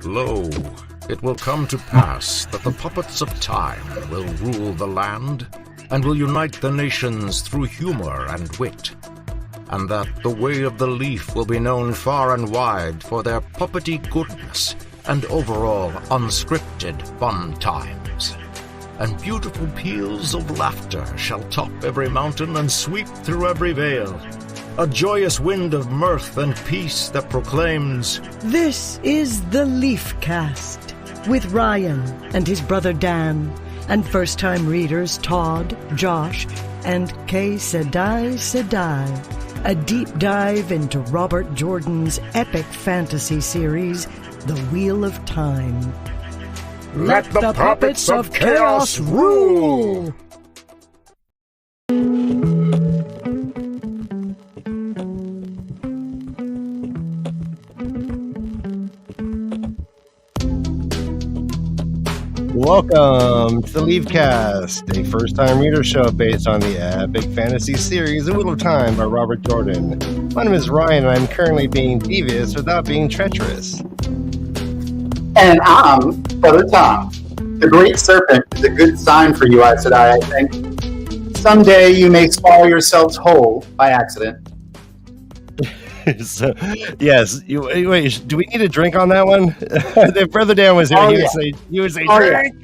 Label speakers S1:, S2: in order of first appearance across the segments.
S1: Lo, it will come to pass that the puppets of time will rule the land and will unite the nations through humor and wit, and that the way of the leaf will be known far and wide for their puppety goodness and overall unscripted fun times. And beautiful peals of laughter shall top every mountain and sweep through every vale, a joyous wind of mirth and peace that proclaims,
S2: "This is the LeafCast," with Ryan and his brother Dan, and first-time readers Todd, Josh, and Sedai, a deep dive into Robert Jordan's epic fantasy series, The Wheel of Time. Let the puppets of chaos rule!
S3: Welcome to the LeafCast, a first-time reader show based on the epic fantasy series The Wheel of Time by Robert Jordan. My name is Ryan, and I'm currently being devious without being treacherous.
S4: And I'm Brother Tom. The Great Serpent is a good sign for you, I think. Someday you may swallow yourselves whole by accident.
S3: So, yes. Wait, do we need a drink on that one? If Brother Dan was here, he would say drink.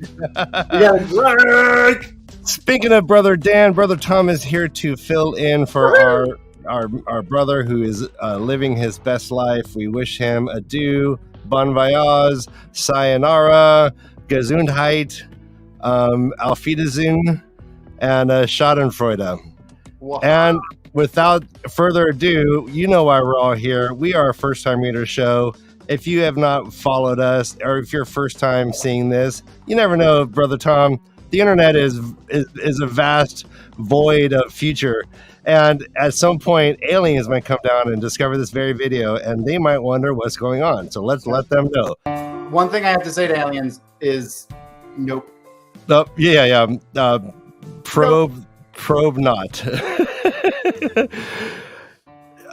S4: Yeah, drink.
S3: Speaking of Brother Dan, Brother Tom is here to fill in for our brother who is living his best life. We wish him adieu, bon voyage, sayonara, gesundheit, auf Wiedersehen, and schadenfreude.
S4: Wow.
S3: And without further ado, you know why we're all here. We are a first-time reader show. If you have not followed us, or if you're first time seeing this, you never know, Brother Tom. The internet is a vast void of future. And at some point, aliens might come down and discover this very video, and they might wonder what's going on. So let's let them know.
S4: One thing I have to say to aliens is, nope.
S3: Probe not.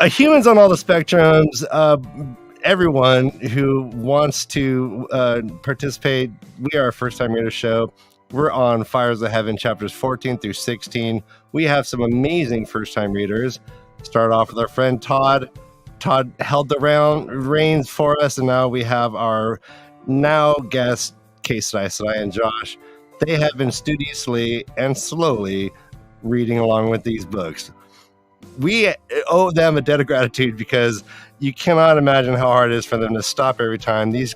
S3: Humans on all the spectrums, everyone who wants to participate, we are a first-time reader show. We're on Fires of Heaven, chapters 14 through 16. We have some amazing first-time readers. Start off with our friend Todd. Todd held the reins for us, and now we have our now guest, KayK and Josh. They have been studiously and slowly reading along with these books. We owe them a debt of gratitude because you cannot imagine how hard it is for them to stop every time. These,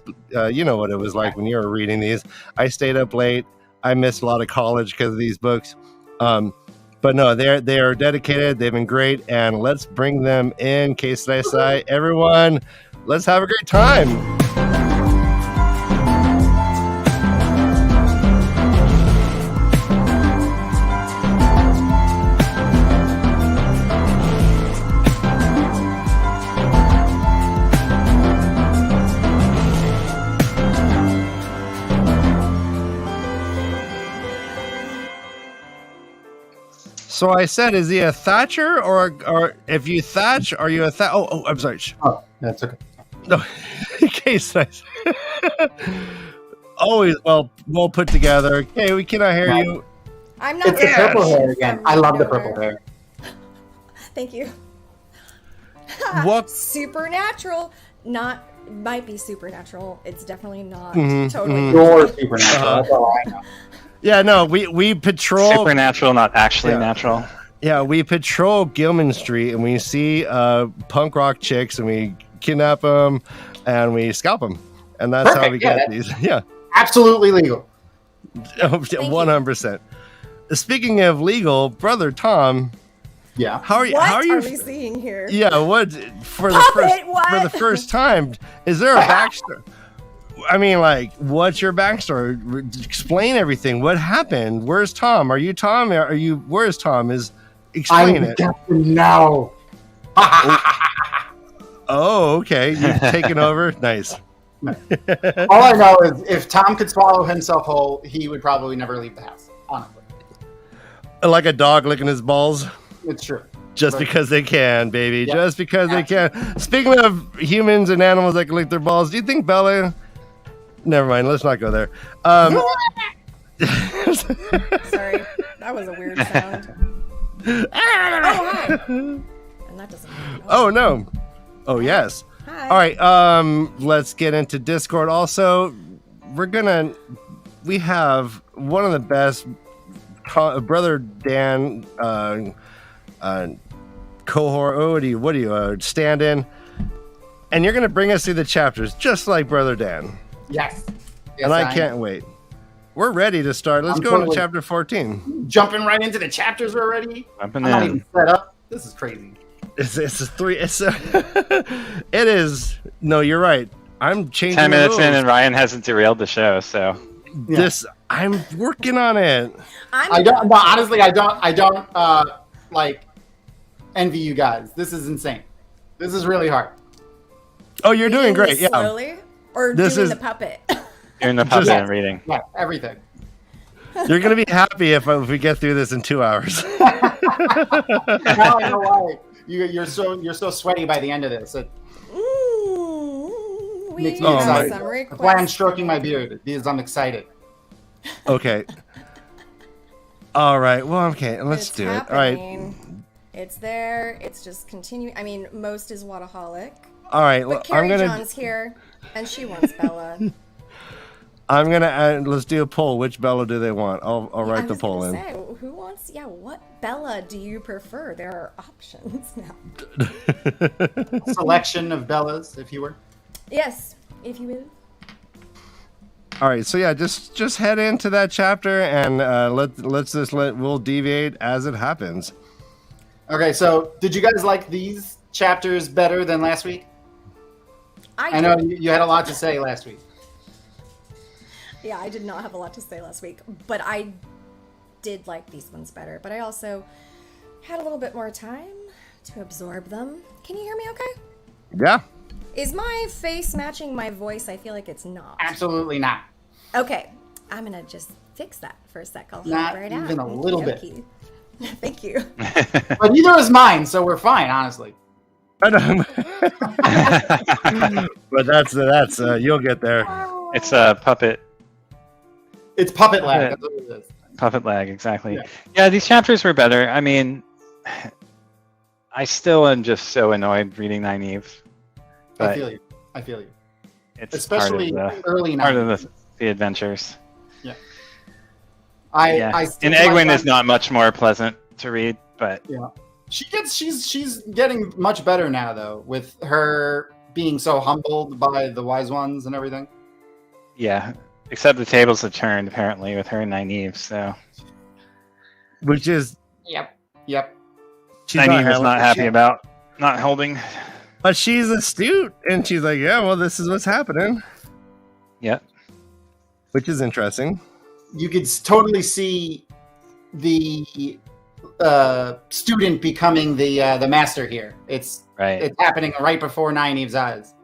S3: you know what it was like when you were reading these. I stayed up late. I missed a lot of college because of these books. But no, they are dedicated. They've been great. And let's bring them in. KayK, everyone, let's have a great time. So I said, is he a Thatcher or if you thatch, are you a Oh, I'm sorry.
S4: Oh, that's okay.
S3: No, KayK. Always well put together. Okay, we cannot hear you.
S5: I'm not.
S4: It's the purple hair again. I love the purple hair.
S5: Thank you.
S3: What?
S5: Supernatural? Might be supernatural. It's definitely not
S4: You're
S5: totally.
S4: supernatural. That's all I know.
S3: Yeah, no, we patrol
S6: supernatural, not actually natural.
S3: Yeah, we patrol Gilman Street and we see punk rock chicks and we kidnap them and we scalp them, and that's
S4: Perfect.
S3: how we get these. Yeah,
S4: absolutely legal.
S3: 100%. Speaking of legal, Brother Tom.
S4: Yeah.
S3: How are you?
S5: What
S3: how are you?
S5: Are we seeing here?
S3: Yeah. What for the first time? Is there a backstory? I mean, like, what's your backstory? Explain everything. What happened? Where's Tom? Are you Tom? Where's Tom? Explain it.
S4: Captain now.
S3: Oh, okay. You've taken over. Nice.
S4: All I know is if Tom could swallow himself whole, he would probably never leave the house. Honestly.
S3: Like a dog licking his balls.
S4: It's true.
S3: Just because they can, baby.
S4: Yep.
S3: Just because they can. Speaking of humans and animals that can lick their balls, do you think Bella Never mind. Let's not go there.
S5: Sorry, that was a weird sound. Oh, hi. And that doesn't matter.
S3: Oh, no. Oh, yes.
S5: Hi.
S3: All right. Let's get into Discord. Also, we have one of the best Brother Dan cohort. What do you stand in? And you're going to bring us through the chapters just like Brother Dan.
S4: Yes.
S3: And I can't wait. We're ready to start. Let's go into chapter 14.
S4: Jumping right into the chapters already. I'm not even set up. This is crazy.
S3: It is. No, you're right. I'm changing
S6: 10 minutes
S3: rules.
S6: in and Ryan hasn't derailed the show, so.
S4: Yeah.
S3: I'm working on it.
S4: Honestly, I don't like envy you guys. This is insane. This is really hard.
S3: Oh, you're doing great. Yeah.
S5: Slowly? Or doing the puppet?
S6: Doing the puppet and reading.
S4: Yeah, everything.
S3: You're going to be happy if we get through this in 2 hours.
S4: Now I know why you're so sweaty by the end of this. It makes me excited. That's why I'm stroking my beard, because I'm excited.
S3: Okay. All right. Well, okay. Let's do it. All right.
S5: It's there. It's just continuing. I mean, most is Wotaholic.
S3: All right.
S5: But Carrie John's here, and she wants Bella.
S3: I'm gonna let's do a poll. Which Bella do they want? I'll write the poll in.
S5: Who wants? Yeah, what Bella do you prefer? There are options now.
S4: Selection of Bellas, if you were.
S5: Yes, if you will.
S3: All right, so yeah, just head into that chapter and we'll deviate as it happens.
S4: Okay, so did you guys like these chapters better than last week? I know you had a lot to say last week.
S5: Yeah, I did not have a lot to say last week, but I did like these ones better. But I also had a little bit more time to absorb them. Can you hear me okay?
S3: Yeah.
S5: Is my face matching my voice? I feel like it's not.
S4: Absolutely not.
S5: Okay, I'm going to just fix that for a sec. I'll
S4: not
S5: right
S4: even
S5: out.
S4: a little bit.
S5: Thank you.
S4: But neither is mine, so we're fine, honestly.
S3: But that's you'll get there.
S6: It's a puppet.
S4: It's puppet lag. That's what it is.
S6: Puppet lag, exactly. Yeah, these chapters were better. I mean, I still am just so annoyed reading Nynaeve.
S4: I feel you.
S6: It's
S4: especially early
S6: part of the adventures.
S4: Yeah.
S6: And Egwene is not much more pleasant to read, but
S4: yeah, she's getting much better now though, with her being so humbled by the wise ones and everything.
S6: Yeah, except the tables have turned apparently with her and Nynaeve. So,
S3: which is
S4: yep.
S6: Nynaeve is not happy about not holding.
S3: But she's astute, and she's like, yeah, well, this is what's happening.
S6: Yeah.
S3: Which is interesting.
S4: You could totally see the student becoming the master here. It's happening right before Nynaeve's eyes.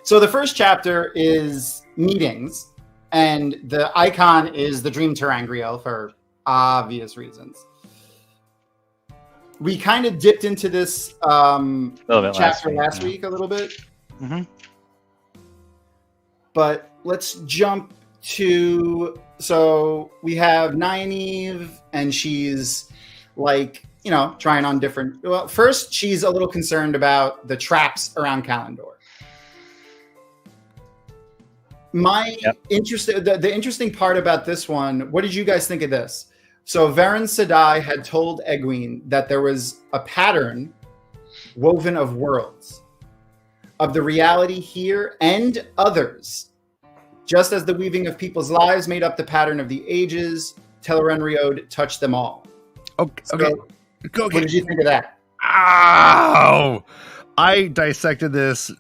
S4: So the first chapter is meetings, and the icon is the Dream Terangriel for obvious reasons. We kind of dipped into this chapter last week a little bit.
S6: Mm-hmm.
S4: But let's jump to... So we have Nynaeve, and she's like, trying on different... Well, first, she's a little concerned about the traps around Kalendor. The interesting part about this one, what did you guys think of this? So Varen Sedai had told Egwene that there was a pattern woven of worlds, of the reality here and others. Just as the weaving of people's lives made up the pattern of the ages, Tel'aran'rhiod touched them all.
S3: Okay.
S4: What did you think of that?
S3: Ow! I dissected this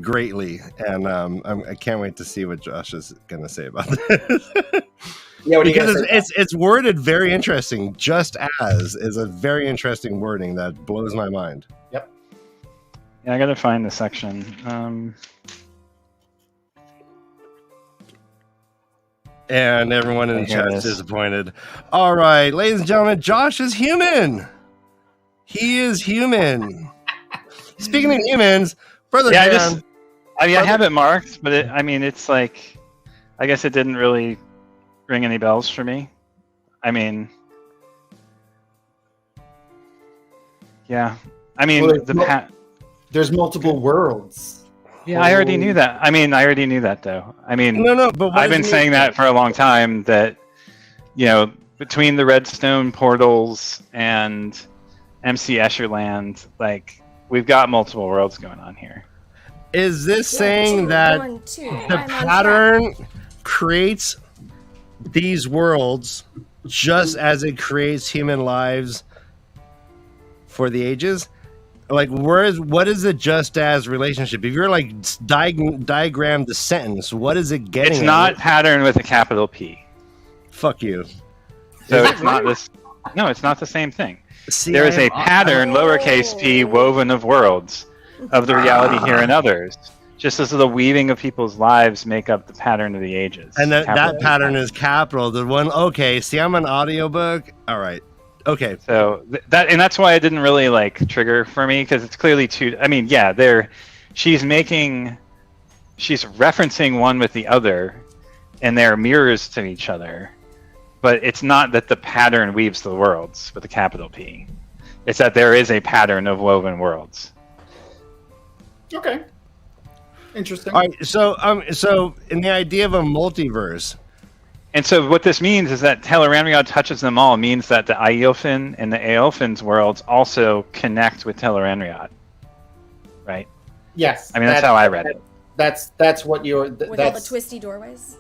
S3: greatly, and I can't wait to see what Josh is going to say about this.
S4: Yeah,
S3: because it's worded very interesting. Just as is a very interesting wording that blows my mind.
S4: Yep.
S6: Yeah, I got to find the section.
S3: And everyone in the chat is disappointed. All right, ladies and gentlemen, Josh is human. He is human. Speaking of humans, Further
S6: Yeah,
S3: down.
S6: I have it marked, but it's like, I guess it didn't really ring any bells for me. I mean, yeah. I mean,
S4: Well, there's multiple worlds.
S6: Yeah, I already knew that. I already knew that, though.
S3: No, but
S6: I've been saying that for a long time, that, between the Redstone portals and MC Escherland, like, we've got multiple worlds going on here.
S3: Is this saying that the pattern creates these worlds just as it creates human lives for the ages? Like, what is the just as relationship? If you're like diagram the sentence, what is it getting?
S6: It's not pattern with a capital P.
S3: Fuck you.
S6: So it's not this. No, it's not the same thing.
S3: See,
S6: there is a pattern, lowercase p, woven of worlds, of the reality here and others. Just as the weaving of people's lives make up the pattern of the ages.
S3: And that pattern is capital. The one. Okay. See, I'm an audiobook. All right. Okay.
S6: So that's why it didn't really like trigger for me, because it's clearly two. She's referencing one with the other, and they're mirrors to each other. But it's not that the pattern weaves the worlds with a capital P. It's that there is a pattern of woven worlds.
S4: Okay. Interesting.
S3: All right. So in the idea of a multiverse.
S6: And so what this means is that Tel'aran'rhiod touches them all, means that the Aeolfin and the Aeolfin's worlds also connect with Tel'aran'rhiod. Right?
S4: Yes.
S6: That's how I read it.
S4: That's what you're...
S5: With all the twisty doorways?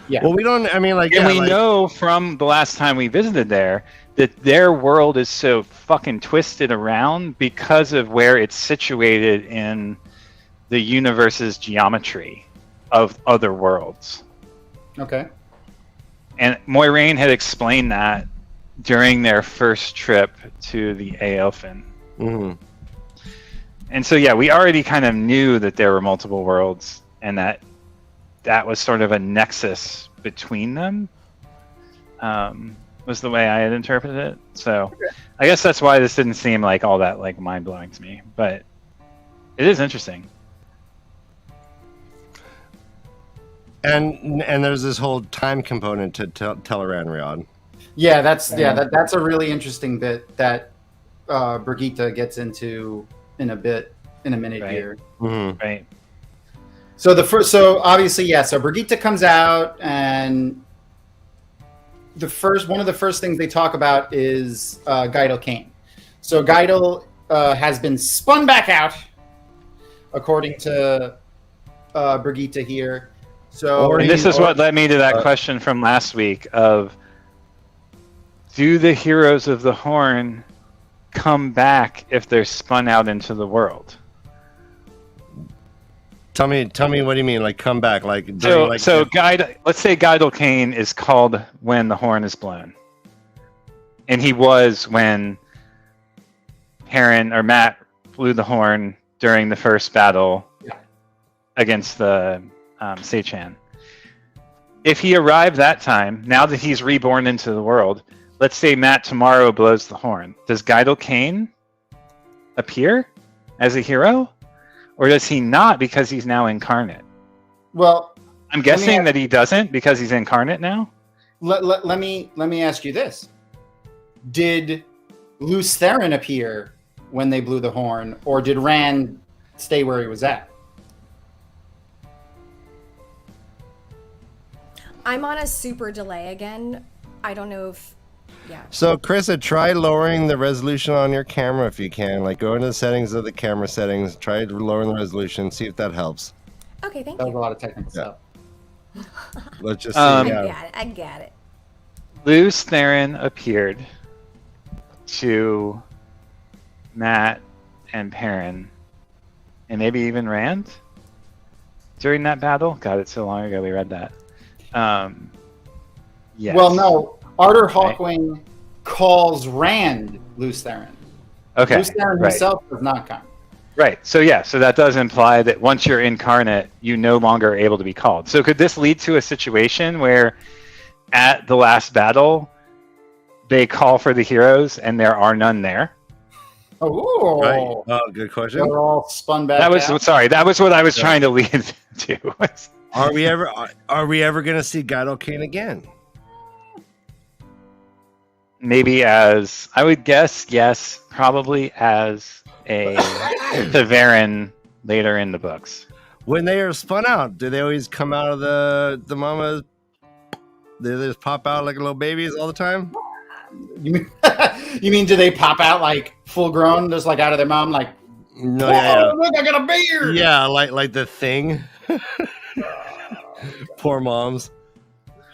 S4: Yeah.
S3: Well, we don't... And
S6: we know from the last time we visited there that their world is so fucking twisted around because of where it's situated in the universe's geometry of other worlds.
S4: Okay.
S6: And Moiraine had explained that during their first trip to the Aeolfin.
S3: Mm-hmm.
S6: And so, yeah, we already kind of knew that there were multiple worlds, and that was sort of a nexus between them, was the way I had interpreted it. So I guess that's why this didn't seem like all that like mind-blowing to me. But it is interesting.
S3: And there's this whole time component to Tel'aran'rhiod.
S4: Yeah, that's a really interesting bit that Brigitte gets into in a minute
S6: right.
S4: here.
S3: Mm-hmm.
S6: Right.
S4: So obviously, yeah. So Brigitte comes out, and one of the first things they talk about is Gaidel Kane. So Gaidel has been spun back out, according to Brigitte here. So,
S6: and this is what led me to that question from last week of, do the heroes of the Horn come back if they're spun out into the world?
S3: Tell me what do you mean, like come back? Let's say
S6: Gaidel Kane is called when the horn is blown. And he was when Perrin or Matt blew the horn during the first battle against the Seichan. If he arrived that time, now that he's reborn into the world, let's say Matt tomorrow blows the horn. Does Gaidel Kane appear as a hero? Or does he not because he's now incarnate? Well, I'm guessing that he doesn't because he's incarnate now.
S4: Let me ask you this. Did Lews Therin appear when they blew the horn, or did Rand stay where he was at?
S5: I'm on a super delay again. I don't know if... Yeah.
S3: So, Krista, try lowering the resolution on your camera if you can. Like, go into the settings of the camera settings, try lowering the resolution, see if that helps.
S5: Okay, thank you.
S4: That was a lot of technical stuff.
S3: Let's just see.
S5: I got it.
S6: Lews Therin appeared to Matt and Perrin, and maybe even Rand during that battle. God, it's so long ago we read that. Yes.
S4: Well, no. Arthur Hawkwing calls Rand Lews Therin.
S6: Okay.
S4: Lews Therin himself does not come.
S6: Right. So yeah. So that does imply that once you're incarnate, you no longer are able to be called. So could this lead to a situation where, at the last battle, they call for the heroes and there are none there?
S4: Oh,
S3: Right? Oh, good question.
S4: they're all spun back.
S6: That was
S4: out.
S6: sorry. That was what I was trying to lead to.
S3: Are we ever going to see Gaidal Kane again?
S6: Maybe as I would guess, yes, probably as a TAVERN later in the books.
S3: When they are spun out, do they always come out of the mama? Do they just pop out like little babies all the time?
S4: You mean do they pop out like full grown, just like out of their mom, like?
S3: No,
S4: Oh,
S3: yeah,
S4: look, I got a beard.
S3: yeah, like the Thing. Poor moms.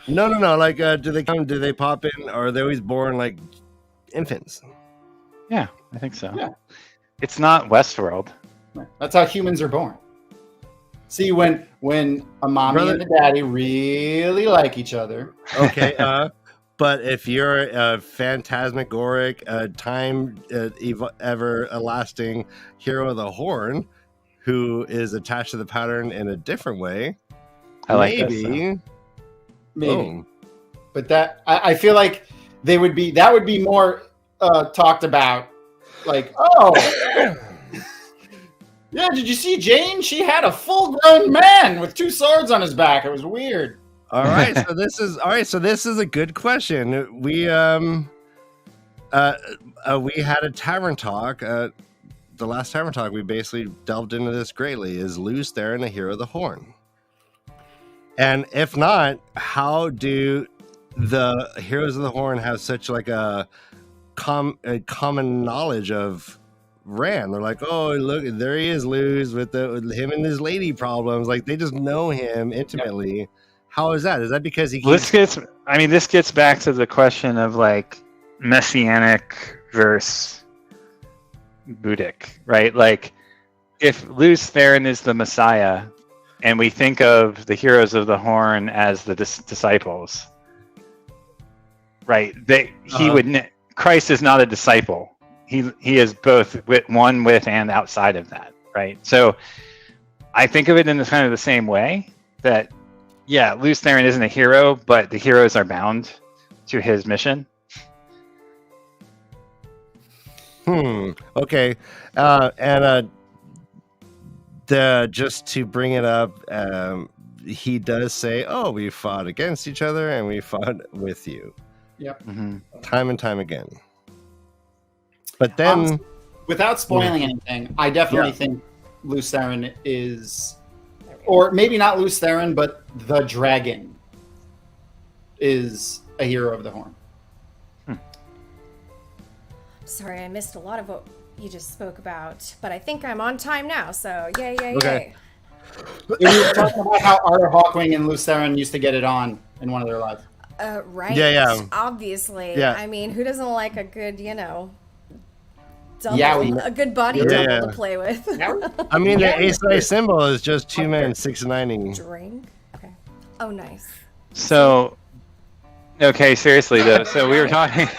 S3: No. Like, do they pop in, or are they always born like infants?
S6: Yeah, I think so.
S4: Yeah.
S6: It's not Westworld.
S4: That's how humans are born. See, when a mommy and a daddy really like each other.
S3: Okay, but if you're a phantasmagoric, everlasting hero of the Horn, who is attached to the pattern in a different way,
S6: I like
S3: maybe.
S4: Maybe. But that I feel like that would be more talked about. Like, oh, yeah, did you see Jane? She had a full-grown man with 2 swords on his back. It was weird.
S3: All right, so this is a good question. We had a tavern talk. The last tavern talk, we basically delved into this greatly. Is Luce Theron a hero of the Horn? And if not, how do the heroes of the Horn have such like a common knowledge of Ran? They're like, oh, look, there he is, Luce, with him and his lady problems. Like, they just know him intimately. Yep. How is that? Is that because he?
S6: This gets back to the question of like messianic versus Buddhic, right? Like, if Luce Theron is the Messiah, and we think of the heroes of the Horn as the disciples, right? Christ is not a disciple. He is both one with and outside of that, right? So I think of it in kind of the same way that, yeah, Luce Theron isn't a hero, but the heroes are bound to his mission.
S3: Okay. Just to bring it up, he does say, "Oh, we fought against each other and we fought with you."
S4: Yep.
S6: Mm-hmm.
S3: Time and time again. But then,
S4: without spoiling anything, I definitely think Luce Theron is, or maybe not Luce Theron, but the dragon is a hero of the Horn.
S5: Sorry, I missed a lot of what you just spoke about, but I think I'm on time now, so yay.
S3: Okay.
S4: We were talking about how Arthur Hawkwing and Luce Theron used to get it on in one of their lives.
S5: Right?
S3: Yeah.
S5: Obviously.
S3: Yeah.
S5: I mean, who doesn't like a good, double,
S4: Yowie.
S5: a good body
S3: Yeah.
S5: double to play with?
S3: I mean, the Ace symbol is just 2 men 6-9ing.
S5: Drink? Okay. Oh, nice.
S6: So, okay, seriously though. So we were talking,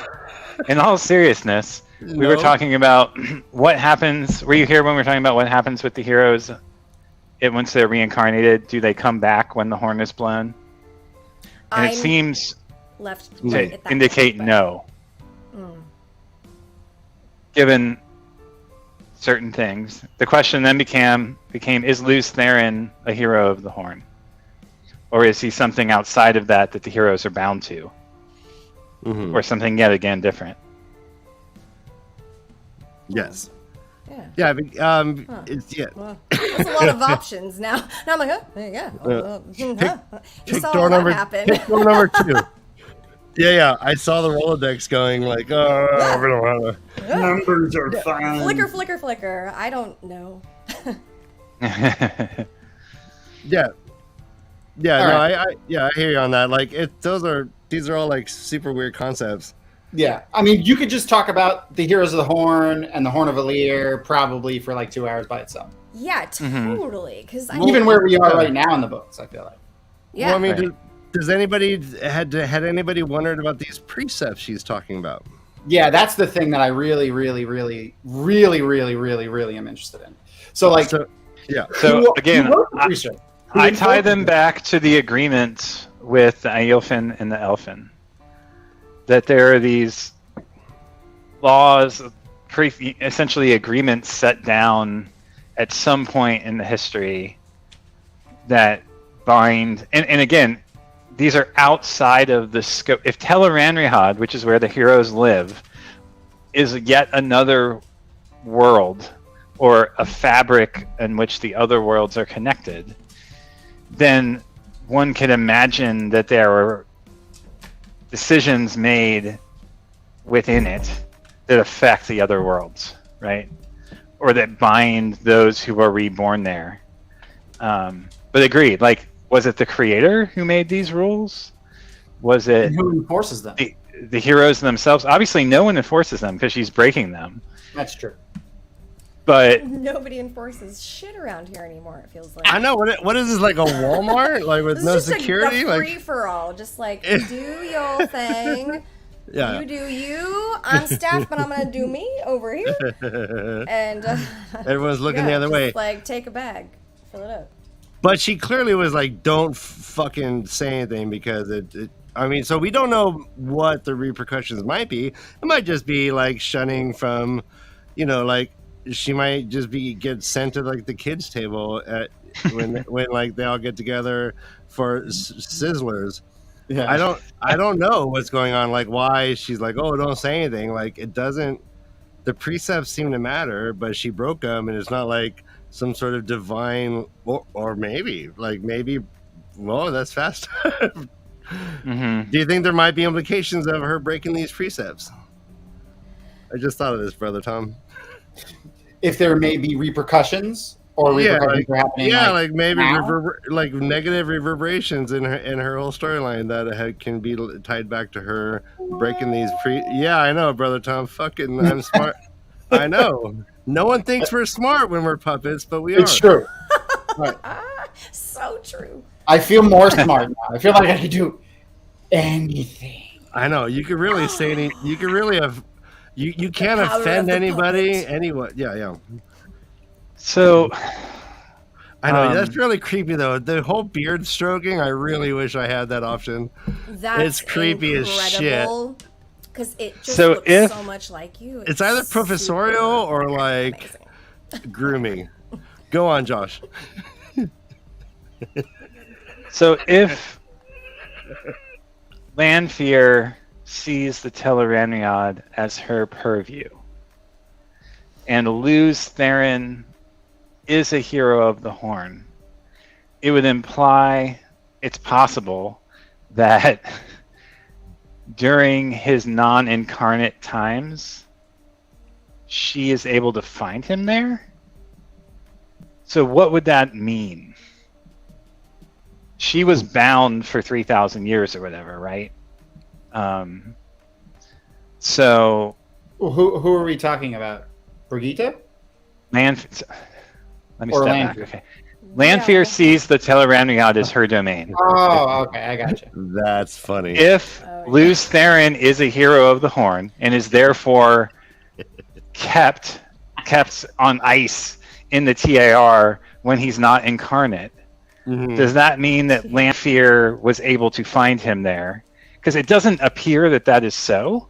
S6: in all seriousness, we were talking about what happens. Were you here when we were talking about what happens with the heroes? Once they're reincarnated, do they come back when the horn is blown? And it seems
S5: left
S6: to indicate
S5: point,
S6: no. Given certain things, the question then became: Is Luce Theron a hero of the Horn, or is he something outside of that the heroes are bound to, or something yet again different?
S3: Yes.
S5: Yeah.
S3: It's
S5: Well, there's a lot of options now. Now I'm like, you saw
S3: door
S5: all
S3: number.
S5: that happen.
S3: Pick door number 2. Yeah. I saw the Rolodex going like, oh, we don't want to.
S4: Numbers are fine.
S5: Flicker. I don't know.
S3: Yeah. I hear you on that. Like, these are all like super weird concepts.
S4: Yeah, I mean, you could just talk about the Heroes of the Horn and the Horn of Alear probably for like 2 hours by itself.
S5: Yeah, totally. Because
S4: even where we are right now in the books, I feel like.
S5: Yeah.
S3: Well, I mean, does anybody had anybody wondered about these precepts she's talking about?
S4: Yeah, that's the thing that I really am interested in. So
S6: again, I tie them back to the agreement with the Eilfin and the Elfin. That there are these laws essentially agreements set down at some point in the history that bind, and again, these are outside of the scope. If Tel'aran'rhiod, which is where the heroes live, is yet another world or a fabric in which the other worlds are connected, then one can imagine that there are decisions made within it that affect the other worlds, right? Or that bind those who are reborn there. But agreed, like, was it the creator who made these rules? Was it...
S4: And who enforces them?
S6: The heroes themselves? Obviously, no one enforces them because she's breaking them.
S4: That's true.
S6: But
S5: nobody enforces shit around here anymore. It feels like.
S3: I know. What is this, like a Walmart, like with no security?
S5: Like free for all. Just like do your thing.
S3: Yeah.
S5: You do you. I'm staff, but I'm gonna do me over here. And
S3: everyone's looking the other way.
S5: Like take a bag, fill it up.
S3: But she clearly was like, "Don't fucking say anything," because I mean, so we don't know what the repercussions might be. It might just be like shunning from, like. She might just get sent to like the kids' table at when like they all get together for sizzlers. Yeah, I don't know what's going on. Like why she's like, oh, don't say anything. Like it doesn't. The precepts seem to matter, but she broke them, and it's not like some sort of divine or maybe. Well, that's fast.
S6: Mm-hmm.
S3: Do you think there might be implications of her breaking these precepts? I just thought of this, Brother Tom.
S4: If there may be repercussions or repercussions are happening,
S3: like maybe like negative reverberations in her whole storyline that can be tied back to her breaking these Yeah, I know, Brother Tom. Fucking, I'm smart. I know. No one thinks we're smart when we're puppets, but we are.
S4: It's true. Right.
S5: So true.
S4: I feel more smart now. I feel like I can do anything.
S3: I know. You could really say anything. You could really have. You can't offend anybody. Anyone. Yeah.
S6: So,
S3: I know that's really creepy though. The whole beard stroking. I really wish I had that option.
S5: That's
S3: it's creepy as shit.
S5: Because it just looks so much like you.
S3: It's either professorial or like grooming. Go on, Josh.
S6: So if Lanfear sees the Tel'aran'rhiod as her purview, and Luz Theron is a hero of the Horn, it would imply it's possible that during his non-incarnate times, she is able to find him there? So what would that mean? She was bound for 3,000 years or whatever, right? So
S4: who are we talking about? Brigitte?
S6: Let me step back. Okay. Lanfear sees the Tel'aran'rhiod as her domain.
S4: Oh, okay, I got you.
S3: That's funny.
S6: If Luz Theron is a hero of the Horn and is therefore kept on ice in the TAR when he's not incarnate, does that mean that Lanfear was able to find him there? Because it doesn't appear that is so.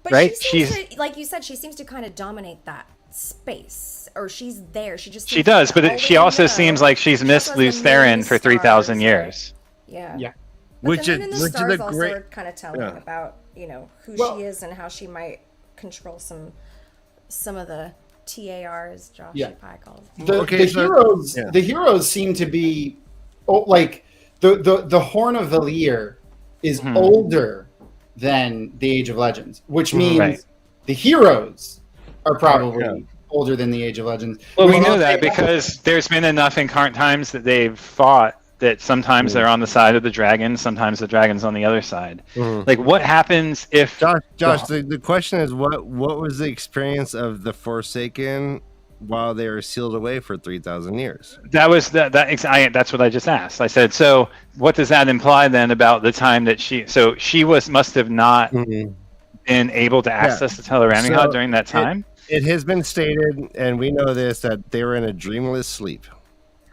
S5: But
S6: right?
S5: She's like you said, she seems to kind of dominate that space, or she's there.
S6: She does, but she also seems like she's missed Luz Theron for 3,000 years.
S5: Yeah.
S3: Which
S5: is
S3: a
S5: also
S3: great
S5: are kind of telling about who she is and how she might control some of the TARs. Josh Pye calls
S4: the heroes seem to be like the Horn of Valir is older than the Age of Legends, which means the heroes are probably older than the Age of Legends.
S6: Well, we know that because there's been enough incarnate times that they've fought that sometimes they're on the side of the dragon, sometimes the dragon's on the other side. Like, what happens if...
S3: Josh, the question is, what was the experience of the Forsaken while they were sealed away for 3,000 years?
S6: That's what I just asked. I said, so what does that imply then about the time that she must have not been able to access the Tel'aran'rhiod during that time?
S3: It has been stated, and we know this, that they were in a dreamless sleep.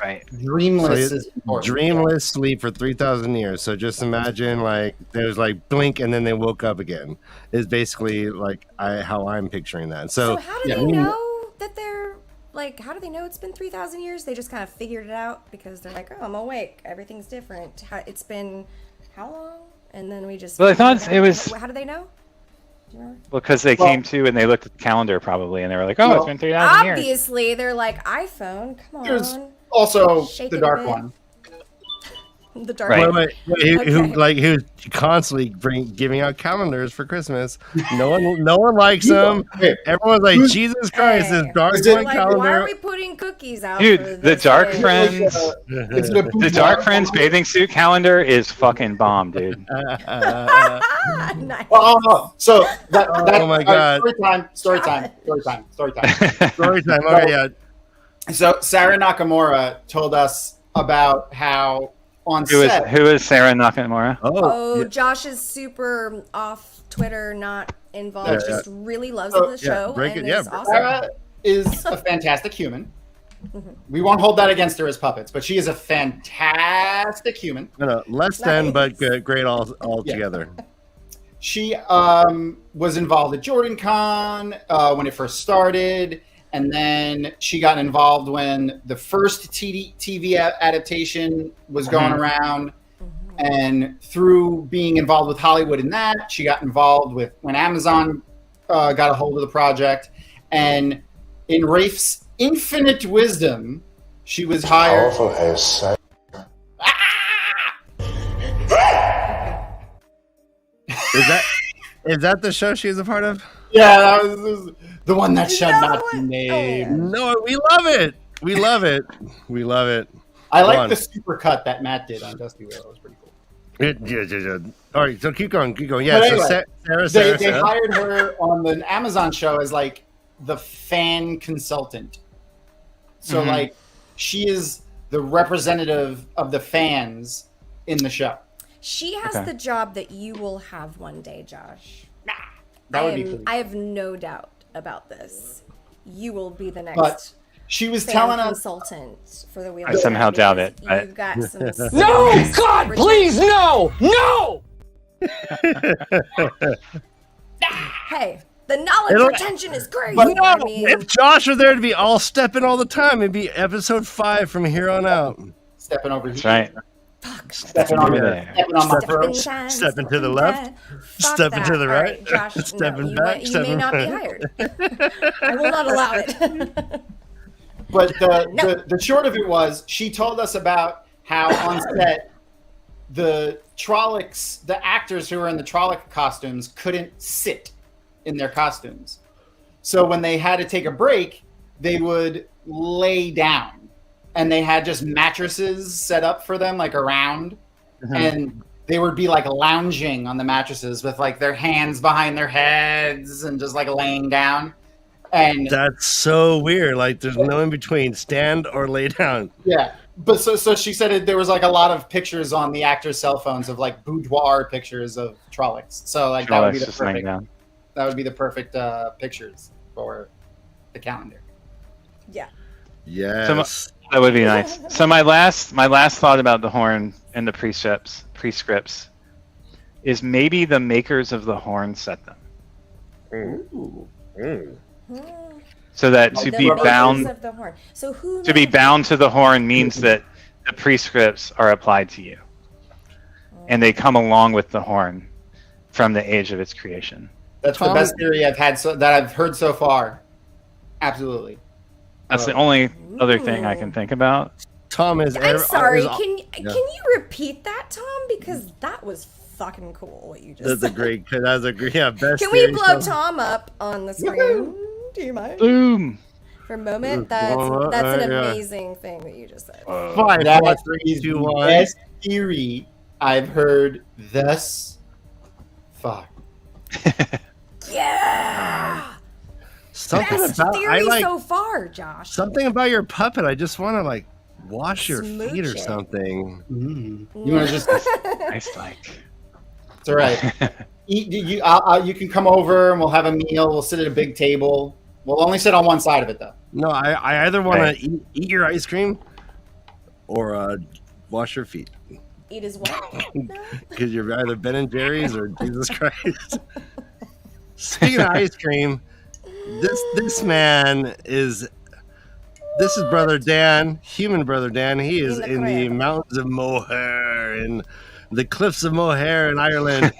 S6: Right.
S4: Dreamless
S3: So
S4: is important.
S3: dreamless sleep for 3,000 years. So just imagine like there's like blink and then they woke up again. Is basically like how I'm picturing that.
S5: So
S3: So
S5: how do they know that they're like? How do they know it's been 3,000 years? They just kind of figured it out because they're like, oh, I'm awake. Everything's different. It's been how long? And then we just.
S6: Well, I thought it was.
S5: How do they know? Do you remember?
S6: Because they came to and they looked at the calendar probably and they were like, oh, it's been 3,000 years.
S5: Obviously, they're like iPhone. Come on.
S4: There's also
S5: Shake
S4: the
S5: it a
S4: dark
S5: bit.
S4: one.
S5: The dark.
S6: Right.
S5: one.
S3: who's constantly giving out calendars for Christmas. No one likes them.
S4: Hey,
S3: Everyone's like, Jesus Christ, this dark
S4: Is it-
S3: one
S5: Like,
S3: calendar.
S5: why are we putting cookies out?
S6: Dude,
S5: for
S6: the
S5: this
S6: Dark
S5: day?
S6: Friends, the Dark Friends bathing suit calendar is fucking bomb, dude.
S5: Nice.
S4: Oh, so that
S3: Oh my God.
S4: Story time.
S3: Story time. Okay, yeah.
S4: So Sarah Nakamura told us about how on
S6: Who
S4: set
S6: is Sarah Nakamura?
S5: Oh,
S3: yeah.
S5: Josh is super off Twitter, not involved.
S3: Yeah.
S5: Just really loves
S4: So,
S5: the show.
S3: break
S5: and
S3: it- yeah,
S5: is awesome.
S4: Sarah is a fantastic human. We won't hold that against her as puppets, but she is a fantastic human.
S3: No, less than, but
S5: Nice.
S3: great all together.
S4: She was involved at JordanCon when it first started, and then she got involved when the first TV adaptation was going around. And through being involved with Hollywood in that, she got involved with when Amazon got a hold of the project. And in Rafe's infinite wisdom, she was hired.
S3: Is that the show she's a part of?
S4: Yeah, that was the one that shall
S5: No
S4: not be
S5: way.
S4: named.
S3: No, we love it. We love it. We love it.
S4: I like
S3: One.
S4: the super cut that Matt did on Dusty Wheel. It was pretty cool.
S3: Yeah. All right, so keep going. Yeah,
S4: But
S3: so
S4: anyway,
S3: Sarah.
S4: They hired her on the Amazon show as like the fan consultant. So like she is the representative of the fans in the show.
S5: She has
S6: Okay.
S5: the job that you will have one day, Josh.
S4: That would be cool.
S5: I have no doubt about this. You will be the next
S4: But she was
S5: fan
S4: telling us
S5: consultant for the Wheel.
S6: I
S5: of
S6: somehow
S5: Time
S6: doubt
S5: because
S6: it.
S5: You've got some.
S7: No, God, please, no, no.
S5: Hey, the knowledge
S3: It'll-
S5: retention is crazy.
S3: But
S5: I mean,
S3: if Josh was there to be all stepping all the time, it'd be episode 5 from here on out.
S4: stepping over
S6: That's
S4: here.
S6: right.
S4: Stepping on,
S6: There.
S4: stepping on my
S3: Step-
S4: throat.
S3: stepping to the left, stepping to the right,
S5: Josh,
S3: stepping
S5: you,
S3: back,
S5: you may
S3: stepping
S5: not be
S3: right.
S5: hired. I will not allow it.
S4: But the short of it was, she told us about how on set the Trollocs, the actors who were in the Trolloc costumes, couldn't sit in their costumes. So when they had to take a break, they would lay down, and they had just mattresses set up for them, like around, and they would be like lounging on the mattresses with like their hands behind their heads and just like laying down. And
S3: That's so weird. Like there's no in between, stand or lay down.
S4: yeah, but so she said there was like a lot of pictures on the actors' cell phones of like boudoir pictures of Trollocs. So like that would be the
S6: Just laying
S4: perfect.
S6: down.
S4: That would be the perfect pictures for the calendar.
S5: Yeah.
S3: Yes.
S6: That would be nice. So my last thought about the horn and the prescripts is maybe the makers of the horn set them. So that to
S5: The
S6: be
S5: makers
S6: bound
S5: of the horn. So who
S6: to be bound to the horn means that the prescripts are applied to you. And they come along with the horn from the age of its creation.
S4: That's the best theory I've had that I've heard so far. Absolutely.
S6: That's the only other thing I can think about.
S3: Tom is.
S5: I'm sorry.
S3: is-
S5: Can you repeat that, Tom? Because that was fucking cool. What you just
S3: That's a
S5: said.
S3: great. That's a great. Yeah, best.
S5: Can we
S3: theory
S5: blow
S3: so-
S5: Tom up on the screen? Do you mind?
S6: Boom.
S5: For a moment, that's an amazing thing that you just said.
S3: 5,
S4: That
S3: 4,
S4: is
S3: 3, 2,
S4: the
S3: 1.
S4: best theory I've heard thus far.
S5: Yeah.
S3: Something
S5: Best
S3: about
S5: theory
S3: I like
S5: so far, Josh.
S3: something about your puppet. I just want to like wash your
S5: Smooch
S3: feet or
S5: it.
S3: something.
S4: You want to just?
S6: Nice like.
S4: It's all right. You can come over and we'll have a meal. We'll sit at a big table. We'll only sit on one side of it though.
S3: No, I either want
S6: Right.
S3: to eat your ice cream, or wash your feet.
S5: Eat his what? No.
S3: Because you're either Ben and Jerry's or Jesus Christ. Speaking of ice cream, this man is. This is Brother Dan, human Brother Dan. He is in the mountains of Moher, in the cliffs of Moher in Ireland.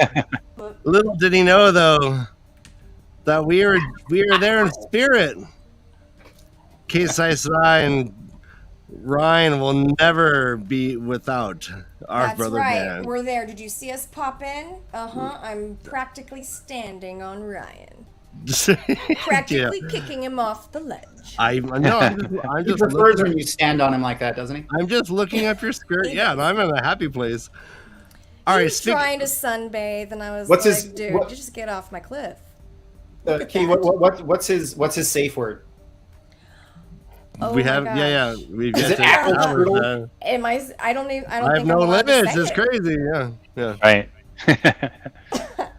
S3: Little did he know, though, that we are there in spirit. KayK and Ryan will never be without our
S5: That's
S3: Brother
S5: right.
S3: Dan.
S5: We're there. Did you see us pop in? I'm practically standing on Ryan. Practically kicking him off the ledge.
S3: I'm
S4: He
S3: just
S4: prefers when you stand on him like that, doesn't he?
S3: I'm just looking up your skirt. Yeah, and I'm in a happy place. All
S5: He
S3: right,
S5: was trying to sunbathe, and I was dude, just get off my cliff.
S4: Kay, what's his safe word?
S5: Oh
S3: we
S5: my
S3: have,
S5: gosh.
S3: we've
S4: Is
S3: got
S4: it apple strudel?
S5: Am I? I don't even. I don't
S3: I have
S5: think
S3: no
S5: I'm allowed to
S3: limits.
S5: say
S3: It's
S5: it.
S3: crazy. Yeah.
S6: Right.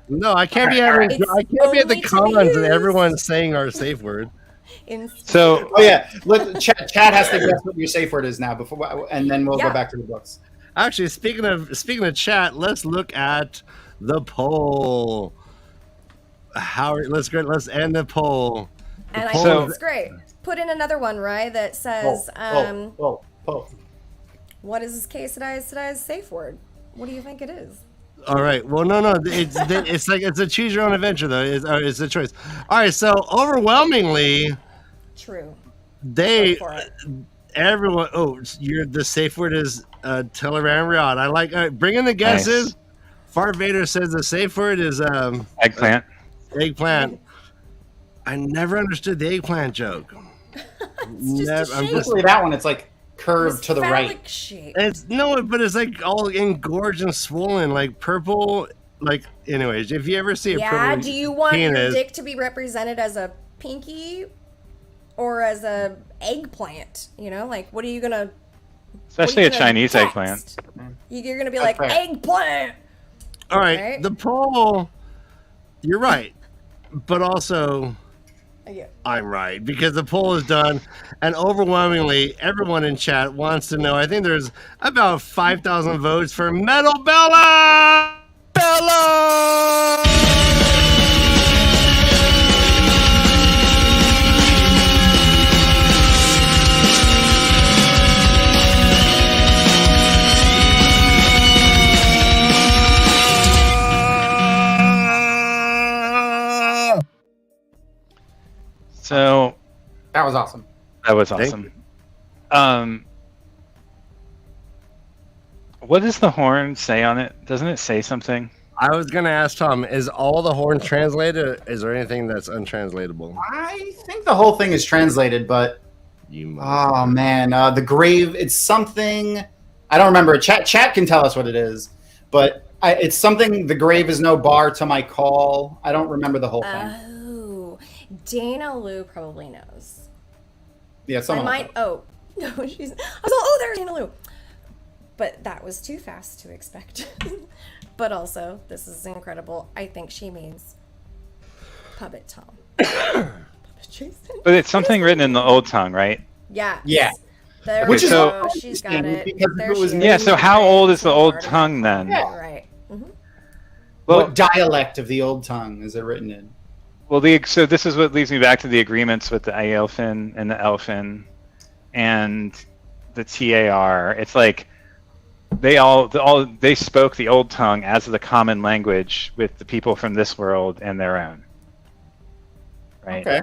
S3: No, I can't be having.
S5: It's
S3: I can't be at the
S5: only to be
S3: comments and
S5: used.
S3: everyone saying our safe word.
S6: So
S4: Oh yeah, look, Chad has to guess what your safe word is now before, and then we'll go back to the books.
S3: Actually, speaking of chat, let's look at the poll. Let's end the poll.
S5: And I
S3: poll
S5: think
S3: is-
S5: it's great. Put in another one, right? That says, what is this KayK's safe word? What do you think it is?
S3: All right. Well, no. It's like it's a choose your own adventure though. It's a choice. All right. So overwhelmingly,
S5: True.
S3: Everyone. Oh, the safe word is TAVERN. I like bring in the guesses.
S6: Nice.
S3: FartVader says the safe word is
S6: eggplant.
S3: Eggplant. I never understood the eggplant joke.
S5: It's just a shape.
S4: Especially that one, it's like curved to the right.
S5: Phallic shape.
S3: But it's like all engorged and swollen, like purple. Like, anyways, if you ever see a purple
S5: do you want your
S3: penis,
S5: dick to be represented as a pinky or as a eggplant? You know, like what are you gonna?
S6: Especially a
S5: gonna
S6: Chinese
S5: text?
S6: eggplant.
S5: You're gonna be like
S4: fair.
S5: eggplant.
S3: all right,
S5: Right?
S3: the poll. You're right, but also.
S5: Yeah.
S3: I'm right because the poll is done, and overwhelmingly, everyone in chat wants to know. I think there's about 5,000 votes for Metal Bella. Bella.
S6: So
S4: That was awesome.
S6: that was
S3: Thank
S6: awesome. What does the horn say on it? Doesn't it say something?
S3: I was gonna ask Tom: is all the horn translated? Or is there anything that's untranslatable?
S4: I think the whole thing is translated, but oh man, the grave. It's something I don't remember. Chat can tell us what it is, but it's something. The grave is no bar to my call. I don't remember the whole thing.
S5: Oh, Dana Lou probably knows.
S4: Yeah,
S5: I
S4: someone.
S5: might. Oh no, I was like, oh, there's Dana Lou. But that was too fast to expect. But also, this is incredible. I think she means Puppet Tom. Puppet Jason.
S6: But it's something written in the old tongue, right?
S5: Yeah.
S4: Yeah.
S5: There
S6: Which
S5: we
S6: is
S5: go. She's got it.
S4: because
S5: There
S4: it was-
S5: she
S6: Yeah.
S5: is.
S6: So how old is the old
S5: Marty.
S6: tongue then?
S4: Yeah.
S5: Right. Mhm.
S6: Well,
S4: What dialect of the old tongue is it written in?
S6: well, so this is what leads me back to the agreements with the Aelfin and the Elfin, and the TAR. It's like they spoke the old tongue as the common language with the people from this world and their own. Right.
S4: Okay.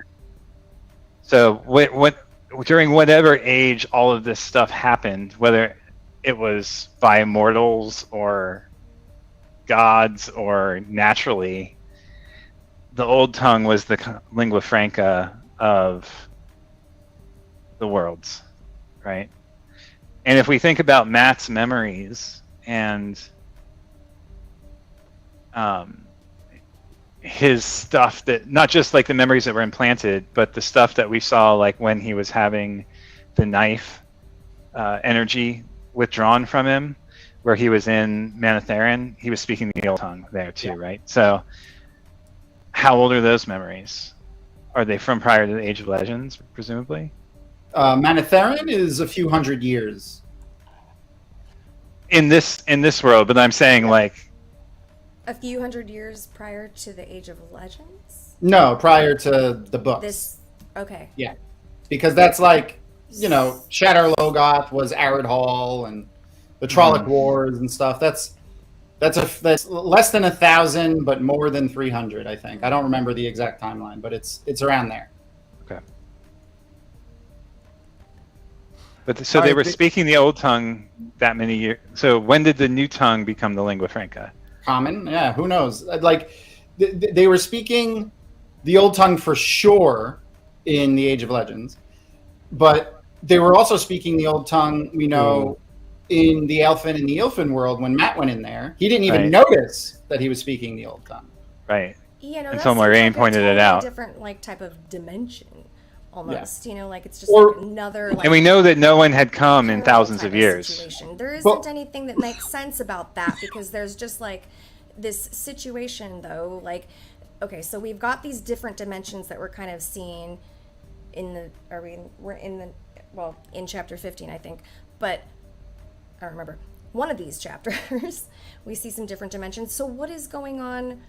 S6: So what during whatever age all of this stuff happened, whether it was by mortals or gods or naturally, the old tongue was the lingua franca of the worlds, right? And if we think about Matt's memories and his stuff, that not just like the memories that were implanted, but the stuff that we saw, like when he was having the knife energy withdrawn from him, where he was in Mandarb, he was speaking the old tongue there too, right? So how old are those memories? Are they from prior to the Age of Legends, presumably?
S4: Mandarb is a few hundred years.
S6: in this world, but I'm saying like
S5: A few hundred years prior to the Age of Legends?
S4: No, prior to the books.
S5: Okay.
S4: Yeah, because that's like, Shatter Logoth was Arid Hall and the Trolloc Wars and stuff. That's less than 1,000, but more than 300, I think. I don't remember the exact timeline, but it's around there.
S6: Okay. But so they were speaking the old tongue that many years. So when did the new tongue become the lingua franca?
S4: Common, yeah. Who knows? Like they were speaking the old tongue for sure in the Age of Legends, but they were also speaking the old tongue. We know in the Elfin and the Ilfin world when Matt went in there, he didn't even notice that he was speaking the old tongue.
S6: Right.
S5: Yeah, no,
S6: until Moraine pointed it out.
S5: Different type of dimension. Almost, like it's just another.
S6: And we know that no one had come in thousands of years.
S5: Situation. There isn't anything that makes sense about that because there's just this situation though. Okay, so we've got these different dimensions that we're kind of seeing in chapter 15, I think, but I don't remember one of these chapters. We see some different dimensions. So what is going on?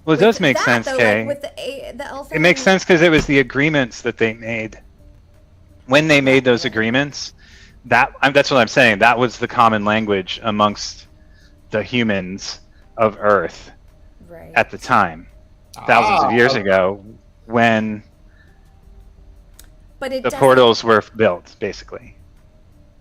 S6: Well, it does make sense, Kay.
S5: With the elf.
S6: It makes sense because it was the agreements that they made. When they made those agreements, that's what I'm saying. That was the common language amongst the humans of Earth at the time, thousands of years ago, when the portals were built, basically.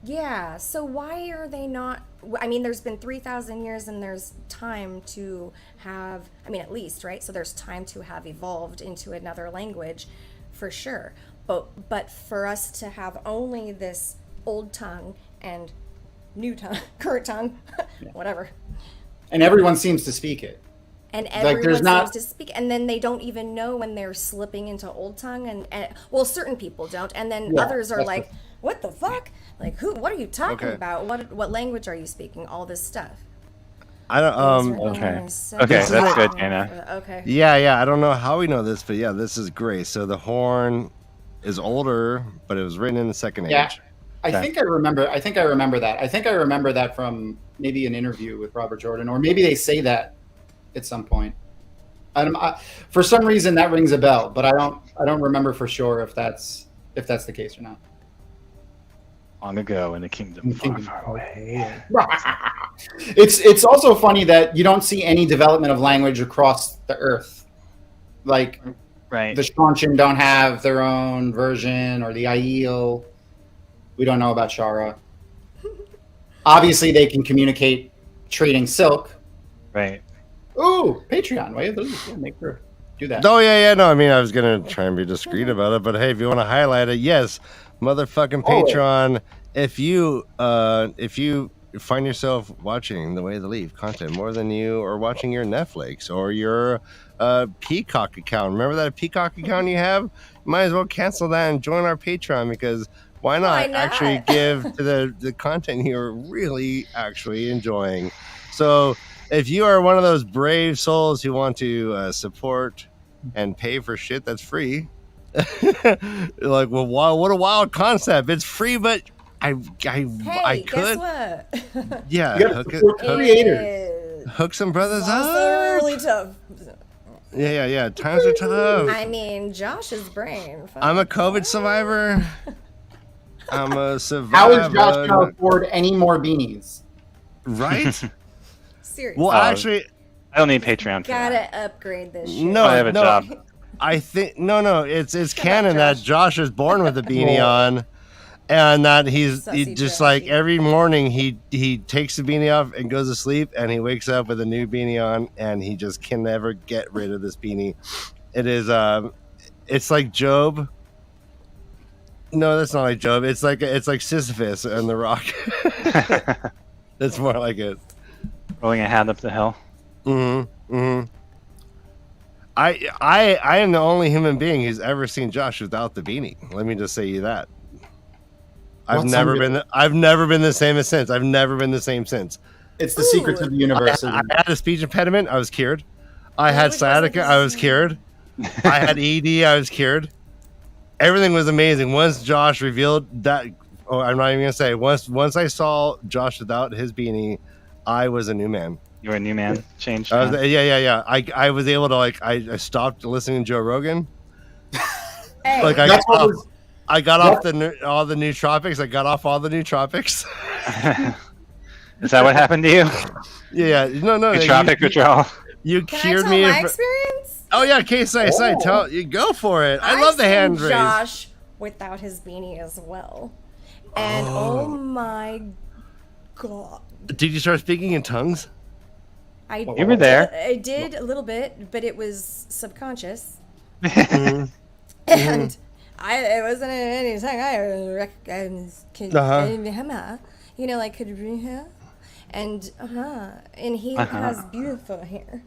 S5: Yeah, so why are they not... I mean, there's been 3,000 years and there's time to have... I mean, at least, right? So there's time to have evolved into another language, for sure. But for us to have only this old tongue and new tongue, current tongue, whatever.
S4: And everyone seems to speak it.
S5: And everyone seems to speak, and then they don't even know when they're slipping into old tongue, and well, certain people don't, and then others are like, "What the fuck? Like, who? What are you talking about? What language are you speaking? All this stuff."
S3: I don't.
S6: Okay, that's good, Anna.
S5: Okay.
S3: Yeah. I don't know how we know this, but yeah, this is great. So the horn is older, but it was written in the Second Age.
S4: I think I remember that. I think I remember that from maybe an interview with Robert Jordan, or maybe they say that at some point. For some reason that rings a bell, but I don't remember for sure if that's the case or not.
S6: Long ago in a kingdom far away.
S4: It's also funny that you don't see any development of language across the earth. Like, the Shanshan don't have their own version, or the Aiel. We don't know about Shara. Obviously, they can communicate trading silk.
S6: Right.
S4: Ooh, Patreon. Why make sure do that.
S3: Oh yeah. No, I mean, I was gonna try and be discreet about it, but hey, if you want to highlight it, yes, motherfucking Patreon. If you find yourself watching The Way of the Leaf content more than you are watching your Netflix or your Peacock account, remember that Peacock account you have? You might as well cancel that and join our Patreon, because why not actually give to the content you're really actually enjoying? So if you are one of those brave souls who want to support and pay for shit that's free, like, well, wow, what a wild concept! It's free, but I could.
S5: Guess what?
S3: Yeah, hook some brothers
S5: it's
S3: up.
S5: Also really tough.
S3: Yeah. Times are tough.
S5: I mean, Josh's brain.
S3: I'm a COVID survivor. I'm a survivor.
S4: How is Josh going to afford any more beanies?
S3: Right?
S5: Seriously.
S3: Well, actually,
S6: I don't need Patreon for
S5: gotta
S6: that.
S5: upgrade this shit.
S3: No,
S6: I have a job.
S3: I think no. It's canon that Josh is born with a beanie on, and that he just like every morning he takes the beanie off and goes to sleep, and he wakes up with a new beanie on, and he just can never get rid of this beanie. It is it's like Job. No, that's not like Job. It's like Sisyphus and the Rock. That's more like it.
S6: Rolling a hat up the hill.
S3: I am the only human being who's ever seen Josh without the beanie. Let me just say you that. I've never been the same since. I've never been the same since.
S4: It's the secret to the universe.
S3: I had a speech impediment. I was cured. I had sciatica. I was cured. I had ED. I was cured. Everything was amazing. Once Josh revealed that Oh, I'm not even gonna say. Once I saw Josh without his beanie, I was a new man.
S6: You were a new man. Changed.
S3: Yeah. I was able to I stopped listening to Joe Rogan.
S5: Hey,
S3: Like I got off all the nootropics. I got off all the nootropics.
S6: Is that what happened to you?
S3: Yeah. No.
S6: Nootropic withdrawal.
S3: You
S5: can
S3: cured
S5: I tell
S3: me.
S5: my experience?
S3: Oh yeah, KayK, tell you go for it. I love the hand raise.
S5: Josh without his beanie as well, and oh my god!
S3: Did you start speaking in tongues?
S6: You were there.
S5: I did a little bit, but it was subconscious,
S3: Mm-hmm.
S5: and it wasn't in any tongue. Like could and he has beautiful hair.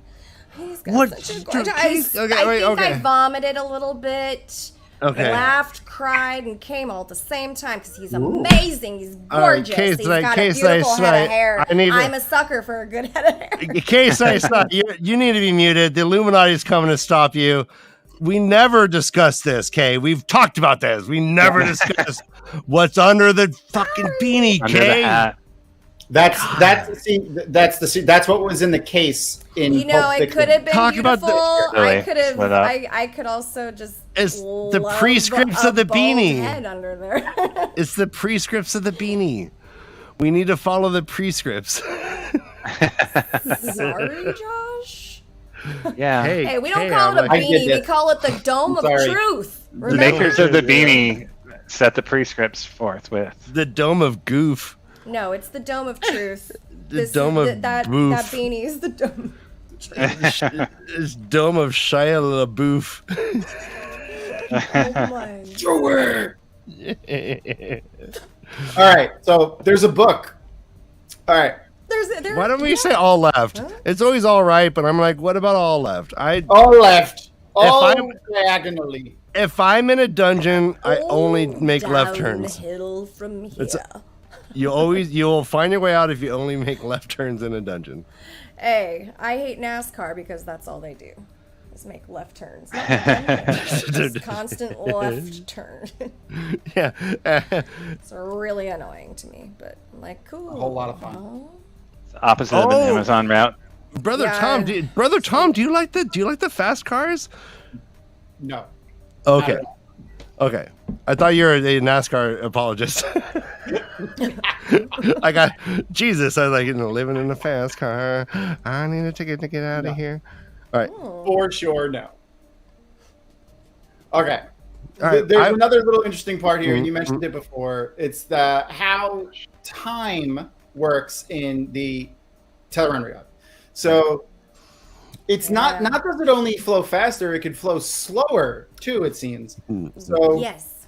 S5: He's got
S3: What?
S5: such a gorgeous.
S3: Okay, wait,
S5: I think
S3: okay.
S5: I vomited a little bit.
S3: Okay.
S5: Laughed, cried, and came all at the same time because he's amazing. He's
S3: All right,
S5: gorgeous.
S3: KayK,
S5: He's got a
S3: KayK,
S5: beautiful head of hair.
S3: I need to-
S5: I'm a sucker for a good head of hair.
S3: KayK, you need to be muted. The Illuminati is coming to stop you. We never discussed this, Kay. We've talked about this. We never discussed what's under the fucking beanie,
S6: Under the
S3: Kay.
S6: hat.
S4: That's what was in the case in
S5: You know,
S4: Pulp
S5: it
S4: Fiction.
S5: could have been
S3: Talk about
S5: beautiful.
S3: the-
S5: I could have.
S6: Split up.
S5: I could also just.
S3: It's the
S5: love
S3: prescripts
S5: a
S3: of the
S5: bald
S3: beanie.
S5: Head under there.
S3: It's the prescripts of the beanie. We need to follow the prescripts.
S5: Sorry, Josh.
S6: Yeah.
S5: Hey, we don't
S3: Kay,
S5: call it a
S3: I'm
S4: I get
S5: beanie. We
S4: this.
S5: call it the Dome of
S4: Sorry.
S5: Truth.
S6: The
S5: Remember?
S6: makers of the beanie set the prescripts forthwith.
S3: The dome of goof.
S5: No, it's the Dome of Truth.
S3: The Dome of
S5: that
S3: Boof.
S5: beanie is the Dome.
S3: It's dome of Shia LaBeouf.
S5: Oh my.
S4: All right, so there's a book. All right,
S3: Why don't we say all left? It's always all right, but I'm like, what about all left?
S4: all left, all
S3: I'm-
S4: diagonally.
S3: If I'm in a dungeon, I only make left turns.
S5: Downhill from here.
S3: You'll find your way out if you only make left turns in a dungeon.
S5: Hey, I hate NASCAR because that's all they do. Is make left turns. Just constant left turn.
S3: Yeah.
S5: It's really annoying to me, but I'm like, cool.
S4: A whole lot of fun.
S6: It's the opposite of an Amazon route.
S3: Brother
S5: Yeah.
S3: Tom, do you like the fast cars?
S4: No.
S3: Okay. Okay. I thought you were a NASCAR apologist. I was like, living in a fast car. I need a ticket to get out of here. All right.
S4: For sure, no. Okay.
S3: All right,
S4: There's
S3: I-
S4: another little interesting part here, and you mentioned it before. It's how time works in the TAVERN. So it's not does it only flow faster, it could flow slower too, it seems. So
S5: Yes.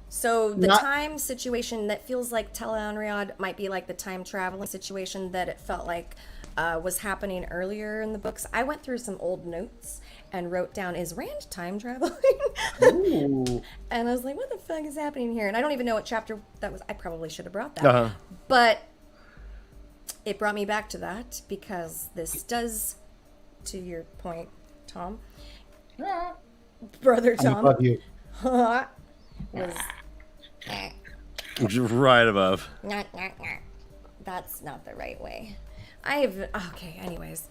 S5: So the
S4: Not-
S5: time situation that feels like Tel'aran'rhiod might be like the time traveling situation that it felt like was happening earlier in the books. I went through some old notes and wrote down, is Rand time traveling?
S4: ooh.
S5: And I was like, what the fuck is happening here? And I don't even know what chapter that was. I probably should have brought that.
S3: Uh-huh.
S5: But it brought me back to that because this does, to your point, Tom, Brother
S4: I
S5: Tom,
S4: love you.
S5: was
S3: Right above.
S5: that's not the right way. Okay, anyways.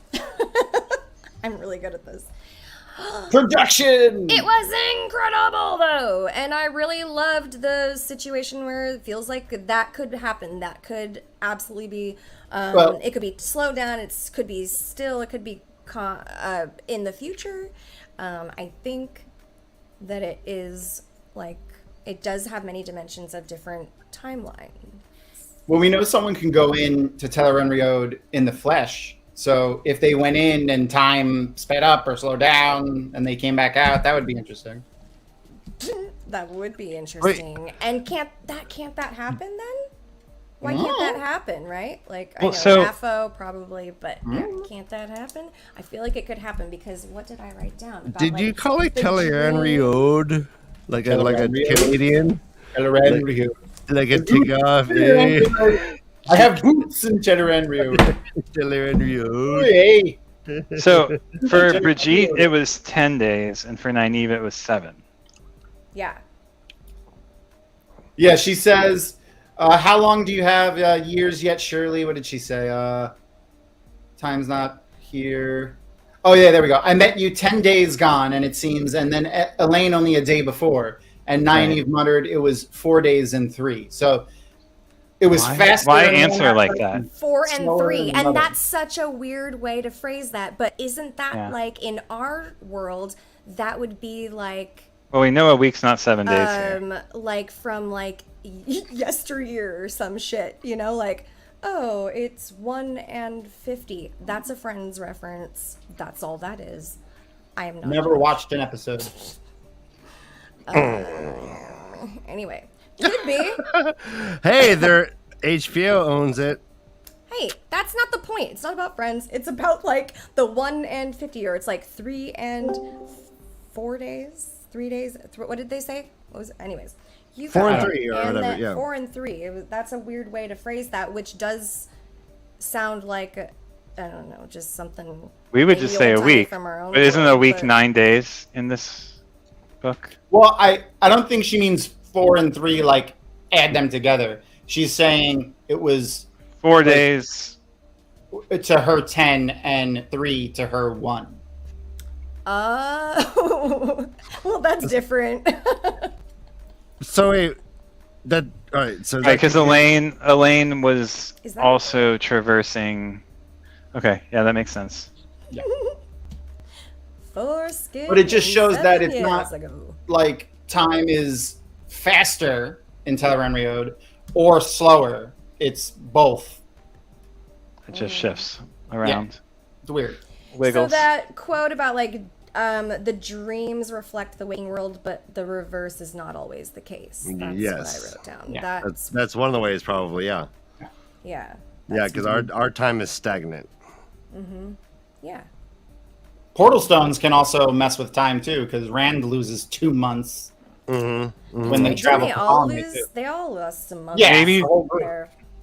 S5: I'm really good at this.
S4: Production.
S5: It was incredible though, and I really loved the situation where it feels like that could happen. That could absolutely be.
S4: Well-
S5: It could be slowed down. It could be still. It could be in the future. I think that it is like it does have many dimensions of different timelines.
S4: Well, we know someone can go in to TAVERN in the flesh. So if they went in and time sped up or slowed down and they came back out, that would be interesting.
S5: That would be interesting. And can't that happen then? Why can't that happen, right? Like, I
S6: Well,
S5: know
S6: so-
S5: Raffo probably, but yeah, can't that happen? I feel like it could happen because what did I write down? About,
S3: Did you
S5: like,
S3: call it
S5: the
S3: Tel'aran'rhiod? Like a
S4: Tel'aran'rhiod?
S3: Canadian?
S4: TAVERN.
S3: Like a take off? Eh?
S4: I have boots in TAVERN.
S3: Tel'aran'rhiod.
S4: Hey.
S6: So for Brigitte, it was 10 days, and for Nynaeve, it was 7.
S5: Yeah.
S4: Yeah, she says, how long do you have? Years yet, surely. What did she say? Time's not here. Oh, yeah, there we go. I met you 10 days gone, and it seems, and then Elaine only a day before. And Nynaeve muttered it was 4 days and 3. So it was faster.
S6: Why answer like that?
S5: 4 and 3. And that's such a weird way to phrase that. But isn't that like in our world, that would be like...
S6: Well, we know a week's not 7 days here.
S5: Like from like yesteryear or some shit, you know, like, oh, it's 1 and 50. That's a Friends reference. That's all that is. I am not
S4: never watched an episode.
S5: Anyway, could be.
S3: Hey, their HBO owns it.
S5: Hey, that's not the point. It's not about Friends. It's about like the 1 and 50, or it's like 3 and 4 days. 3 days. What did they say? What was it? Anyways,
S3: 4 and 3 or
S5: and
S3: whatever. Yeah.
S5: 4 and 3. That's a weird way to phrase that, which does sound like I don't know, just something.
S6: We would just say a week, but isn't a week 9 days in this book?
S4: Well, I don't think she means 4 and 3 like add them together. She's saying it was
S6: 4 days
S4: to her 10 and 3 to her 1.
S5: Oh, well, that's different.
S3: So wait, that all right? So
S6: right, because Elaine was also traversing. Okay, yeah, that makes sense.
S4: Yeah.
S5: Foreskin.
S4: But it just shows that it's not
S5: ago.
S4: like time is faster in TAVERN or slower. It's both.
S6: It just shifts around.
S4: Yeah. It's weird.
S6: Wiggles.
S5: So that quote about like the dreams reflect the waking world, but the reverse is not always the case. That's what I wrote down.
S4: Yeah.
S3: That's one of the ways, probably. Yeah.
S5: Yeah.
S3: Yeah, because our time is stagnant.
S5: Mm-hmm. Yeah.
S4: Portal stones can also mess with time too, because Rand loses 2 months when they travel.
S5: They all lose some months.
S4: Yeah,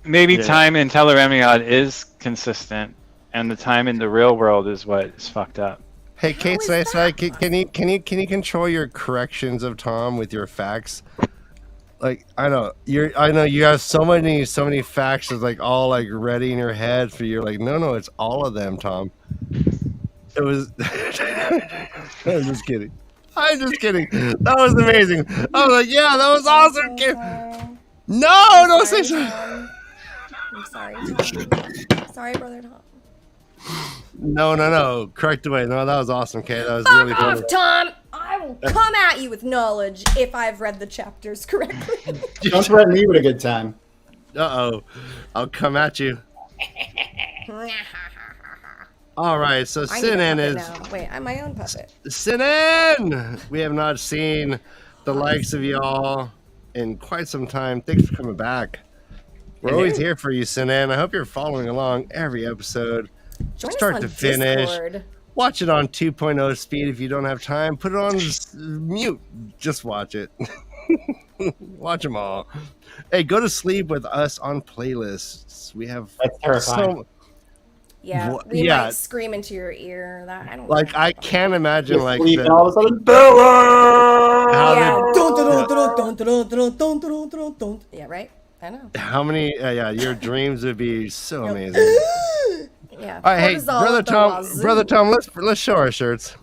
S6: maybe time in Tel'aran'rhiod is consistent, and the time in the real world is what is fucked up.
S3: Hey, Kate, can you control your corrections of Tom with your facts? Like, I know you have so many facts that's like all like ready in your head for you're like, no, it's all of them, Tom. It was I'm just kidding. That was amazing. I was like, yeah, that was awesome, kid. No, don't say so.
S5: I'm sorry, Tom. Sorry, brother Tom.
S3: No. Correct away. No, that was awesome, Kate. That was
S5: Fuck
S3: really
S5: off,
S3: fun.
S5: Tom! I will come at you with knowledge if I've read the chapters correctly.
S4: Don't threaten me with a good time.
S3: Uh-oh. I'll come at you. All right, so Sinan is...
S5: Wait, I'm my own puppet.
S3: Sinan! We have not seen the likes of y'all in quite some time. Thanks for coming back. We're always here for you, Sinan. I hope you're following along every episode.
S5: Join
S3: start
S5: us on
S3: to finish.
S5: Discord.
S3: Watch it on 2.0 speed if you don't have time. Put it on mute. Just watch it. Watch them all. Hey, go to sleep with us on playlists. We have
S4: That's terrifying.
S5: Yeah, we might scream into your ear. That I don't
S3: like. I can't imagine
S4: You're
S3: like
S4: sleep
S3: the,
S4: and all of a sudden, Bella!
S5: Yeah, right. I know.
S3: How many? Your dreams would be so amazing.
S5: Yeah.
S3: All right, hey, brother Tom, let's show our shirts.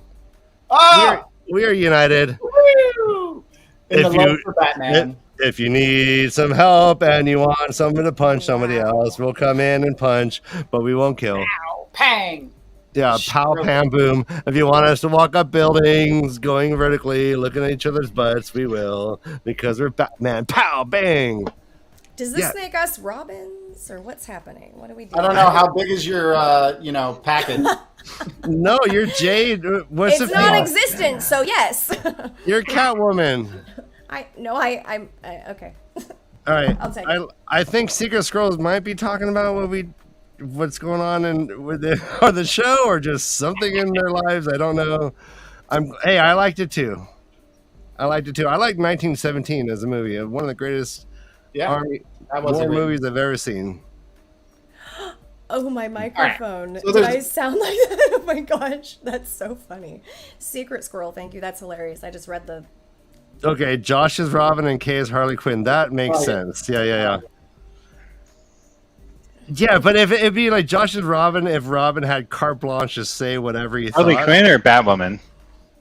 S3: We are united.
S4: Woo! In the love for Batman.
S3: If you need some help and you want someone to punch somebody else, we'll come in and punch, but we won't kill.
S4: Pow, pang.
S3: Yeah, pow, pam, boom. If you want us to walk up buildings, going vertically, looking at each other's butts, we will, because we're Batman. Pow, bang.
S5: Does this make us Robins, or what's happening? What do we do?
S4: I don't know. How big is your, packet?
S3: No, you're Jade. What's
S5: it's non-existent, so yes.
S3: You're Catwoman.
S5: I'm okay.
S3: All right.
S5: I'll take it.
S3: I think Secret Scrolls might be talking about what's going on with the show, or just something in their lives. I don't know. I liked it too. I liked 1917 as a movie. One of the greatest war movies I've ever seen.
S5: Oh, my microphone. Right. So did I sound like that? Oh my gosh, that's so funny. Secret Squirrel, thank you. That's hilarious. I just read the
S3: Okay, Josh is Robin and Kay is Harley Quinn. That makes
S4: Oh, yeah.
S3: sense. Yeah. Yeah, but if it'd be like Josh is Robin, if Robin had carte blanche to say whatever he
S6: Harley
S3: thought.
S6: Quinn or Batwoman?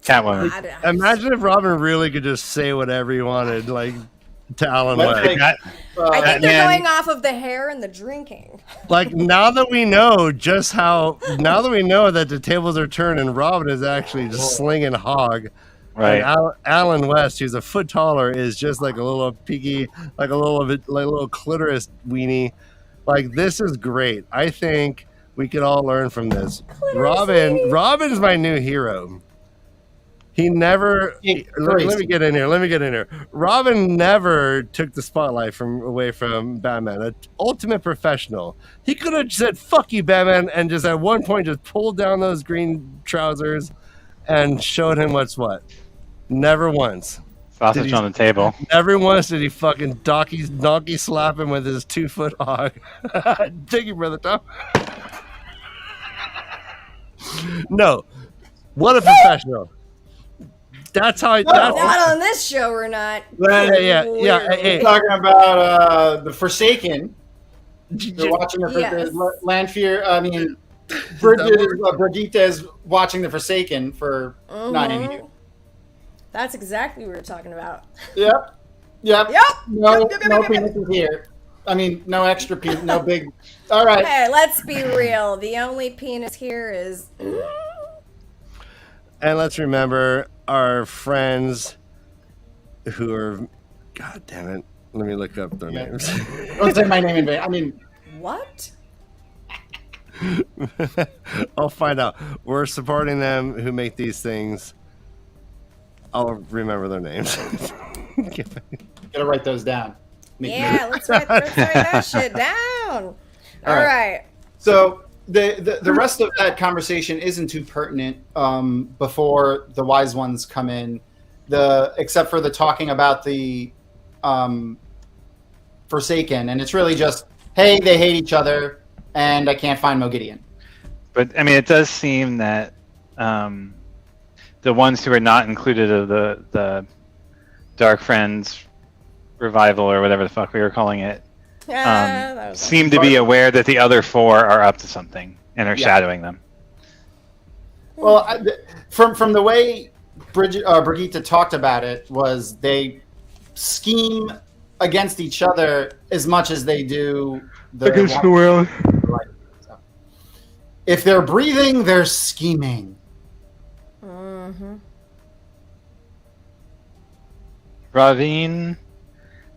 S6: Catwoman.
S3: Imagine if Robin really could just say whatever he wanted, like to Alan
S4: Let's
S3: West.
S4: take-
S5: I think
S6: Batman.
S5: they're going off of the hair and the drinking.
S3: Like now that we know that the tables are turned and Robin is actually just slinging hog,
S6: Right.
S3: and Alan West, who's a foot taller, is just like a little piggy, like a little clitoris weenie. Like this is great. I think we could all learn from this. Robin's my new hero. He never. Let me get in here. Robin never took the spotlight away from Batman. An ultimate professional. He could have said "fuck you, Batman," and just at one point just pulled down those green trousers and showed him what's what. Never once.
S6: Sausage on the table.
S3: Never once did he fucking donkey slap him with his 2-foot hog. Thank you, brother Tom. No. What a professional. That's how
S5: Not on this show, we're not.
S3: Yeah.
S4: We're talking about the Forsaken. They're watching the Lanfear. I mean, Brigitte is watching the Forsaken for 9 years.
S5: That's exactly what we were talking about.
S4: Yep.
S5: Yep.
S4: No
S5: Yep.
S4: penises here. I mean, no extra penis, no big. All right.
S5: Hey, let's be real. The only penis here is.
S3: And let's remember our friends who are. God damn it. Let me look up their names.
S4: Don't say my name in vain. I mean,
S5: What?
S3: I'll find out. We're supporting them who make these things. I'll remember their names.
S4: gotta write those down.
S5: Yeah, let's write that shit down. All right.
S4: So the rest of that conversation isn't too pertinent before the wise ones come in, except for the talking about the Forsaken, and it's really just, hey, they hate each other, and I can't find Mogideon.
S6: But I mean, it does seem that the ones who are not included of the Dark Friends revival or whatever the fuck we were calling it
S5: That was
S6: seem to be aware that the other 4 are up to something and are shadowing them.
S4: Well, from the way Brigitte talked about it, was they scheme against each other as much as they do
S6: Against the world.
S4: So, if they're breathing, they're scheming.
S6: Ravine,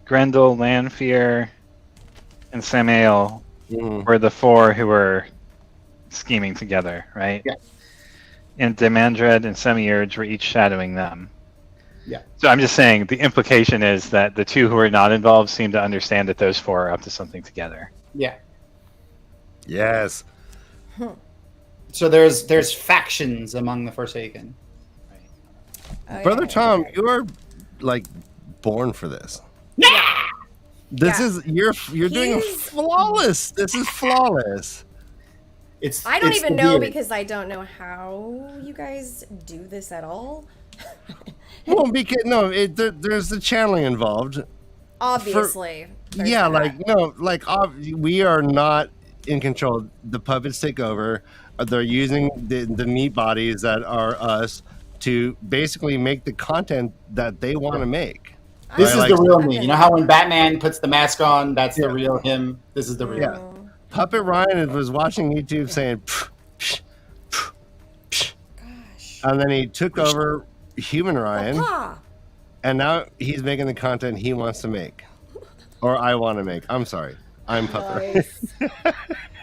S6: Grendel, Lanfear, and Samael were the 4 who were scheming together, right?
S4: Yeah.
S6: And Demandred and Semiurge were each shadowing them.
S4: Yeah.
S6: So I'm just saying the implication is that the 2 who are not involved seem to understand that those 4 are up to something together.
S4: Yeah.
S3: Yes.
S4: So there's factions among the Forsaken.
S3: Brother Tom, you're like born for this. This is you're doing flawless. This is flawless.
S5: I don't
S4: it's
S5: even
S4: the
S5: know
S4: beauty.
S5: because I don't know how you guys do this at all.
S3: Well, because there's the channeling involved.
S5: Obviously. there's
S3: Yeah,
S5: that.
S3: we are not in control. The puppets take over. They're using the meat bodies that are us to basically make the content that they want to make.
S4: This
S3: Right,
S4: is the real
S5: okay.
S4: me. You know how when Batman puts the mask on, that's the real him. This is the real.
S3: Yeah. Puppet Ryan was watching YouTube saying, psh, psh, psh, psh.
S5: Gosh.
S3: And then he took over Human Ryan,
S5: Papa.
S3: and now he's making the content he wants to make, or I want to make. I'm sorry, I'm Puppet.
S5: Nice.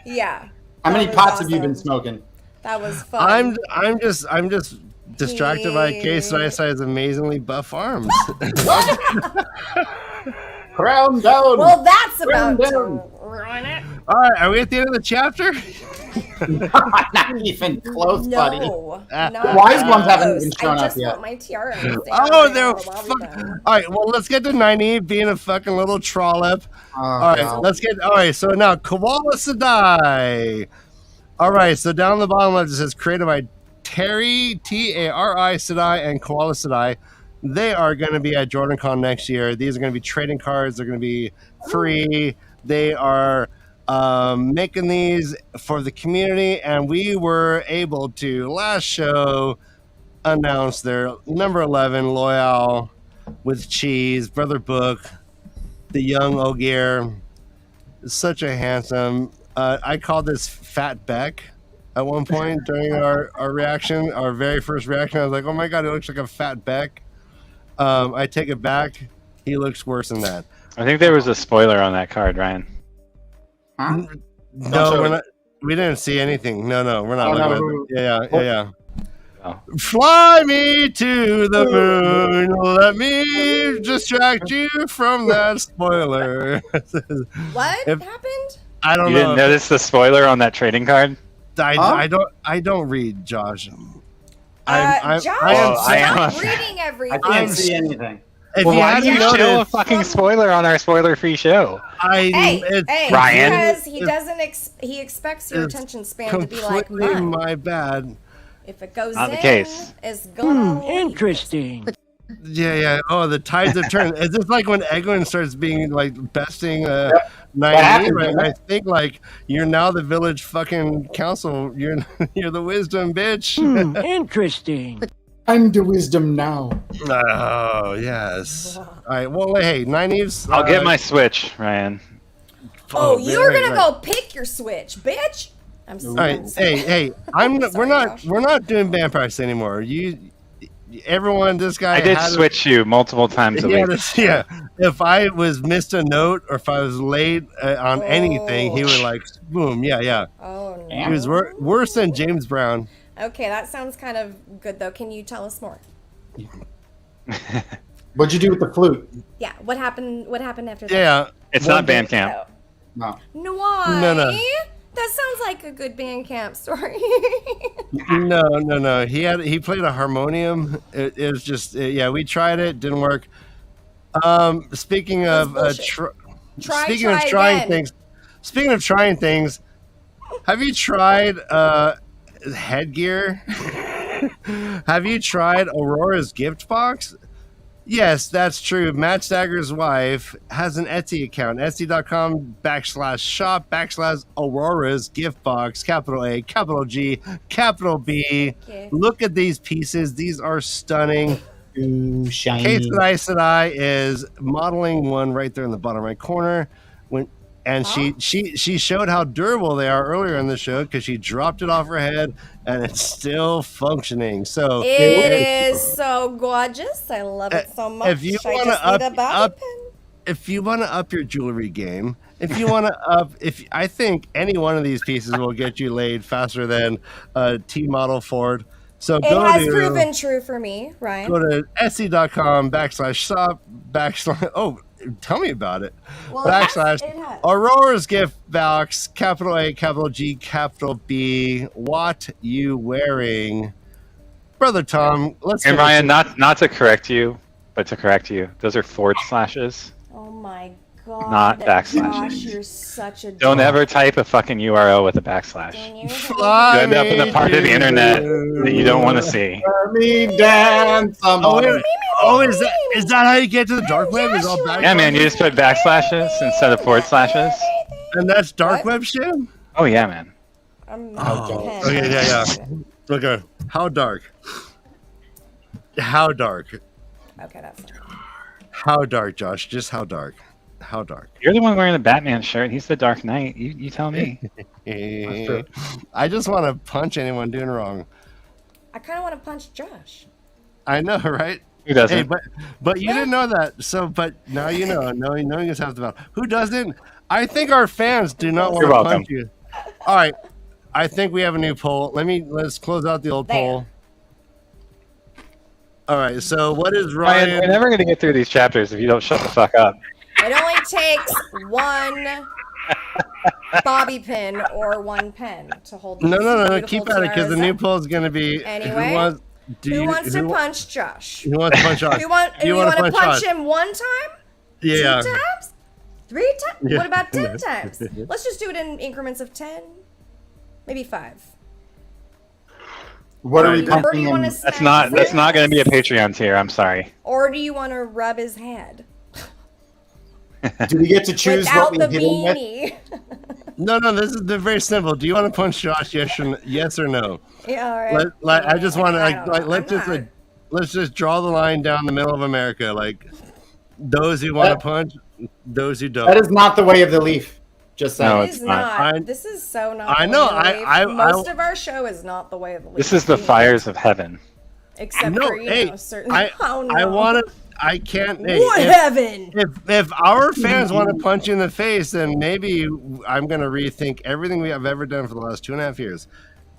S5: Yeah.
S4: How many
S5: That was
S4: pots have you been
S5: awesome.
S4: smoking?
S5: That was fun.
S3: I'm just distracted by KayK's amazingly buff arms.
S4: Crown down.
S5: Well, that's about to
S4: down.
S5: ruin it.
S3: All right, are we at the end of the chapter?
S4: Not even close, buddy.
S5: No.
S3: Ah.
S5: Not
S4: Wise ones haven't
S5: close.
S4: even shown
S5: I
S4: up
S5: just
S4: yet.
S5: want my tiara. and stay
S3: Oh,
S5: on
S3: they're
S5: my
S3: fuck. All right, well, let's get to 90 being a fucking little trollop.
S4: Oh,
S3: All right,
S4: God.
S3: let's get. All right, so now Koala Sedai. All right, so down the bottom left it says created by Terry Tari Sedai and Koala Sedai. They are going to be at JordanCon next year. These are going to be trading cards. They're going to be free. They are making these for the community, and we were able to last show announce their number 11 Loyal with Cheese, Brother Book, the young Ogier. Such a handsome. I called this Fat Beck at one point during our reaction, our very first reaction. I was like, oh my God, he looks like a Fat Beck. I take it back. He looks worse than that.
S6: I think there was a spoiler on that card, Ryan.
S4: Huh?
S3: No, we're not. We didn't see anything. No, we're not. Yeah.
S6: Oh.
S3: Fly me to the moon. Let me distract you from that spoiler.
S5: What happened?
S3: I don't
S6: You
S3: know.
S6: didn't notice the spoiler on that trading card?
S3: I don't read, Josh.
S5: Josh,
S6: I am-
S5: stop reading everything.
S4: I can't see anything.
S3: If
S6: Well,
S3: you
S6: why did
S3: hadn't
S6: you show a
S3: noticed,
S6: fucking spoiler on our spoiler-free show?
S5: Hey,
S6: Ryan?
S5: because he doesn't. He expects your attention span to be like
S3: completely
S5: mine.
S3: my bad.
S5: If it goes
S6: Not
S5: in,
S6: the case.
S5: it's gonna.
S2: Interesting.
S3: Yeah. Oh, the tides have turned. Is this like when Egwin starts being like besting Nynaeve?
S4: happened,
S3: Right?
S4: man?
S3: I think like you're now the village fucking council. You're the wisdom bitch.
S2: Interesting.
S4: I'm the wisdom now.
S3: Oh yes. All right. Well, hey, Nynaeve's.
S6: I'll get my Switch, Ryan.
S5: Oh, you're
S3: right,
S5: gonna
S3: right.
S5: go pick your Switch, bitch. I'm
S3: All right.
S5: sorry.
S3: Hey. We're not doing vampires anymore. Everyone. This guy.
S6: I did
S3: had
S6: switch you multiple times a week.
S3: Yeah. If I was missed a note or if I was late on anything, he would like boom. Yeah.
S5: Oh no.
S3: He was worse than James Brown.
S5: Okay, that sounds kind of good though. Can you tell us more?
S4: What'd you do with the flute?
S5: Yeah. What happened? What happened after that?
S3: Yeah.
S6: It's not Bandcamp.
S4: No.
S5: No. Why?
S3: No.
S5: That sounds like a good Bandcamp story.
S3: No. He played a harmonium. It was just we tried it, didn't work. Speaking of trying
S5: again.
S3: things, have you tried headgear? Have you tried Aurora's gift box? Yes, that's true. MaTsDaGger's wife has an Etsy account, etsy.com/shop/Aurora's gift box, capital A, capital G, capital B.
S5: Okay.
S3: Look at these pieces. These are stunning.
S4: Ooh, shiny.
S3: Kate Sedai is modeling one right there in the bottom right corner. She showed how durable they are earlier in the show because she dropped it off her head and it's still functioning. So
S5: It is so gorgeous. I love it so much.
S3: if you
S5: I
S3: want
S5: just need a bobby pin.
S3: if you want to up your jewelry game, if you want to I think any one of these pieces will get you laid faster than T model Ford. So
S5: It has proven true for me, Ryan.
S3: Go to etsy.com/shop/ oh, tell me about it.
S5: Well,
S3: /
S5: it has.
S3: Aurora's gift box, capital A, capital G, capital B. What you wearing? Brother Tom, let's
S6: And
S3: get
S6: Ryan, not to correct you, but to correct you. Those are forward slashes.
S5: Oh my god.
S6: Not backslashes.
S5: Josh, you're such a
S6: Don't
S5: dork.
S6: ever type a fucking URL with a backslash.
S5: Don't you?
S3: Fly
S6: You end up in the
S3: me
S6: part of the
S3: to
S6: internet
S3: the
S6: that you don't want to see.
S4: Let me dance.
S3: Is that how you get to the dark web? Is all back?
S6: Yeah, man, you just put backslashes instead of forward slashes.
S3: And that's dark
S5: What?
S3: web shit?
S6: Oh yeah, man.
S5: I'm
S3: Oh, okay, yeah. Okay, how dark? How dark?
S5: Okay, that's fine.
S3: How dark, Josh? Just how dark? How dark?
S6: You're the one wearing the Batman shirt. He's the Dark Knight. You tell me.
S3: I just want to punch anyone doing wrong.
S5: I kind of want to punch Josh.
S3: I know, right?
S6: Who doesn't?
S3: Hey, but you didn't know that. So, but now you know. Knowing is half the battle. Who doesn't? I think our fans do not want
S6: You're
S3: to
S6: welcome.
S3: punch you. All right. I think we have a new poll. Let's close out the old
S5: There.
S3: poll. All right. So, what is
S6: Ryan,
S3: Ryan?
S6: we're never going to get through these chapters if you don't shut the fuck up.
S5: It only takes one bobby pin or one pen to hold.
S3: No.
S5: these
S3: Keep
S5: beautiful
S3: at it because the
S5: tiaras
S3: new
S5: up.
S3: poll is going to be
S5: Anyway,
S3: who
S5: Who wants to punch Josh?
S3: Who wants to punch Josh?
S5: You want to punch
S3: Josh?
S5: him one time?
S3: Yeah.
S5: 2 times? 3 times?
S3: Yeah.
S5: What about 10 times? Let's just do it in increments of 10, maybe 5.
S4: What are we
S5: Or do you
S4: pumping
S5: want
S4: in?
S5: to
S6: That's not going to be a Patreon tier. I'm sorry.
S5: Or do you want to rub his head?
S4: Do we get to choose
S5: Without
S4: what we
S5: the
S4: hit him with?
S5: beanie.
S3: No, this is very simple. Do you want to punch Josh? Yes or no?
S5: Yeah, all right.
S3: I just want to
S5: I don't know.
S3: let's just draw the line down the middle of America. Like those who want to punch, those who don't.
S4: That is not the way of the Leaf. Just saying.
S6: No,
S5: It
S6: it's
S5: is
S6: not.
S5: not. This is so not.
S3: I
S5: the
S3: know,
S5: way of the Leaf. Most
S3: I-
S5: of our show is not the way of the Leaf.
S6: This is the fires of heaven.
S5: Except
S3: No,
S5: for
S3: hey,
S5: certain.
S3: I
S5: no.
S3: want to. I can't. Hey,
S5: What heaven?
S3: if our fans want to punch you in the face, then maybe I'm going to rethink everything I've ever done for the last 2.5 years.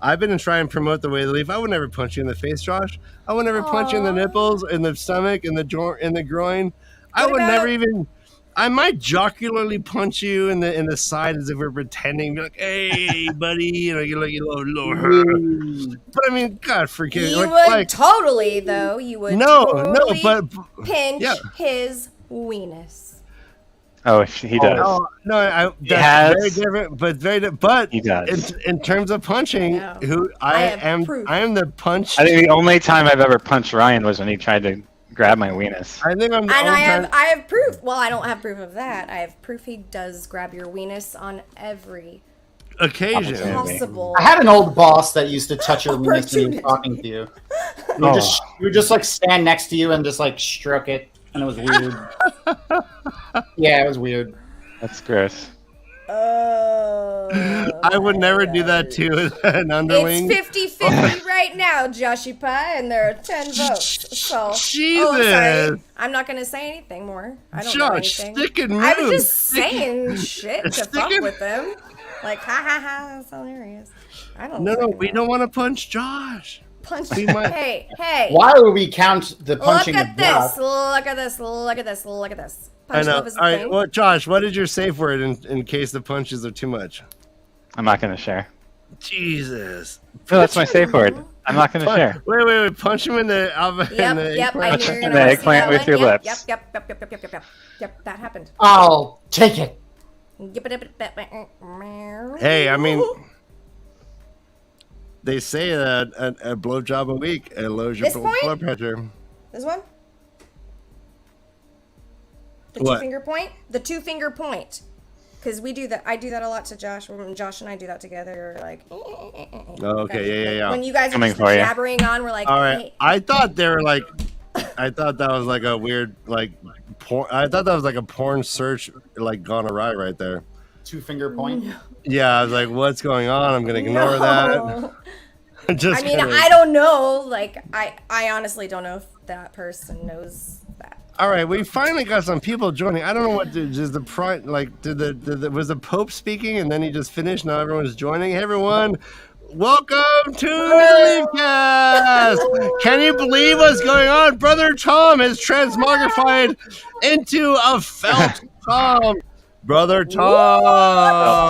S3: I've been trying to promote the way of the Leaf. I would never punch you in the face, Josh. I would never punch you in the nipples, in the stomach, in the groin. I would never even. I might jocularly punch you in the side as if we're pretending, be like, "Hey, buddy," you're like a little hurt. But I mean, God, forgive me.
S5: You would totally, though. You would totally pinch his weenus.
S6: Oh, he does.
S3: That's very different, but
S6: he does.
S3: In terms of punching, I am the punch.
S6: I think the only time I've ever punched Ryan was when he tried to grab my weenus.
S3: I think
S5: I have proof. Well, I don't have proof of that. I have proof he does grab your weenus on every
S3: occasion
S5: possible.
S4: I had an old boss that used to touch your weenus when he was talking to you. We would just like stand next to you and just like stroke it, and it was weird. Yeah, it was weird.
S6: That's gross.
S3: I would never do that to an underling.
S5: It's 50-50 right now, Joshy Pie, and there are 10 votes. So,
S3: Jesus.
S5: I'm sorry. I'm not going to say anything more. I don't know anything.
S3: Stick and move.
S5: I was just saying shit to fuck with them. Like, ha ha ha, that's hilarious. I don't know.
S3: No, we don't want to punch Josh.
S5: Punch. Hey.
S4: Why would we count the punching
S5: Look
S4: of
S5: at
S4: Josh?
S5: this. Look at this. Look at this. Look at this.
S3: I know.
S5: All
S3: right. Well, Josh, what is your safe word in case the punches are too much?
S6: I'm not going to share.
S3: Jesus.
S6: No, that's my safe word. I'm not going to share.
S3: Wait. Punch him in the
S6: eggplant with your lips.
S5: Yep. That happened.
S4: I'll take it.
S3: Hey, I mean, they say that a blowjob a week lowers your blood pressure.
S5: This one? The
S3: What?
S5: two-finger point? The two-finger point. Because we do that. I do that a lot to Josh. When Josh and I do that together, we're like...
S3: Oh, okay, yeah.
S5: When you guys are just jabbering on, we're like...
S3: All right.
S5: Hey.
S3: I thought they were like... I thought that was like a weird, like, porn... I thought that was like a porn search, like, gone awry right there.
S4: Two-finger point?
S3: Yeah, I was like, what's going on? I'm going to ignore that.
S5: I mean, I don't know. Like, I honestly don't know if that person knows that.
S3: All right, we finally got some people joining. I don't know what was the Pope speaking and then he just finished. Now everyone's joining. Hey, everyone, welcome to the LeafCast. Can you believe what's going on? Brother Tom is transmogrified into a felt Tom. Brother Tom.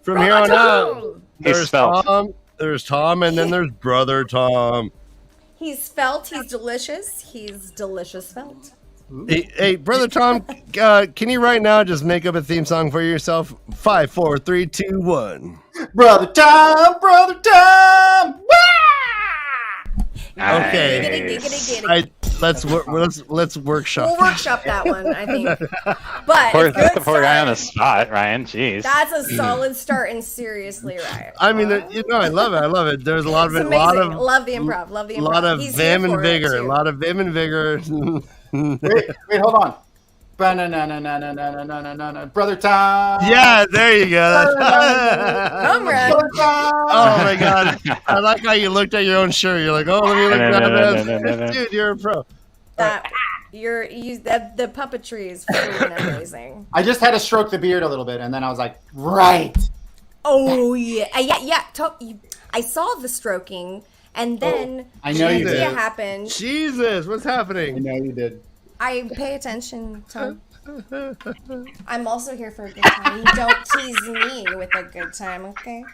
S3: From here on out, there's Tom. There's Tom, and then there's Brother Tom.
S5: He's felt. He's delicious. He's delicious felt.
S3: Hey, Brother Tom, can you right now just make up a theme song for yourself? 5, 4, 3, 2, 1.
S4: Brother Tom, Brother Tom.
S3: Okay. Let's workshop.
S5: We'll workshop that one, I think. But
S6: that's the poor guy on the spot, Ryan. Jeez.
S5: That's a solid start, and seriously, Ryan.
S3: I mean, I love it. There's a lot of
S5: love the improv.
S3: A lot of vim and vigor. A lot of vim and vigor.
S4: Wait, hold on. Brother Tom.
S3: Yeah, there you go.
S5: Come on.
S3: Oh my God! I like how you looked at your own shirt. You're like, oh, let me look at this. Dude, you're a pro.
S5: The puppetry is freaking amazing.
S4: I just had to stroke the beard a little bit, and then I was like, right.
S5: Oh yeah. I saw the stroking, and then
S4: I know you did.
S5: Happened.
S3: Jesus, what's happening?
S4: I know you did.
S5: I pay attention, Tom. I'm also here for a good time. You don't tease me with a good time, okay?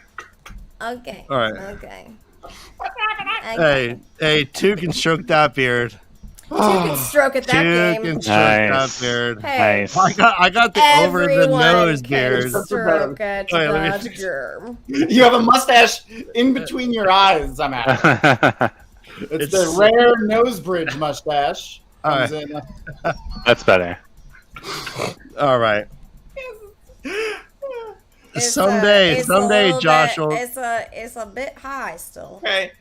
S5: Okay.
S3: All right.
S5: Okay.
S3: Hey, two can stroke that beard.
S5: Two can stroke at that game.
S3: Can stroke
S6: Nice.
S3: that beard.
S5: Hey,
S6: Nice.
S3: I got the over the nose beard.
S5: Can stroke at
S3: Wait, let me
S5: that
S3: fix-
S5: germ.
S4: You have a mustache in between your eyes somehow. It's the rare nose bridge mustache.
S3: All
S4: Comes
S3: right.
S4: in.
S6: That's better.
S3: All right.
S5: It's
S3: Someday,
S5: a little
S3: Josh
S5: bit-
S3: will.
S5: It's a bit high still.
S4: Okay.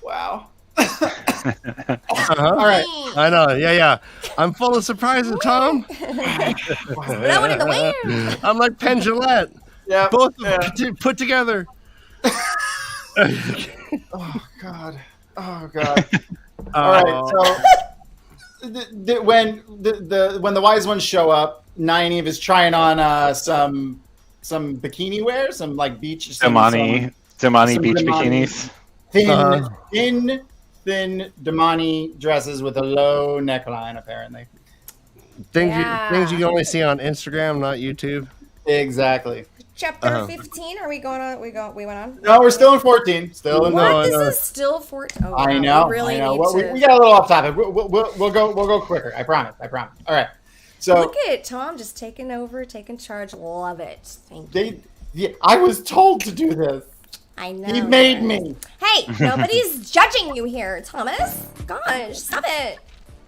S4: Wow.
S3: Uh-huh.
S4: All right.
S3: I know. Yeah. I'm full of surprises, Tom.
S5: Blowing in the wind.
S3: I'm like Penn Jillette.
S4: Yeah.
S3: Both
S4: Yeah.
S3: put together.
S4: Oh God. Oh God. All right. So when the wise ones show up, Nynaeve is trying on some bikini wear, some like beach.
S6: Damani
S4: some
S6: beach
S4: Damani.
S6: bikinis.
S4: Thin Damani dresses with a low neckline, apparently.
S3: Things
S5: Yeah.
S3: you can only see on Instagram, not YouTube.
S4: Exactly.
S5: Chapter 15. Are we going on? We went on.
S4: No, we're still in 14. Still in
S5: What?
S3: No,
S5: This
S3: no.
S5: is still 14. Oh,
S4: I
S5: wow.
S4: know.
S5: We really
S4: I know.
S5: need
S4: Well,
S5: to.
S4: we got a little off topic. We'll go quicker. I promise. All right. So
S5: Look at Tom just taking over, taking charge. Love it. Thank you.
S4: I was told to do this.
S5: I know.
S4: He made me.
S5: Hey, nobody's judging you here, Thomas. Gosh, stop it.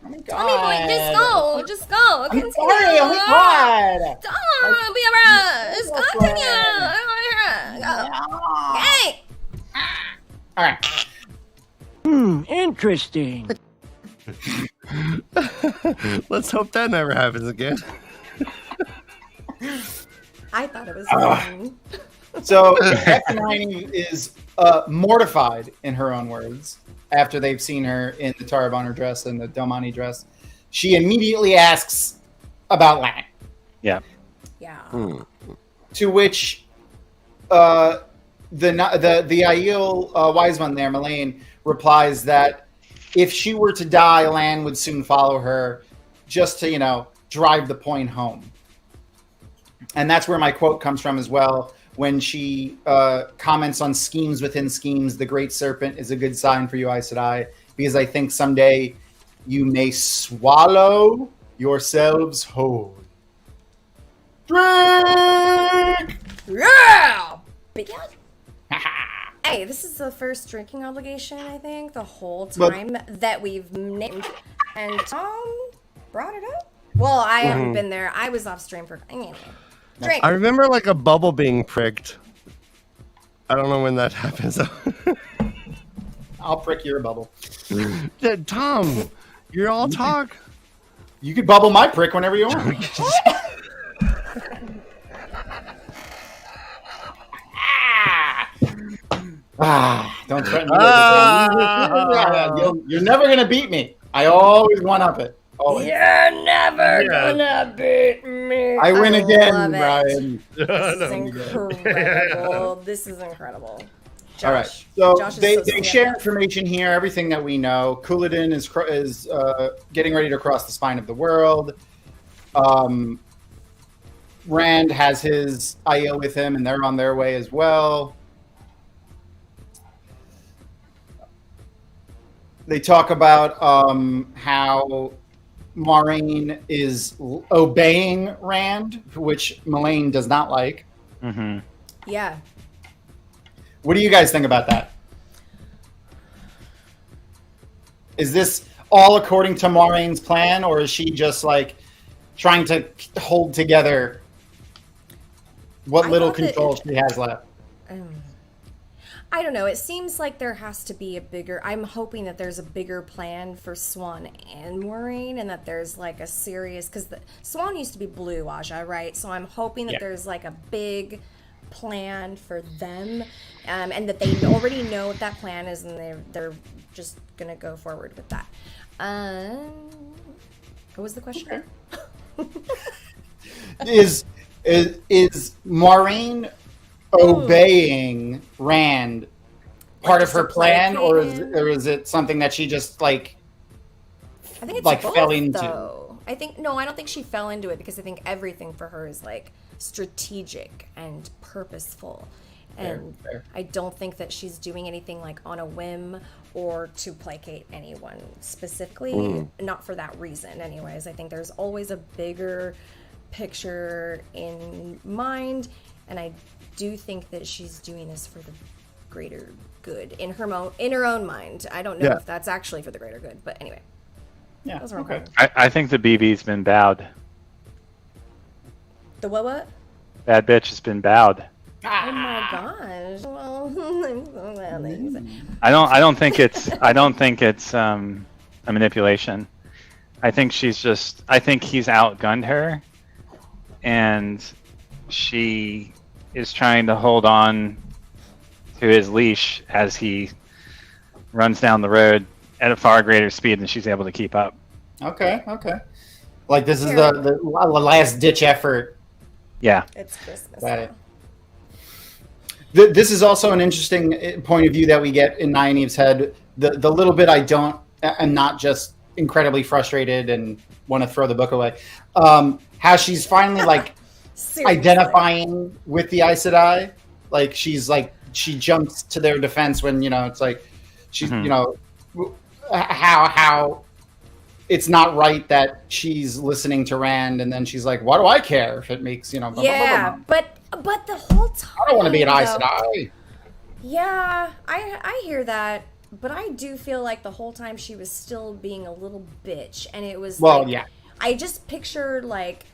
S4: Oh my
S5: Tommy boy,
S4: God.
S5: just go.
S4: I'm
S5: Continue.
S4: sorry. Oh my God.
S5: Don't be embarrassed. Continue. I don't want to hear it. Go. Hey.
S4: All right.
S7: Interesting.
S3: Let's hope that never happens again.
S5: I thought it was fun.
S4: So F9 is mortified, in her own words, after they've seen her in the Tarabonner dress and the Domani dress. She immediately asks about Lang,
S6: Yeah.
S5: Yeah.
S4: to which the Aiel wise one there, Melaine, replies that if she were to die, Lan would soon follow her, just to drive the point home. And that's where my quote comes from as well. When she comments on schemes within schemes, the great serpent is a good sign for you, Aes Sedai, because I think someday you may swallow yourselves whole. Drink!
S5: Yeah. Big Hey, this is the first drinking obligation, I think, the whole time that we've named. And Tom brought it up? Well, I haven't been there. I was off stream for... Anyway. Drink.
S3: I remember like a bubble being pricked. I don't know when that happens.
S4: I'll prick your bubble.
S3: Tom, you're all talk.
S4: You could bubble my prick whenever you want. Don't threaten me. You're never going to beat me. I always one-up it. Always.
S5: You're never gonna beat me.
S4: I win again,
S5: love it.
S4: Brian.
S5: This is incredible. This is incredible. Josh.
S4: All right, so
S5: Josh is
S4: they
S5: so
S4: share
S5: sweet.
S4: information here, everything that we know. Couladin is getting ready to cross the spine of the world. Rand has his Aiel with him, and they're on their way as well. They talk about how Moiraine is obeying Rand, which Melaine does not like.
S6: Mm-hmm.
S5: Yeah.
S4: What do you guys think about that? Is this all according to Moiraine's plan, or is she just like trying to hold together what
S5: I
S4: little
S5: thought that-
S4: control she has left?
S5: I don't know. It seems like there has to be a bigger... I'm hoping that there's a bigger plan for Swan and Moiraine, and that there's like a serious... Because Swan used to be blue, Aja, right? So I'm hoping that there's like a big plan for them, and that they already know what that plan is, and they're just going to go forward with that. What was the question?
S4: Is Moiraine obeying Rand part
S5: Like
S4: of her
S5: just to play
S4: plan, or
S5: him?
S4: is it something that she just like
S5: I think it's
S4: like
S5: both,
S4: fell into?
S5: though. I don't think she fell into it, because I think everything for her is like strategic and purposeful. And
S4: Fair.
S5: I don't think that she's doing anything like on a whim or to placate anyone specifically. Not for that reason, anyways. I think there's always a bigger picture in mind, and I do think that she's doing this for the greater good in her own mind. I don't know if that's actually for the greater good, but anyway.
S4: Yeah.
S5: Those are
S4: Okay.
S6: I think the BB's been bowed.
S5: The what?
S6: Bad bitch has been bowed.
S5: Oh my gosh. Well, I'm so glad that you said.
S6: I don't think it's a manipulation. I think he's outgunned her, and she is trying to hold on to his leash as he runs down the road at a far greater speed than she's able to keep up.
S4: Okay. Like this is the last ditch effort.
S6: Yeah.
S5: It's Christmas.
S4: Got it. This is also an interesting point of view that we get in Naive's head. The little bit I'm not just incredibly frustrated and want to throw the book away. How she's finally like identifying with the Aes Sedai. Like she jumps to their defense when, it's like she's, how it's not right that she's listening to Rand, and then she's like, why do I care if it makes, blah, blah,
S5: Yeah,
S4: blah, blah.
S5: but the whole time
S4: I don't want to be an Aes Sedai.
S5: Yeah, I hear that, but I do feel like the whole time she was still being a little bitch, and it was
S4: Yeah.
S5: I just pictured like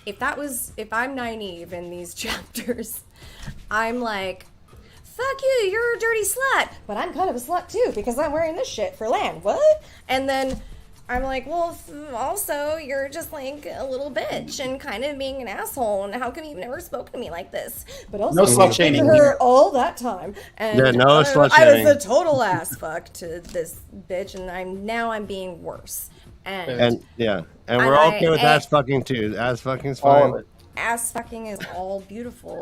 S5: if I'm Nynaeve in these chapters, I'm like, fuck you, you're a dirty slut, but I'm kind of a slut too because I'm wearing this shit for land. What? And then I'm like, well, also, you're just like a little bitch and kind of being an asshole. And how come you've never spoken to me like this? But also,
S4: No slut shaming
S5: her
S4: here.
S5: all that time. And
S3: no slut
S5: I
S3: shaming.
S5: was a total ass fuck to this bitch, and I'm being worse.
S3: And we're okay with ass fucking too. Ass fucking's fine.
S5: Ass fucking is all beautiful.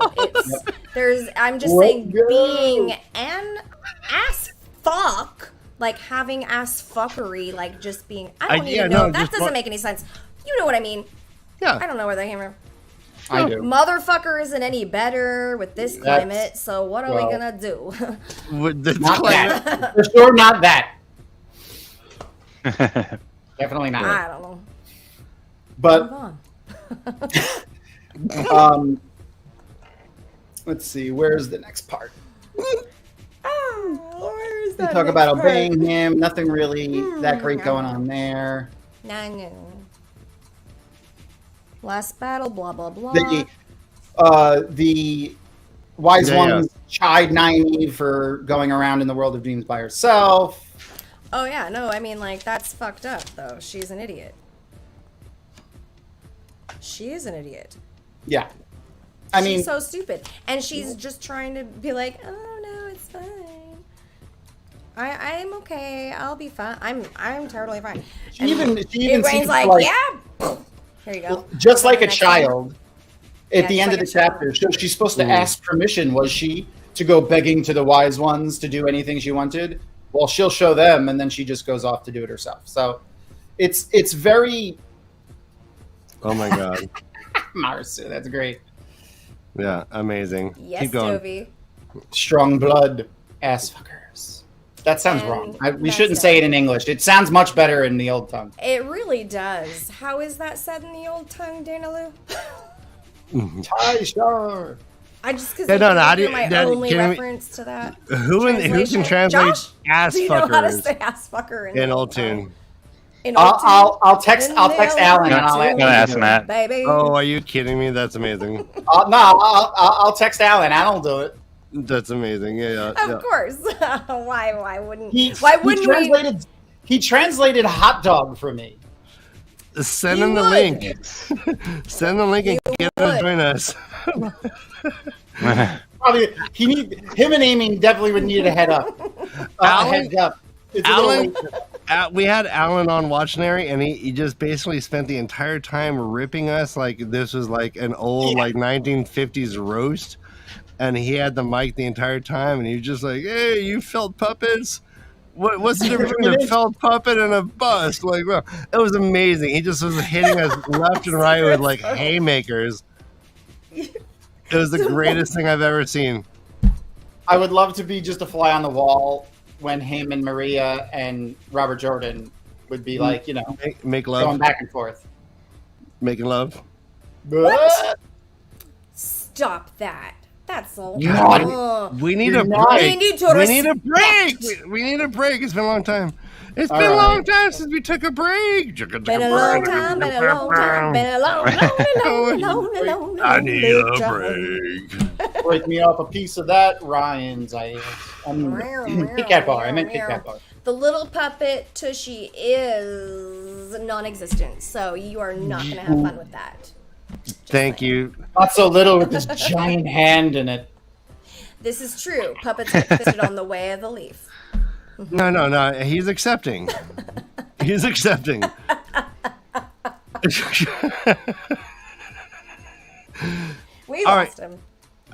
S5: I'm just saying, being an ass fuck. Like having ass fuckery, like just being. I don't even know. That doesn't make any sense. You know what I mean?
S3: Yeah.
S5: I don't know where that came from.
S4: I do.
S5: Motherfucker isn't any better with this climate, so what are we gonna do?
S3: With this
S4: Not
S3: climate.
S4: that. For sure, not that. Definitely not.
S5: I don't know.
S4: But
S5: Move on.
S4: Let's see. Where's the next part?
S5: Where's
S4: They
S5: that
S4: talk
S5: next
S4: about
S5: part?
S4: obeying him. Nothing really that great going on there.
S5: No. Last battle, blah blah blah.
S4: The wise ones chide Nynaeve for going around in the world of dreams by herself.
S5: Oh yeah, no, I mean like that's fucked up though. She's an idiot. She is an idiot.
S4: Yeah. I mean,
S5: she's so stupid, and she's just trying to be like, "Oh no, it's fine. I'm okay. I'll be fine. I'm totally fine."
S4: she even
S5: Rain's
S4: seems
S5: like, "Yeah, here you go."
S4: just like a
S5: Next
S4: child. At the end of the
S5: just like a
S4: chapter, so she's supposed to ask permission, was she, to go begging to the wise ones to do anything she wanted? Well, she'll show them, and then she just goes off to do it herself. So, it's very.
S3: Oh my god.
S4: Marsu, that's great.
S3: Yeah, amazing.
S5: Yes,
S3: Keep going.
S5: Dovie.
S4: Strong blood ass fuckers. That sounds
S5: And
S4: wrong. We
S5: that's
S4: shouldn't
S5: it.
S4: say it in English. It sounds much better in the old tongue.
S5: It really does. How is that said in the old tongue, Dana Lou?
S4: Sure.
S5: I just because
S3: how do you-
S5: my
S3: Dad,
S5: only
S3: can we-
S5: reference to that.
S3: Who can translate
S5: Josh,
S3: ass
S5: do you know how to
S3: fuckers
S5: say ass fucker
S3: in old tune?
S5: In old tune?
S4: I'll text Alan and I'll
S6: I'm gonna ask Matt.
S5: Baby.
S3: Oh, are you kidding me? That's amazing.
S4: I'll text Alan. I'll do it.
S3: That's amazing. Yeah.
S5: Of course. Why wouldn't
S4: He
S5: we?
S4: He translated hot dog for me.
S3: Send
S5: You
S3: him the
S5: would.
S3: link. Send the link and get him to join us.
S4: Probably him and Amy definitely would need a head up.
S3: Alan-
S4: Heads up. It's a little
S3: Alan,
S4: late.
S3: we had Alan on Watchnary, and he just basically spent the entire time ripping us like this was like an old like 1950s roast, and he had the mic the entire time, and he was just like, "Hey, you felt puppets? What's the difference between a felt puppet and a bust?" Like, bro, it was amazing. He just was hitting us left and right with like haymakers. It was the greatest thing I've ever seen.
S4: I would love to be just a fly on the wall when him and Maria and Robert Jordan would be like, you know,
S3: make love,
S4: going back and forth,
S3: making love.
S4: What?
S5: Stop that. That's all.
S3: We need a break.
S5: We
S3: need a break. We need a break. It's been a long time. It's been a long time since we took a break.
S5: Been a long time. Been a long time. Been a long.
S3: I need a break.
S4: Break me off a piece of that, Ryan's. Kit Kat bar. I meant Kit Kat bar.
S5: The little puppet Tushy is non-existent, so you are not going to have fun with that.
S3: Thank you.
S4: Not so little with this giant hand in it.
S5: This is true. Puppets get fisted on the way of the leaf.
S3: No. He's accepting. He's accepting.
S5: We lost him.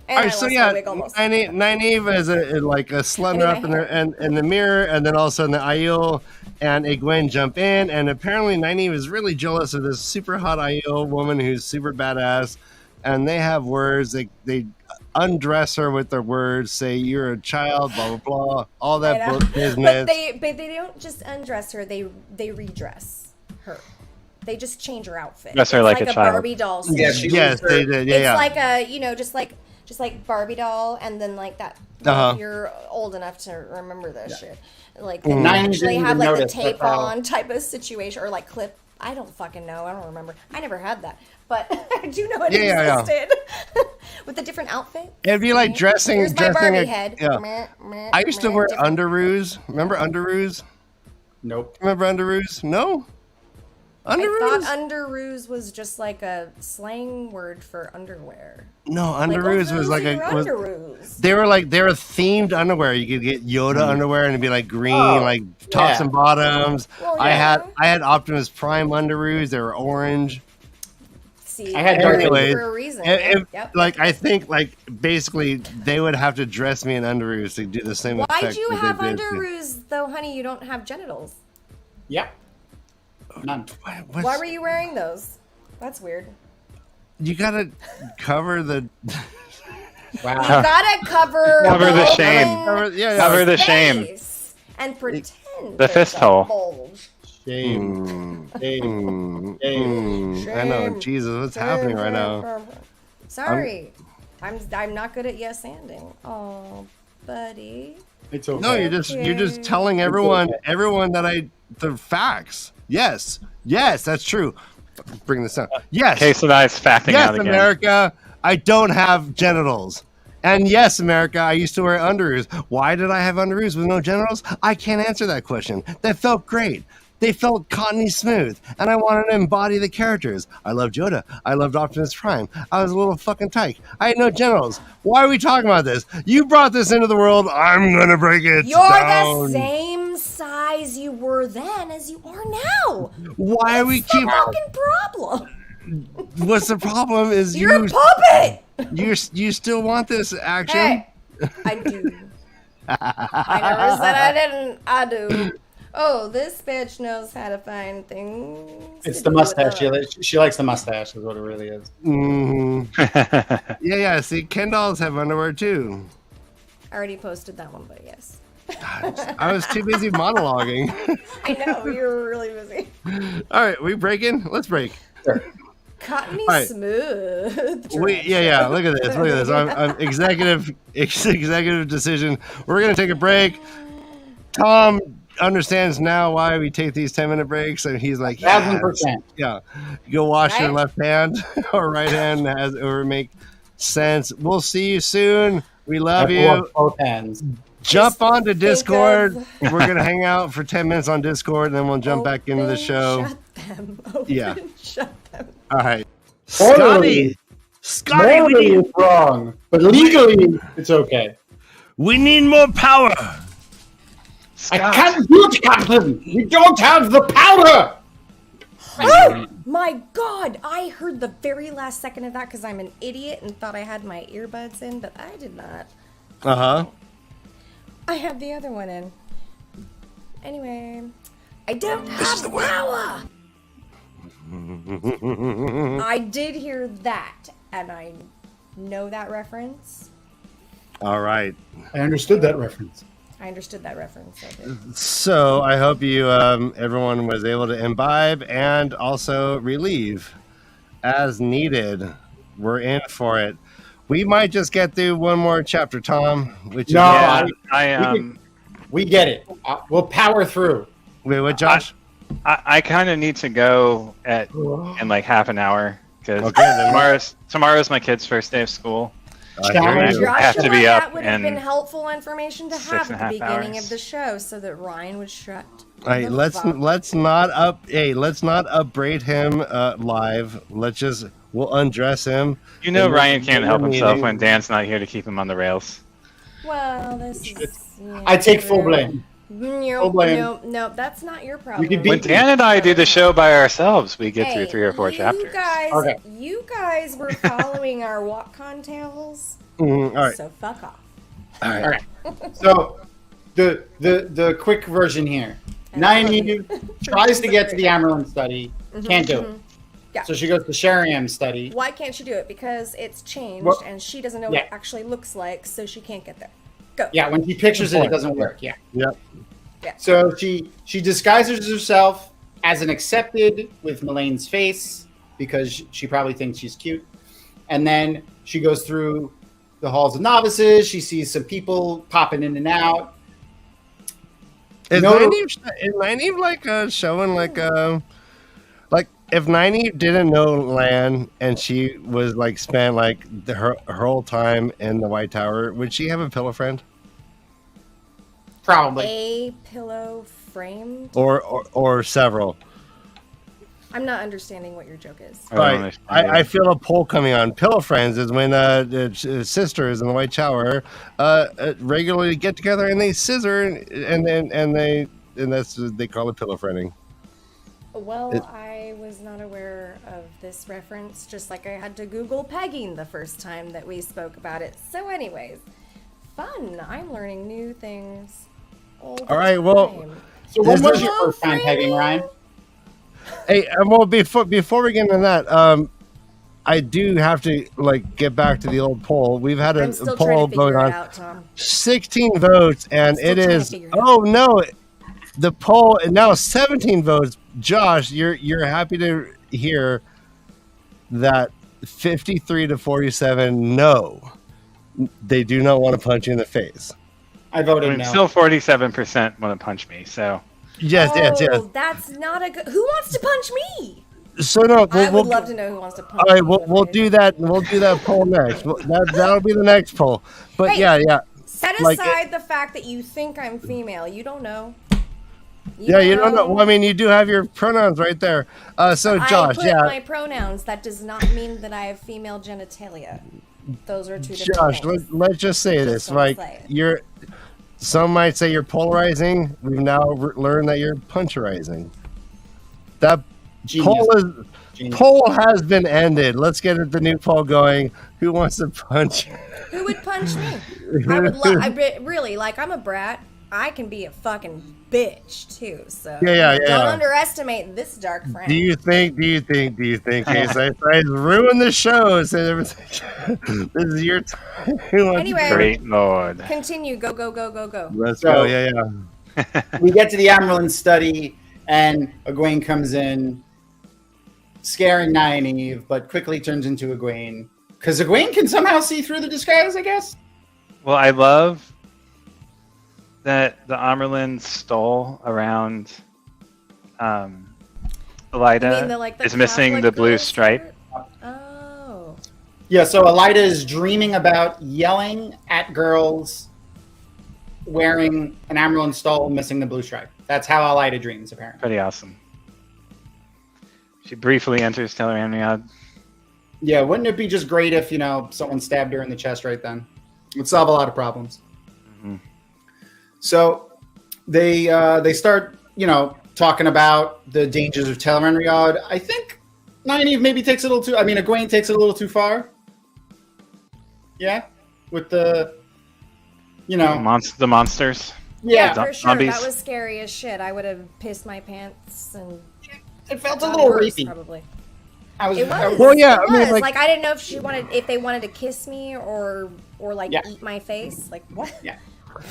S5: And
S3: all right, so yeah, Nynaeve is like a slender up in the mirror, and then all of a sudden the Aiel and Egwene jump in, and apparently Nynaeve is really jealous of this super hot Aiel woman who's super badass, and they have words. They undress her with their words, say you're a child, blah blah blah, all that business.
S5: But they don't just undress her; they redress her. They just change her outfit.
S6: Dress her like a child.
S5: Barbie doll.
S3: Yes, they did. Yeah,
S5: it's like a just like Barbie doll, and then like that. You're old enough to remember this shit. Like they actually have like the tape on type of situation, or like clip. I don't fucking know. I don't remember. I never had that, but I do know it existed. With a different outfit.
S3: It'd be like dressing.
S5: Here's my Barbie head.
S3: Yeah. I used to wear underoos. Remember underoos?
S4: Nope.
S3: Remember underoos? No. Underoos?
S5: I thought underoos was just like a slang word for underwear.
S3: No, underoos was like
S5: underoos.
S3: They were themed underwear. You could get Yoda underwear and it'd be like green, like tops and bottoms. Well, yeah. I had Optimus Prime underoos. They were orange.
S5: See,
S4: I had
S5: for a reason.
S3: Like I think like basically they would have to dress me in underoos to do the same effect.
S5: Why'd you have underoos though, honey? You don't have genitals.
S4: Yeah. None.
S5: Why were you wearing those? That's weird.
S3: You gotta cover the.
S4: Wow.
S5: You gotta cover
S6: the shame.
S3: Cover
S6: the shame.
S5: And pretend
S6: the fist hole.
S3: Shame. I know, Jesus, what's happening right now?
S5: Sorry, I'm not good at yes anding. Oh, buddy.
S4: It's okay.
S3: No, you're just telling everyone that the facts. Yes, that's true. Bring this down. Yes.
S6: Okay, so that's facting out again.
S3: Yes, America, I don't have genitals. And yes, America, I used to wear underoos. Why did I have underoos with no genitals? I can't answer that question. That felt great. They felt cottony smooth, and I wanted to embody the characters. I loved Yoda. I loved Optimus Prime. I was a little fucking tyke. I had no genitals. Why are we talking about this? You brought this into the world. I'm gonna break it
S5: You're
S3: down.
S5: The same size you were then as you are now.
S3: Why are we keep?
S5: What's the fucking problem?
S3: What's the problem? Is
S5: you're a puppet.
S3: You still want this action?
S5: Hey, I do. I never said I didn't. I do. Oh, this bitch knows how to find things.
S4: It's the mustache. She likes the mustache, is what it really is.
S3: Mm-hmm. yeah. See, Ken dolls have underwear too.
S5: I already posted that one, but yes.
S3: I was too busy monologuing.
S5: I know, you were really busy.
S3: All right, we breaking? Let's break.
S4: Sure.
S5: Cottony smooth.
S3: Look at this. I'm executive decision. We're gonna take a break. Tom understands now why we take these 10-minute breaks, and he's like,
S4: 1,000%.
S3: Yeah, go wash your left hand or right hand or make sense. We'll see you soon. We love you.
S4: Both hands.
S3: Jump onto Discord. We're gonna hang out for 10 minutes on Discord, and then we'll jump back into the show.
S5: Shut them.
S3: All right,
S4: Scotty,
S3: Scotty,
S4: is wrong, but legally it's okay.
S3: We need more power.
S4: Scott. I can't do it, Captain. We don't have the powder.
S5: Oh my God! I heard the very last second of that because I'm an idiot and thought I had my earbuds in, but I did not. I have the other one in. Anyway, I don't have the power. I did hear that, and I know that reference.
S3: All right.
S4: I understood that reference.
S5: I understood that reference. I did.
S3: So I hope you, everyone, was able to imbibe and also relieve as needed. We're in for it. We might just get through one more chapter, Tom. Which
S4: No,
S3: is
S4: we get it. We'll power through.
S3: Wait, what, Josh?
S6: I kind of need to go in like half an hour because
S3: Okay,
S6: tomorrow's my kid's first day of school.
S3: I hear you.
S6: I have to be
S5: that
S6: up
S5: would have
S6: in
S5: been helpful information to have at the
S6: 6.5
S5: beginning
S6: hours.
S5: of the show, so that Ryan would shut.
S3: All right, let's not upbraid him live. We'll undress him.
S6: You know,
S3: And
S6: Ryan can't help himself
S3: meeting.
S6: when Dan's not here to keep him on the rails.
S5: Well, this is. Yeah,
S4: I take full blame. Full blame.
S5: No, that's not your problem.
S4: could be-
S6: When Dan and I do the show by ourselves, we get through 3 or 4 chapters.
S5: You guys were following our WotCon tales,
S3: All right.
S5: so fuck off.
S3: All right.
S4: All right. So the quick version here. Nynaeve tries to get to the Amaryllis study, can't do it.
S5: Yeah.
S4: So she goes to Sheriam's study.
S5: Why can't she do it? Because it's changed,
S4: Well,
S5: and she doesn't know what it actually looks like, so she can't get there. Go.
S4: Yeah, when she pictures it, it doesn't work. Yeah.
S3: Yep.
S4: So she disguises herself as an accepted with Melane's face because she probably thinks she's cute. And then she goes through the halls of novices. She sees some people popping in and out.
S3: Is Nynaeve like showing like if Nynaeve didn't know Lan and she was like spent like her whole time in the White Tower, would she have a pillow friend?
S4: Probably.
S5: A pillow framed.
S3: Or several.
S5: I'm not understanding what your joke is.
S3: Right. I feel a poll coming on. Pillow friends is when sisters in the White Tower regularly get together and they scissor and that's what they call it pillow friending.
S5: Well, I was not aware of this reference, just like I had to Google pegging the first time that we spoke about it. So anyways, fun. I'm learning new things all the
S3: right, well,
S5: time.
S4: So what was
S3: This
S4: your first time pegging, Ryan?
S3: Hey, well, before we get into that, I do have to like get back to the old poll. We've had
S5: I'm
S3: a
S5: still
S3: poll
S5: trying to
S3: going
S5: figure
S3: on.
S5: it out, Tom.
S3: 16 votes, and
S5: Still
S3: it
S5: trying to
S3: is.
S5: figure it out.
S3: Oh no, the poll and now 17 votes. Josh, you're happy to hear that 53 to 47. No, they do not want to punch you in the face.
S4: I voted no.
S6: Still 47% want to punch me, so.
S3: Yes.
S5: That's not a good. Who wants to punch me?
S3: So no,
S5: I would love to know who wants to punch
S3: All right,
S5: me.
S3: we'll do that. We'll do that poll next. That'll be the next poll. But
S5: Hey,
S3: yeah.
S5: Set
S3: Like
S5: aside the fact that you think I'm female. You don't know.
S3: You don't know. Well, I mean, you do have your pronouns right there. So Josh,
S5: I put my pronouns. That does not mean that I have female genitalia. Those are two different
S3: Josh,
S5: things.
S3: let's just say this, right? You're. Some might say you're polarizing. We've now learned that you're puncherizing. That poll has been ended. Let's get the new poll going. Who wants to punch?
S5: Who would punch me? I would really, like, I'm a brat. I can be a fucking bitch too. So
S3: Yeah.
S5: don't underestimate this dark friend.
S3: Do you think, KayK ruined the show? Said everything. This is your time.
S5: Anyway,
S6: Great Lord.
S5: Continue. Go.
S3: Let's go. Yeah.
S4: We get to the Amaryllis study, and Egwene comes in, scaring Nynaeve, but quickly turns into Egwene. Because Egwene can somehow see through the disguise, I guess?
S6: Well, I love that the Amaryllis stole around Elida is missing the blue stripe.
S5: Oh.
S4: Yeah, so Elida is dreaming about yelling at girls wearing an Amaryllis stole missing the blue stripe. That's how Elida dreams, apparently.
S6: Pretty awesome. She briefly enters Tel'aran'rhiod.
S4: Yeah, wouldn't it be just great if, someone stabbed her in the chest right then? It would solve a lot of problems.
S6: Mm-hmm.
S4: So they start, talking about the dangers of Tel'aran'rhiod. I think Nynaeve maybe takes it a little too. I mean, Egwene takes it a little too far. Yeah, with the,
S6: the monsters.
S4: Yeah,
S5: for sure.
S6: Zombies.
S5: That was scary as shit. I would have pissed my pants and.
S4: It felt a little
S5: worse,
S4: rapey.
S5: Probably. It was.
S3: Well, yeah,
S5: It
S3: I mean,
S5: was.
S3: like-
S5: I didn't know if they wanted to kiss me or like eat my face. Like what?
S4: Yeah.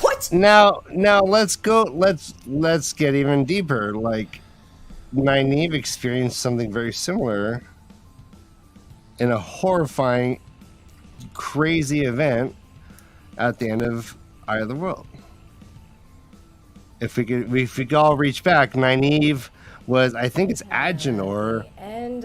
S5: What?
S3: Now let's go. Let's get even deeper. Like, Nynaeve experienced something very similar in a horrifying, crazy event at the end of Eye of the World. If we could all reach back, Nynaeve was, I think it's Agenor.
S5: And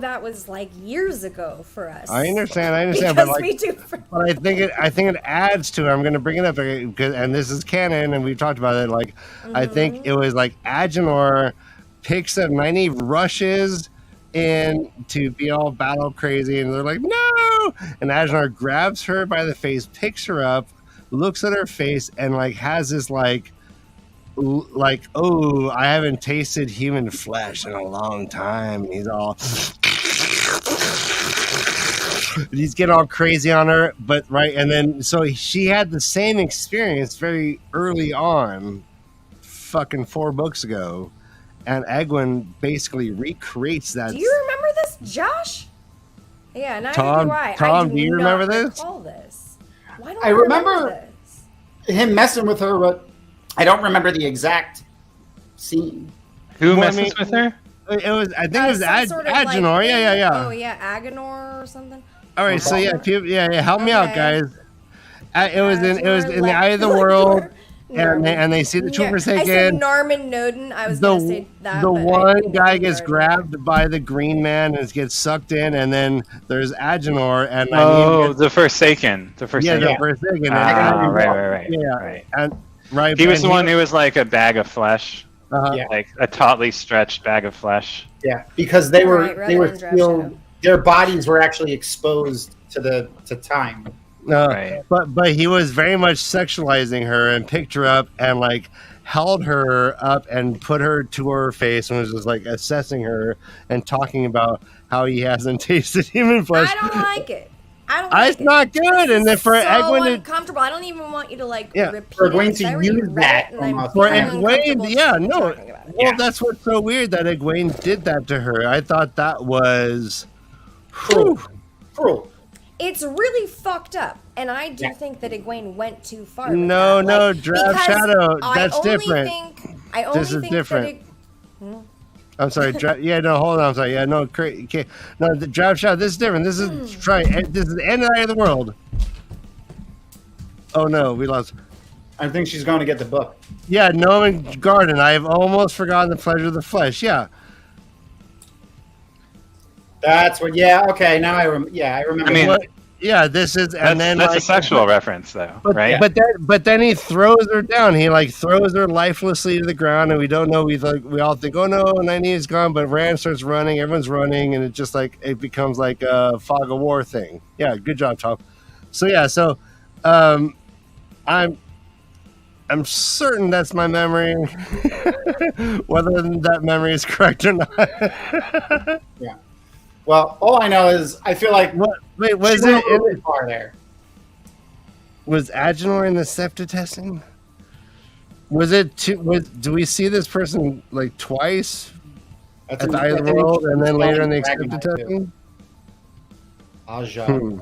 S5: that was like years ago for us.
S3: I understand,
S5: Because
S3: but like,
S5: we do.
S3: but I think it adds to it. I'm going to bring it up because, and this is canon, and we've talked about it. Like, I think it was like Agenor picks up Nynaeve, rushes in to be all battle crazy, and they're like, no! And Agenor grabs her by the face, picks her up, looks at her face, and like has this like, oh, I haven't tasted human flesh in a long time. And he's all, he's getting all crazy on her, but right, and then so she had the same experience very early on, fucking 4 books ago, and Egwene basically recreates that.
S5: Do you remember this, Josh? Yeah, neither
S3: Tom,
S5: do I.
S3: Tom,
S5: I
S3: do you remember this?
S5: Recall this. Why don't
S4: I remember
S5: this?
S4: him messing with her, but I don't remember the exact scene.
S6: Who
S3: Well, I
S6: messes
S3: mean-
S6: with her?
S3: It was, I think it was
S5: Some sort of, like,
S3: Agenor.
S5: thing.
S3: Yeah.
S5: Oh yeah, Agenor or something.
S3: All right, so yeah, help me out,
S5: Okay.
S3: guys. It was in the Eye of the World, and they see the troopers
S5: I
S3: take
S5: said
S3: in.
S5: Norman Noden. I was gonna say that.
S3: The
S5: but I
S3: one
S5: couldn't
S3: guy
S5: remember
S3: gets
S5: it.
S3: grabbed by the green man and gets sucked in, and then there's Agenor and
S6: Oh,
S3: gets,
S6: the Forsaken. The
S3: yeah,
S6: Forsaken.
S3: the first thing, and
S6: Ah, right.
S3: yeah,
S6: Right.
S3: and right.
S6: He was
S3: and
S6: the one who was like a bag of flesh,
S4: Yeah.
S6: like a tautly stretched bag of flesh.
S4: Yeah, because they were
S5: Right,
S4: they were
S5: rather than
S4: still
S5: Draft
S4: their bodies were actually exposed to time.
S6: Right.
S3: But he was very much sexualizing her and picked her up and like held her up and put her to her face and was just like assessing her and talking about how he hasn't tasted human flesh.
S5: I don't like it. I don't like
S3: It's not good. And then for
S5: so
S3: Egwene to
S5: uncomfortable. I don't even want you to like
S3: Yeah.
S5: repeat
S4: For Egwene
S5: it.
S4: to
S5: I already
S4: use
S5: read
S4: that
S5: it and I'm
S4: almost.
S3: for
S5: feeling
S3: Egwene,
S5: uncomfortable
S3: yeah, no.
S5: talking about it.
S3: Well, that's what's so weird that Egwene did that to her. I thought that was
S4: Cruel. Cruel.
S5: It's really fucked up, and I do think that Egwene went too far. With
S3: No,
S5: that.
S3: no,
S5: like,
S3: Draft
S5: because
S3: Shadow,
S5: I
S3: that's
S5: only
S3: different.
S5: I only
S3: This is
S5: think
S3: different.
S5: That
S3: I'm sorry. Yeah, no, hold on. I'm sorry. Yeah, no, okay. No, the draft shot. This is different. This is This is the end of the Eye of the World. Oh no, we lost.
S4: I think she's going to get the book.
S3: Yeah, Norman Garden. I have almost forgotten the pleasure of the flesh. Yeah.
S4: That's what. Yeah. Okay. Now I remember.
S6: I mean,
S3: What- yeah, this is, and then
S6: that's
S3: like,
S6: a sexual reference, though,
S3: But,
S6: right?
S3: but then he throws her down. He like throws her lifelessly to the ground, and we don't know. We all think, oh no, Nynaeve's gone. But Rand starts running. Everyone's running, and it just like it becomes like a fog of war thing. Yeah, good job, Tom. So I'm certain that's my memory. Whether that memory is correct or not.
S4: Yeah. Well, all I know is I feel like
S3: Wait, was
S4: she went a
S3: it?
S4: little far there.
S3: Was Agenor in the SEPTA testing? Was it? Do we see this person like twice
S4: That's
S3: at the Eye of the World, and then later in the accepted
S4: Dragonite, too.
S3: testing?
S4: Aja.
S3: Hmm.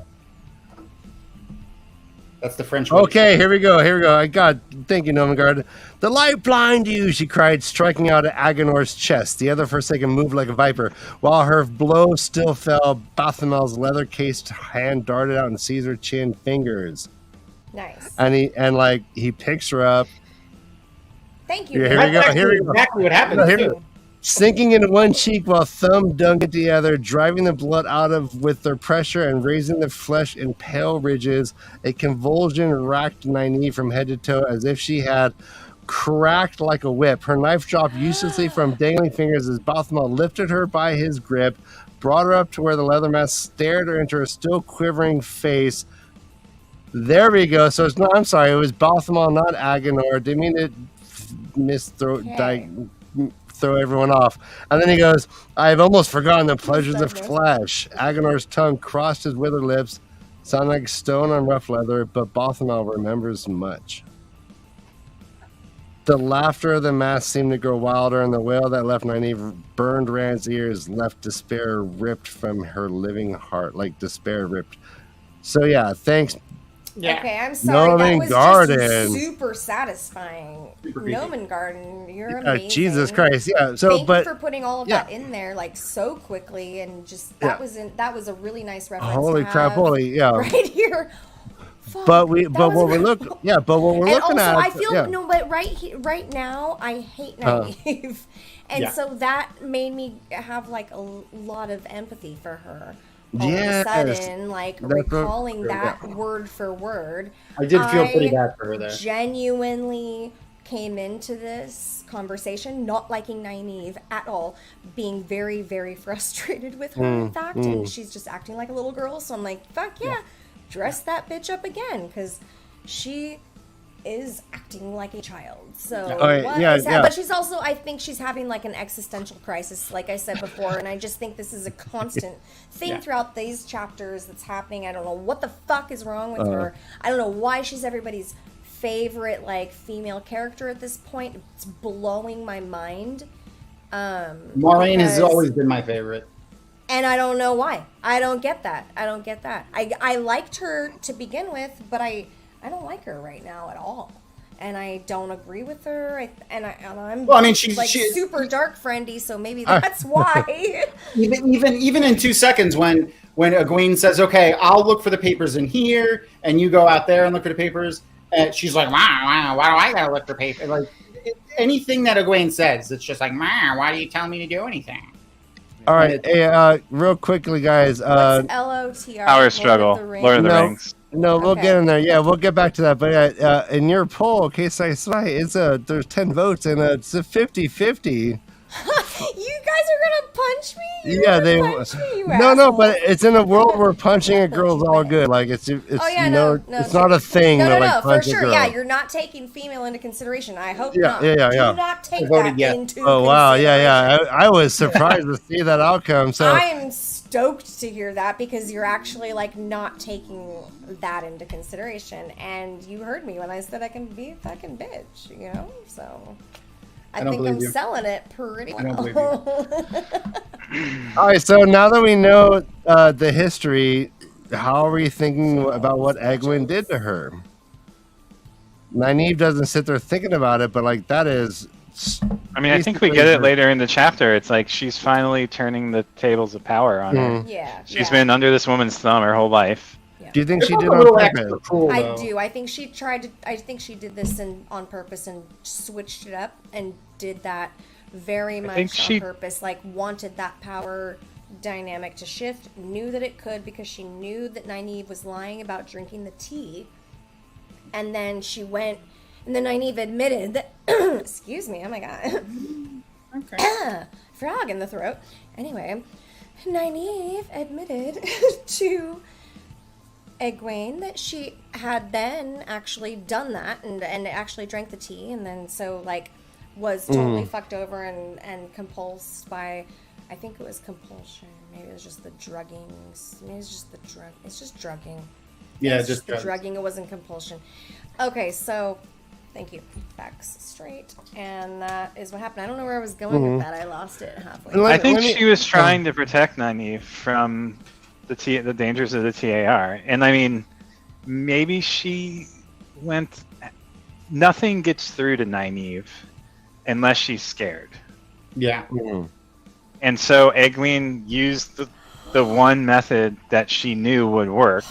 S4: That's the French word.
S3: Okay, here we go. Thank you, Nomengard. The light blind you, she cried, striking out at Agenor's chest. The other Forsaken moved like a viper. While her blow still fell, Bathomel's leather-cased hand darted out and seized her chin fingers.
S5: nice.
S3: And he picks her up,
S5: Thank you.
S3: Here we
S4: That's
S3: go.
S4: actually
S3: Here we go.
S4: exactly what happened.
S3: No, here we
S4: too.
S3: go. Sinking into one cheek while thumb dug into the other, driving the blood out of with their pressure and raising the flesh in pale ridges. A convulsion racked Nynaeve from head to toe as if she had cracked like a whip. Her knife dropped uselessly from dangling fingers as Bathmel lifted her by his grip, brought her up to where the leather mask stared her into her still quivering face. There we go. So it's not. I'm sorry. It was Bathmel, not Agenor. Didn't mean to throw everyone off. And then he goes, I've almost forgotten the pleasures of flesh. Agenor's tongue crossed his withered lips, sounded like stone on rough leather, but Bothmel remembers much. The laughter of the mass seemed to grow wilder, and the wail that left Nynaeve burned Rand's ears, left despair ripped from her living heart, like despair ripped. So yeah, thanks.
S4: Yeah.
S5: Okay, I'm sorry.
S3: Nomen
S5: That was
S3: Garden.
S5: just super satisfying. Nomen Garden, you're amazing.
S3: Jesus Christ, yeah. So,
S5: Thank
S3: but
S5: you for putting all of that in there like so quickly, and just that was a really nice reference.
S3: Holy
S5: to
S3: crap,
S5: have
S3: holy, yeah.
S5: right here. Fuck,
S3: But what
S5: that was
S3: we're looking, but what we're
S5: and
S3: looking
S5: also,
S3: at,
S5: I feel no, but right now, I hate Nynaeve, and so that made me have like a lot of empathy for her. All of a sudden, like recalling that word for word.
S4: I did feel pretty bad for her there.
S5: Genuinely came into this conversation not liking Nynaeve at all, being very, very frustrated with her, in fact, and she's just acting like a little girl. So I'm like, fuck yeah, dress that bitch up again, because she is acting like a child. So but she's also, I think she's having like an existential crisis, like I said before, and I just think this is a constant thing throughout these chapters that's happening. I don't know what the fuck is wrong with her. I don't know why she's everybody's favorite like female character at this point. It's blowing my mind.
S4: Maureen has always been my favorite.
S5: And I don't know why. I don't get that. I liked her to begin with, but I don't like her right now at all, and I don't agree with her. I'm
S4: well, I mean, she's
S5: super dark friendy, so maybe that's why.
S4: even in 2 seconds, when Egwene says, "Okay, I'll look for the papers in here," and you go out there and look for the papers, and she's like, "Wow, why do I gotta look for papers?" Like anything that Egwene says, it's just like, "Why do you tell me to do anything?"
S3: All right, hey, real quickly, guys.
S5: What's LOTR?
S6: Power Struggle, Lord of the Rings.
S3: No, we'll get in there. Yeah, we'll get back to that. But in your poll, it's there's 10 votes, and it's a 50-50.
S5: You guys are gonna punch me?
S3: Punch
S5: me, you
S3: no,
S5: assholes.
S3: but it's in a world where punching a girl's all good. Like it's it's not a thing.
S5: No, for
S3: punch
S5: sure.
S3: a girl.
S5: Yeah, you're not taking female into consideration. I hope not.
S3: Yeah.
S5: Do not take that into consideration.
S3: Oh wow, yeah. I was surprised to see that outcome. So
S5: I am stoked to hear that, because you're actually like not taking that into consideration, and you heard me when I said I can be a fucking bitch, you know. So I think I'm selling it pretty well.
S3: All right, so now that we know the history, how are we thinking about what Egwene did to her? Nynaeve doesn't sit there thinking about it, but like that is.
S6: I mean, I think we get it later in the chapter. It's like she's finally turning the tables of power on her.
S5: Yeah.
S6: She's been under this woman's thumb her whole life.
S5: Yeah.
S3: Do you think she did on purpose?
S4: Cool,
S5: I do. I think she did this on purpose and switched it up and did that very much on purpose. Like wanted that power dynamic to shift. Knew that it could, because she knew that Nynaeve was lying about drinking the tea, and then she went. And then Nynaeve admitted that, excuse me, oh my god. Okay. Frog in the throat. Anyway, Nynaeve admitted to Egwene that she had then actually done that and actually drank the tea, and then so like was totally fucked over and compulsed by, I think it was compulsion. Maybe it was just the drugging. Maybe it's just the drug. It's just drugging.
S4: Yeah,
S5: it's
S4: just
S5: the drugging. It wasn't compulsion. Okay, so thank you. Facts straight. And that is what happened. I don't know where I was going with that. I lost it halfway.
S6: I think she was trying to protect Nynaeve from the dangers of the TAR. And I mean, maybe she went... Nothing gets through to Nynaeve unless she's scared.
S4: Yeah.
S6: And so Egwene used the one method that she knew would work.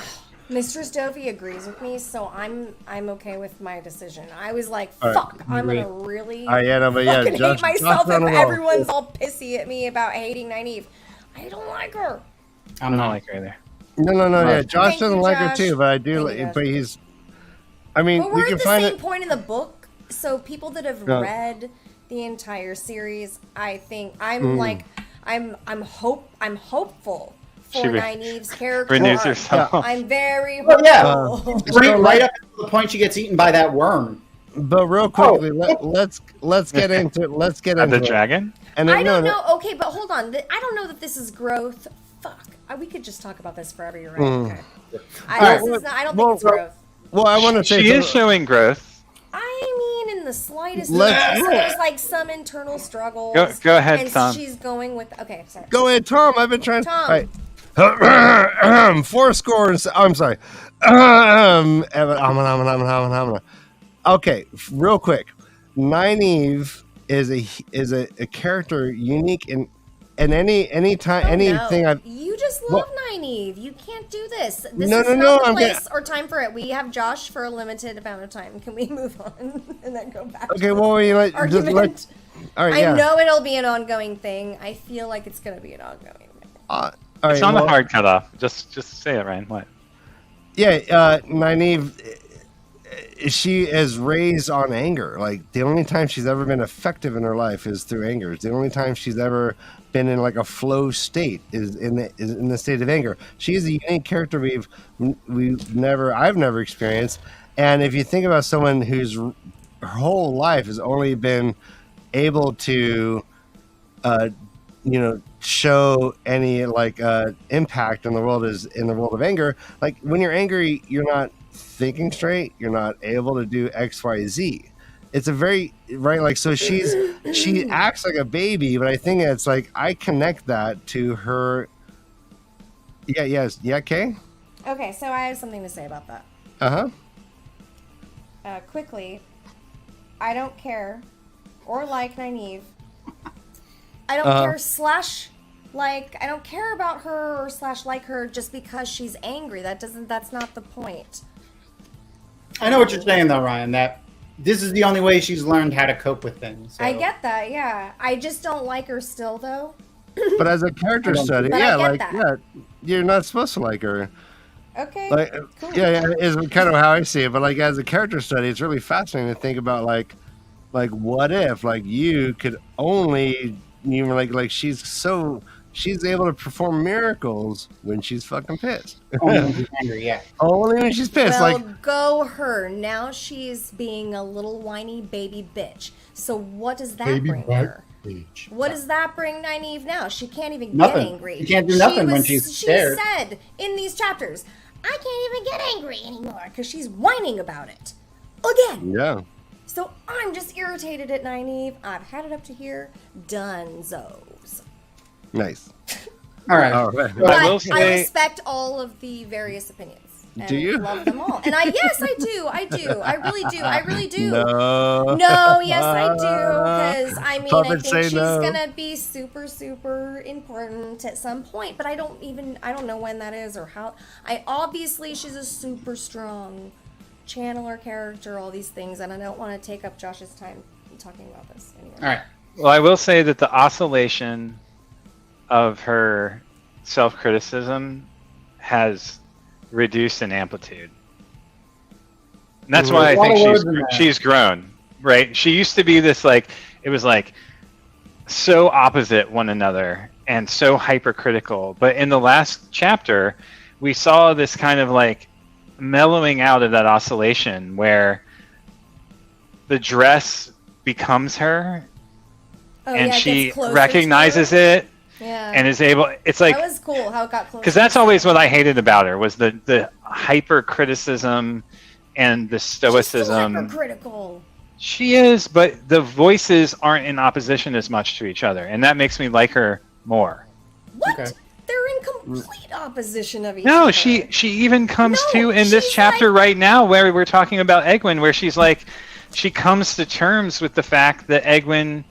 S5: Mistress Dovie agrees with me, so I'm okay with my decision. I was like, fuck, I'm gonna really fucking hate myself if everyone's all pissy at me about hating Nynaeve. I don't like her.
S6: I'm not like her either.
S3: No. Yeah, Josh doesn't like her too, but I do. But he's. I mean,
S5: but we're at the same point in the book, so people that have read the entire series, I think I'm like, I'm hopeful for Nynaeve's character.
S6: Renews herself.
S5: I'm very hopeful.
S4: Right up to the point she gets eaten by that worm.
S3: But real quickly, let's get into
S6: the dragon.
S3: And
S5: I don't know. Okay, but hold on. I don't know that this is growth. Fuck. We could just talk about this forever. You're right. Okay. I don't think it's growth.
S3: Well, I want to say
S6: she is showing growth.
S5: I mean, in the slightest.
S3: Let's-
S5: So there's like some internal struggles.
S6: Go ahead,
S5: and
S6: Tom.
S5: she's going with. Okay, sorry.
S3: Go ahead, Tom. I've been trying.
S5: Tom.
S3: All right. 4 scores. I'm sorry. Okay, real quick. Nynaeve is a character unique in any time anything I've.
S5: You just love Nynaeve. You can't do this. This
S3: No,
S5: is
S3: no,
S5: not
S3: no,
S5: the
S3: I'm
S5: place or time for it. We have Josh for a limited amount of time. Can we move on and then go back?
S3: Okay,
S5: to
S3: well,
S5: this
S3: you like
S5: argument?
S3: all right,
S5: I
S3: yeah.
S5: know it'll be an ongoing thing. I feel like it's going to be an ongoing thing.
S3: All right,
S6: It's not
S3: well,
S6: a hard cutoff. Just say it, Ryan. What?
S3: Yeah, Nynaeve, she is raised on anger. Like, the only time she's ever been effective in her life is through anger. It's the only time she's ever been in like a flow state is in the state of anger. She's a unique character I've never experienced. And if you think about someone whose her whole life has only been able to show any like impact in the world of anger, like when you're angry, you're not thinking straight, you're not able to do XYZ. It's a very like, so she acts like a baby, but I think it's like I connect that to her. Yeah, Kay?
S5: Okay, so I have something to say about that. Quickly, I don't care or like Nynaeve. I don't care I don't care about her or like her just because she's angry. That's not the point.
S4: I know what you're saying though, Ryan, that this is the only way she's learned how to cope with things. So.
S5: I get that, yeah. I just don't like her still though.
S3: But as a character study,
S5: But I get that.
S3: you're not supposed to like her.
S5: Okay.
S3: Like,
S5: cool.
S3: yeah, is kind of how I see it. But like as a character study, it's really fascinating to think about like what if like you could only like she's able to perform miracles when she's fucking pissed.
S4: Only when she's angry, yeah.
S3: Only when she's pissed.
S5: Well,
S3: like
S5: go her. Now she's being a little whiny baby bitch. So what does that bring her? What does that bring Nynaeve now? She can't even get angry.
S4: She can't do nothing when she's scared.
S5: She said in these chapters, I can't even get angry anymore because she's whining about it. Again.
S3: Yeah.
S5: So I'm just irritated at Nynaeve. I've had it up to here. Dunzos.
S3: Nice.
S4: All right.
S5: But
S6: I will
S5: I
S6: say-
S5: respect all of the various opinions. And
S3: Do you?
S5: love them all. And yes, I do. I really do.
S3: No.
S5: No, yes, I do. Because I mean, I
S3: Puppets
S5: think
S3: say
S5: she's
S3: no.
S5: gonna be super, super important at some point. But I don't know when that is or how. Obviously she's a super strong channeler character. All these things, and I don't want to take up Josh's time talking about this anyway.
S4: All right.
S6: Well, I will say that the oscillation of her self-criticism has reduced in amplitude. And that's why I think she's grown, right? She used to be this like, it was like so opposite one another and so hypercritical. But in the last chapter, we saw this kind of like mellowing out of that oscillation where the dress becomes her and she recognizes it and is able, it's like,
S5: that was cool how it got close.
S6: because that's always what I hated about her was the hyper criticism and the stoicism.
S5: She's hypercritical.
S6: She is, but the voices aren't in opposition as much to each other, and that makes me like her more.
S5: What?
S4: Okay.
S5: They're in complete opposition of each other.
S6: No, she even comes
S5: No,
S6: to in this
S5: she's
S6: chapter
S5: like-
S6: right now where we're talking about Egwene, where she's like, she comes to terms with the fact that Egwene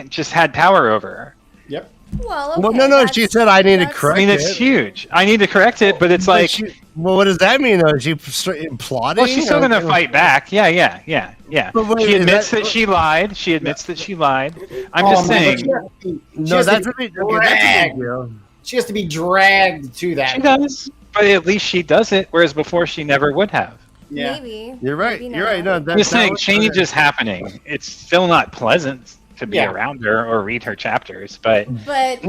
S6: just had power over her.
S4: Yep.
S5: Well, okay,
S3: Well, no. She said I need to
S5: that's-
S3: correct
S6: I mean, it's
S3: it.
S6: huge. I need to correct it, but it's
S3: But
S6: like,
S3: well, what does that mean? Though? Is she plotting?
S6: well, she's still gonna fight back. Yeah.
S3: But wait,
S6: She
S3: is
S6: admits
S3: that-
S6: that she lied. She admits that she lied. I'm
S4: Oh,
S6: just
S4: man,
S6: saying.
S3: No, that's a big deal.
S4: She has to be dragged to that.
S6: She does, but at least she does it, whereas before she never would have.
S4: Yeah.
S5: Maybe.
S3: You're right.
S5: Maybe
S3: You're right. No,
S5: not.
S3: that,
S6: I'm just
S3: that
S6: saying,
S3: was-
S6: change is happening. It's still not pleasant to be
S4: Yeah.
S6: around her or read her chapters, but
S5: But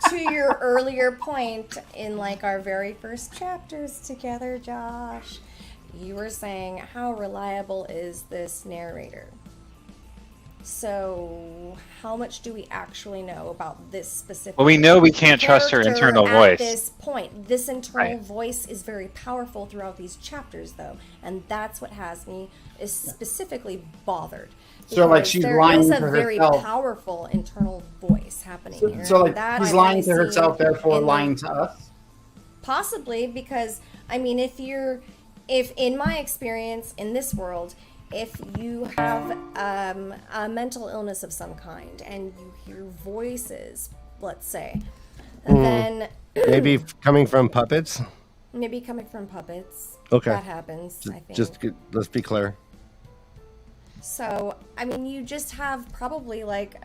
S5: to your earlier point, in like our very first chapters together, Josh, you were saying how reliable is this narrator? So how much do we actually know about this specific?
S6: Well, we know we can't trust her
S5: character
S6: internal
S5: at
S6: voice.
S5: this point. This internal
S6: Right.
S5: voice is very powerful throughout these chapters, though, and that's what has me is specifically bothered.
S4: So, like,
S5: Because
S4: she's
S5: there
S4: lying
S5: is a
S4: to
S5: very
S4: herself.
S5: powerful internal voice happening here.
S4: So like,
S5: That
S4: he's
S5: I've
S4: lying
S5: only
S4: to herself,
S5: seen
S4: therefore
S5: in the-
S4: lying to us.
S5: Possibly, because I mean, if in my experience in this world, if you have a mental illness of some kind and you hear voices, let's say, then
S3: Maybe coming from puppets.
S5: maybe coming from puppets.
S3: Okay.
S5: That happens, I think.
S3: Let's be clear.
S5: So, I mean, you just have probably like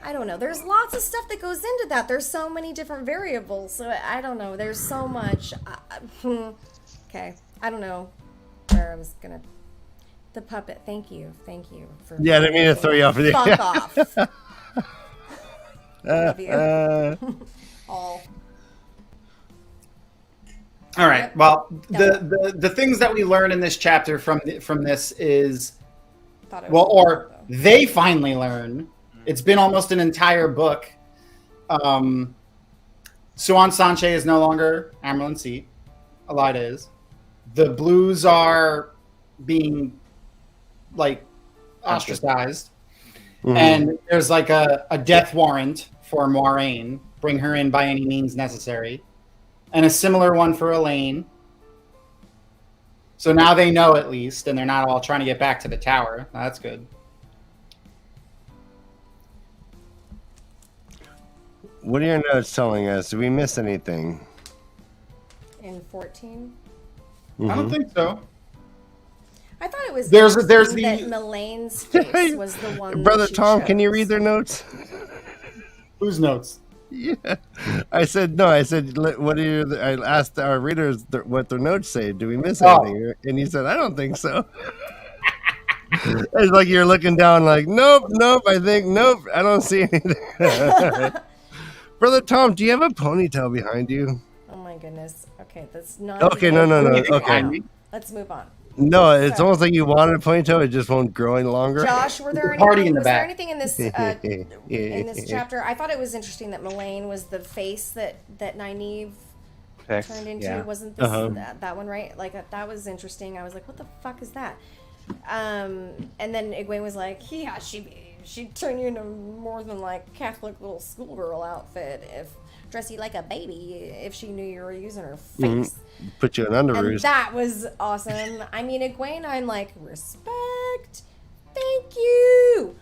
S5: I don't know. There's lots of stuff that goes into that. There's so many different variables. So I don't know. There's so much. Okay. I don't know where I was going to. The puppet. Thank you. Thank you. For
S3: Yeah, I didn't mean to throw you off.
S5: Fuck off. Love you. All.
S4: All right.
S5: Yep.
S4: Well,
S5: Yep.
S4: the things that we learn in this chapter from this is,
S5: Thought it
S4: well,
S5: was
S4: or they finally learn. It's been almost an entire book. Suan Sanche is no longer Amerlin Seat. Elida is. The Blues are being like ostracized. And there's like a death warrant for Moiraine. Bring her in by any means necessary. And a similar one for Elaine. So now they know at least, and they're not all trying to get back to the tower. That's good.
S3: What are your notes telling us? Did we miss anything?
S5: In 14.
S4: I don't think so.
S5: I thought it was
S4: There's
S5: interesting
S4: the-
S5: that Malaine's face was the one.
S3: Brother
S5: that she
S3: Tom, can you
S5: chose.
S3: read their notes?
S4: Whose notes?
S3: Yeah. I said, what are your, I asked our readers what their notes say. Do we miss anything? And he said, I don't think so. It's like you're looking down like, nope, I don't see anything. Brother Tom, do you have a ponytail behind you?
S5: Oh my goodness. Okay, that's not.
S3: Okay,
S5: even-
S3: no.
S4: Anything
S3: Okay.
S4: behind me?
S5: Let's move on.
S3: No, it's
S5: So-
S3: almost like you wanted a ponytail. It just won't grow any longer.
S5: Josh, were there
S4: Party
S5: anything,
S4: in the
S5: was there
S4: back.
S5: anything in this in this chapter? I thought it was interesting that Malaine was the face that Nynaeve
S6: Fix,
S5: turned into.
S6: yeah.
S5: Wasn't this
S3: Uh-huh.
S5: that one right? Like that was interesting. I was like, what the fuck is that? And then Egwene was like, yeah, she'd turn you into more than like Catholic little schoolgirl outfit if dress you like a baby if she knew you were using her face.
S3: Put you in
S5: And
S3: underoos.
S5: that was awesome. I mean, Egwene, I'm like, respect. Thank you.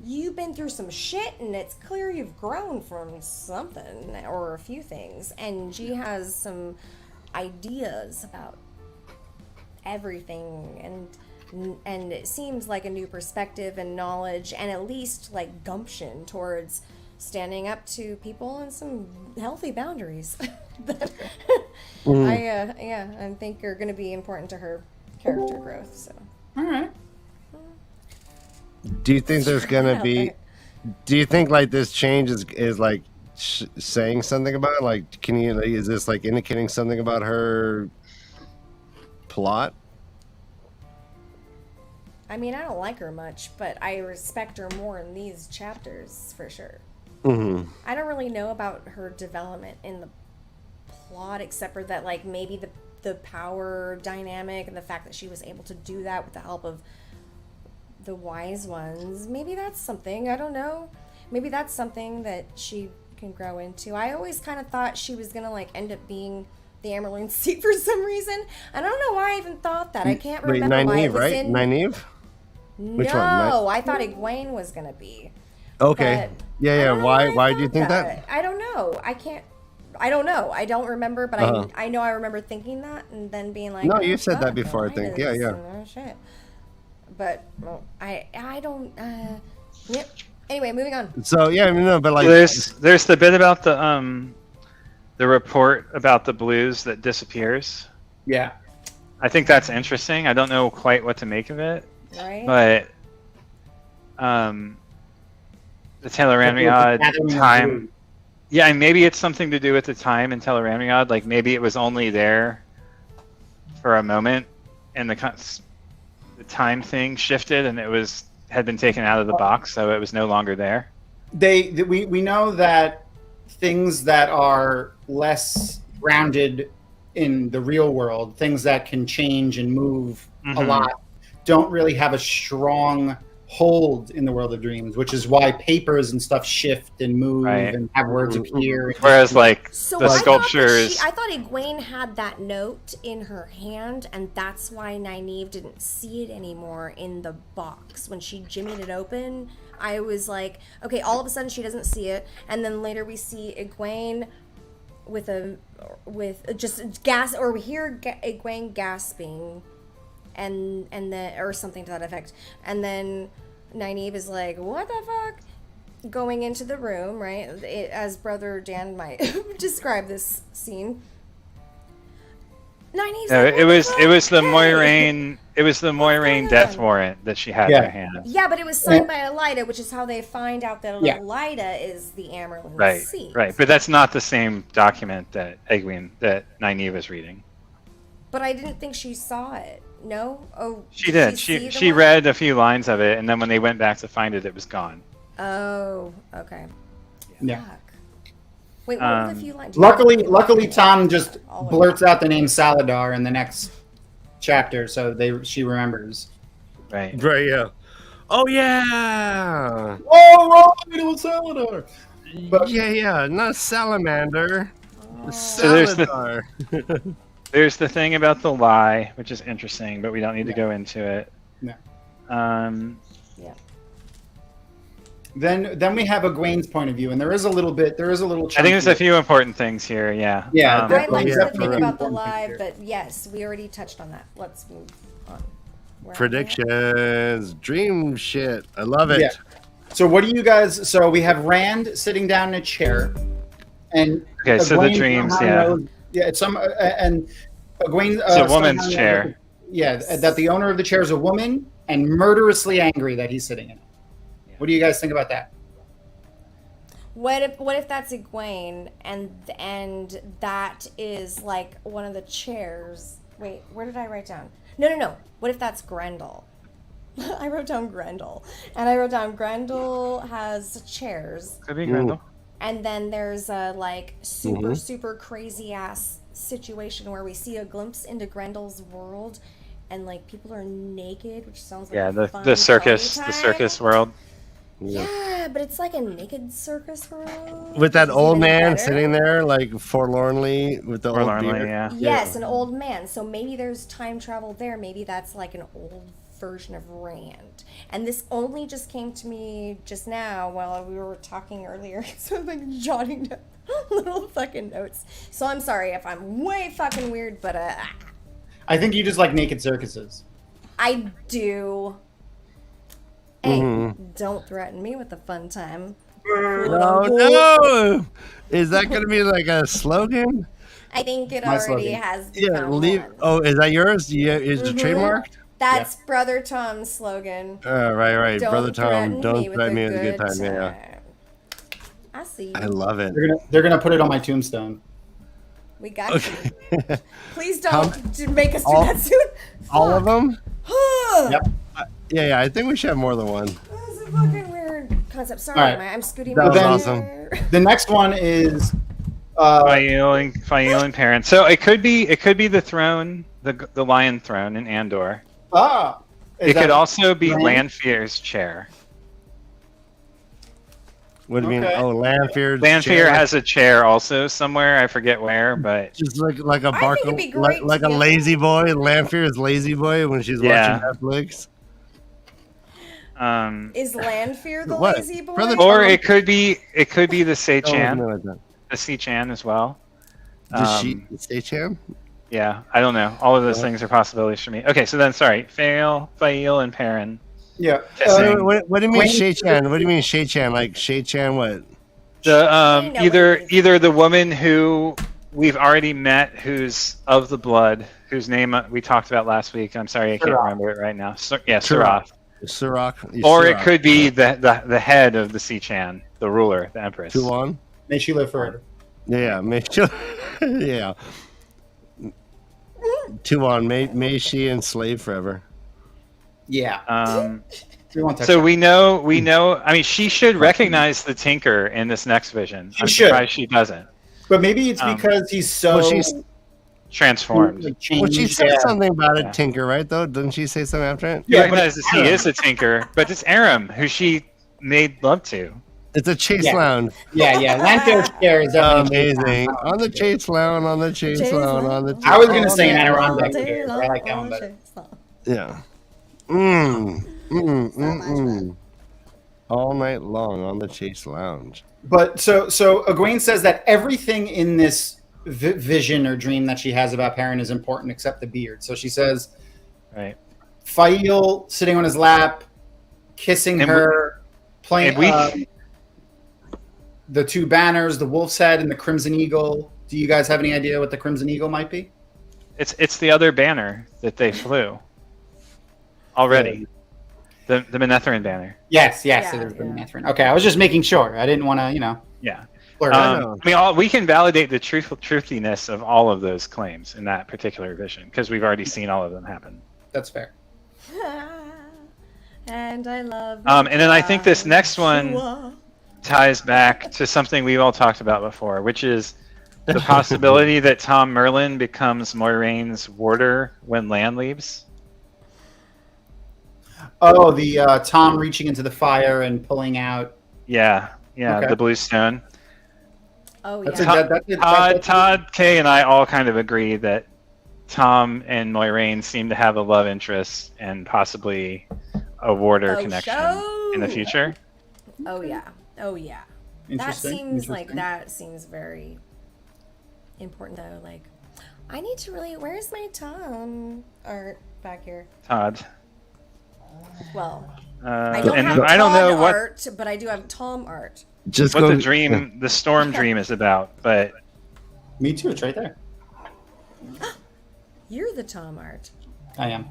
S5: You've been through some shit, and it's clear you've grown from something or a few things. And she has some ideas about everything, and it seems like a new perspective and knowledge, and at least like gumption towards standing up to people and some healthy boundaries that I think are going to be important to her character growth. So,
S4: All right.
S3: Do you think there's gonna be? Do you think like this change is like saying something about it? Like, can you? Like, is this like indicating something about her plot?
S5: I mean, I don't like her much, but I respect her more in these chapters for sure.
S3: Mm-hmm.
S5: I don't really know about her development in the plot, except for that, like, maybe the power dynamic and the fact that she was able to do that with the help of the wise ones. Maybe that's something. I don't know. Maybe that's something that she can grow into. I always kind of thought she was gonna like end up being the Amerlin Seat for some reason. I don't know why I even thought that. I can't
S3: Wait,
S5: remember why it
S3: Nynaeve,
S5: was
S3: right?
S5: in.
S3: Nynaeve? Which one?
S5: No, I thought Egwene was gonna be.
S3: Okay.
S5: But
S3: Yeah.
S5: I don't know
S3: Why?
S5: I
S3: Why do you
S5: thought
S3: think that?
S5: I don't know. I don't know. I don't remember, but
S3: Uh-huh.
S5: I know I remember thinking that and then being like,
S3: No,
S5: oh,
S3: you said that
S5: fuck,
S3: before, I
S5: why
S3: think.
S5: does-
S3: Yeah.
S5: Oh, shit. But well, I don't. Yep. Anyway, moving on.
S3: So yeah, I mean, no, but like,
S6: There's the bit about the report about the blues that disappears.
S4: Yeah.
S6: I think that's interesting. I don't know quite what to make of it,
S5: Right.
S6: but the Tel'aran'rhiod
S4: Gathering of
S6: time.
S4: blue.
S6: Yeah, and maybe it's something to do with the time in Tel'aran'rhiod. Like maybe it was only there for a moment, and the time thing shifted, and it was had been taken out of the box, so it was no longer there.
S4: We know that things that are less grounded in the real world, things that can change and move a lot, don't really have a strong hold in the world of dreams, which is why papers and stuff shift and move and have words appear.
S6: Whereas, like,
S5: So
S6: the sculptures...
S5: I thought Egwene had that note in her hand, and that's why Nynaeve didn't see it anymore in the box. When she jimmied it open, I was like, okay, all of a sudden she doesn't see it, and then later we see Egwene with just gas, or we hear Egwene gasping, and then, or something to that effect, and then Nynaeve is like, what the fuck? Going into the room, right? As Brother Dan might describe this scene. Nynaeve's like,
S6: it was the Moiraine death warrant that she had in her hand.
S5: Yeah, but it was signed by Elida, which is how they find out that Elida is the Amerlin Seat.
S6: Right, but that's not the same document that Nynaeve is reading.
S5: But I didn't think she saw it. No? Oh,
S6: she did. She read a few lines of it, and then when they went back to find it, it was gone.
S5: Oh, okay.
S4: Yeah.
S5: Fuck. Wait, what were the few lines?
S4: Luckily, Tom just blurts out the name Saladar in the next chapter, so she remembers.
S6: Right,
S3: yeah. Oh, yeah!
S4: Oh, right, it was Saladar!
S3: But, yeah, not Salamander.
S6: So there's the thing about the lie, which is interesting, but we don't need to go into it.
S4: No.
S5: Yeah.
S4: Then we have Egwene's point of view, and there is a little.
S6: I think there's a few important things here. Yeah.
S4: Yeah.
S5: I like the thing about the lie, but yes, we already touched on that. Let's move on.
S3: Predictions, dream shit. I love it.
S4: Yeah. So what do you guys? So we have Rand sitting down in a chair, and
S6: okay. So the dreams,
S4: it's some and Egwene.
S6: It's a woman's chair.
S4: That the owner of the chair is a woman and murderously angry that he's sitting in it. What do you guys think about that?
S5: What if that's Egwene and that is like one of the chairs? Wait, where did I write down? No. What if that's Grendel? I wrote down Grendel, and I wrote down Grendel has chairs.
S6: Could be Grendel.
S5: And then there's a like super crazy ass situation where we see a glimpse into Grendel's world, and like people are naked, which sounds like
S6: the circus world.
S5: Yeah, but it's like a naked circus world.
S3: With that old man sitting there, like forlornly, with the old beard.
S6: Yeah.
S5: Yes, an old man. So maybe there's time travel there. Maybe that's like an old version of Rand. And this only just came to me just now while we were talking earlier. So I'm like jotting down little fucking notes. So I'm sorry if I'm way fucking weird, but
S4: I think you just like naked circuses.
S5: I do. Hey, don't threaten me with a fun time.
S3: No! Is that going to be like a slogan?
S5: I think it already has.
S3: Yeah, leave. One. Oh, is that yours? Is it trademarked?
S5: That's Brother Tom's slogan.
S3: Right.
S5: Don't
S3: Brother Tom, don't threaten me with a good time.
S5: Yeah. I see.
S3: I love it.
S4: They're gonna put it on my tombstone.
S5: We got you. Please don't make us do that soon.
S3: All of them?
S4: Yep.
S3: Yeah, I think we should have more than one.
S5: This is a fucking weird concept. Sorry,
S4: right.
S5: I'm scooting.
S3: That was awesome.
S4: The next one is
S6: Fael and parents. So it could be the throne, the lion throne in Andor. It could also be Lanfear's chair.
S3: What do you mean? Oh, Lanfear's
S6: Lanfear has a chair also somewhere. I forget where, but
S3: just like a like a lazy boy. Lanfear's lazy boy when she's watching Netflix.
S5: Is Lanfear the lazy boy?
S6: Or it could be the Sei-Chan. The Sei-Chan as well.
S3: Sei-Chan?
S6: Yeah, I don't know. All of those things are possibilities for me. Okay, so then Fael, and Perrin.
S4: Yeah.
S3: What do you mean Sei-Chan? What do you mean Sei-Chan? Like Sei-Chan what?
S6: The either the woman who we've already met, who's of the blood, whose name we talked about last week. I'm sorry, I can't remember it right now. Sirach. Or it could be the head of the Sei-Chan, the ruler, the Empress.
S3: Tuon.
S4: May she live forever.
S3: Yeah, may she. Yeah. Tuon, may she enslave forever.
S4: Yeah. We won't touch
S6: So
S4: it.
S6: we know. I mean, she should recognize the Tinker in this next vision. I'm
S4: should.
S6: surprised she doesn't.
S4: But maybe it's because he's so
S6: Transformed.
S3: Well, she said
S4: Yeah.
S3: something about
S6: Yeah.
S3: a tinker, right? Though, didn't she say something after it?
S6: She
S4: Yeah,
S6: recognizes he is a Tinker, but it's Aram who she made love to.
S3: It's a chase
S4: Yeah.
S3: lounge.
S4: Yeah. Lanfear's chair is definitely
S3: Amazing. On the chase lounge, on the chase lounge, on the.
S4: I was gonna
S3: on
S4: say
S3: the-
S4: an Adirondack chair, but I like that one better.
S3: Yeah. All night long on the chase lounge.
S4: But so Egwene says that everything in this vision or dream that she has about Perrin is important except the beard. So she says,
S6: Right.
S4: Fail sitting on his lap, kissing
S6: And
S4: her, playing
S6: and
S4: the two banners, the wolf's head and the crimson eagle. Do you guys have any idea what the crimson eagle might be?
S6: It's the other banner that they flew already. The Manetheren banner.
S4: Yes.
S5: Yeah,
S4: So there's the
S5: yeah.
S4: Mandarin. Okay, I was just making sure. I didn't want to,
S6: Yeah.
S4: blurt it out.
S3: know.
S6: I mean, we can validate the truthiness of all of those claims in that particular vision because we've already seen all of them happen.
S4: That's fair.
S5: And I love.
S6: And then I think this next one
S5: Joshua.
S6: ties back to something we've all talked about before, which is the possibility that Tom Merlin becomes Moiraine's warder when Lan leaves.
S4: Oh, the Tom reaching into the fire and pulling out.
S6: Yeah,
S4: Okay.
S6: the blue stone.
S5: Oh
S4: That's
S5: yeah.
S6: Todd, Kay, and I all kind of agree that Tom and Moiraine seem to have a love interest and possibly a warder
S5: Oh,
S6: connection
S5: show.
S6: in the future.
S5: Oh yeah. That
S4: Interesting.
S5: seems very important though. Like, I need to really. Where's my Tom art back here?
S6: Todd.
S5: Well, I don't
S6: And
S5: have
S6: I don't know
S5: Todd
S6: what
S5: art, but I do have Tom art.
S3: Just
S6: what
S3: go.
S6: the storm dream is about, but
S4: Me too. It's right there.
S5: You're the Tom art.
S4: I am.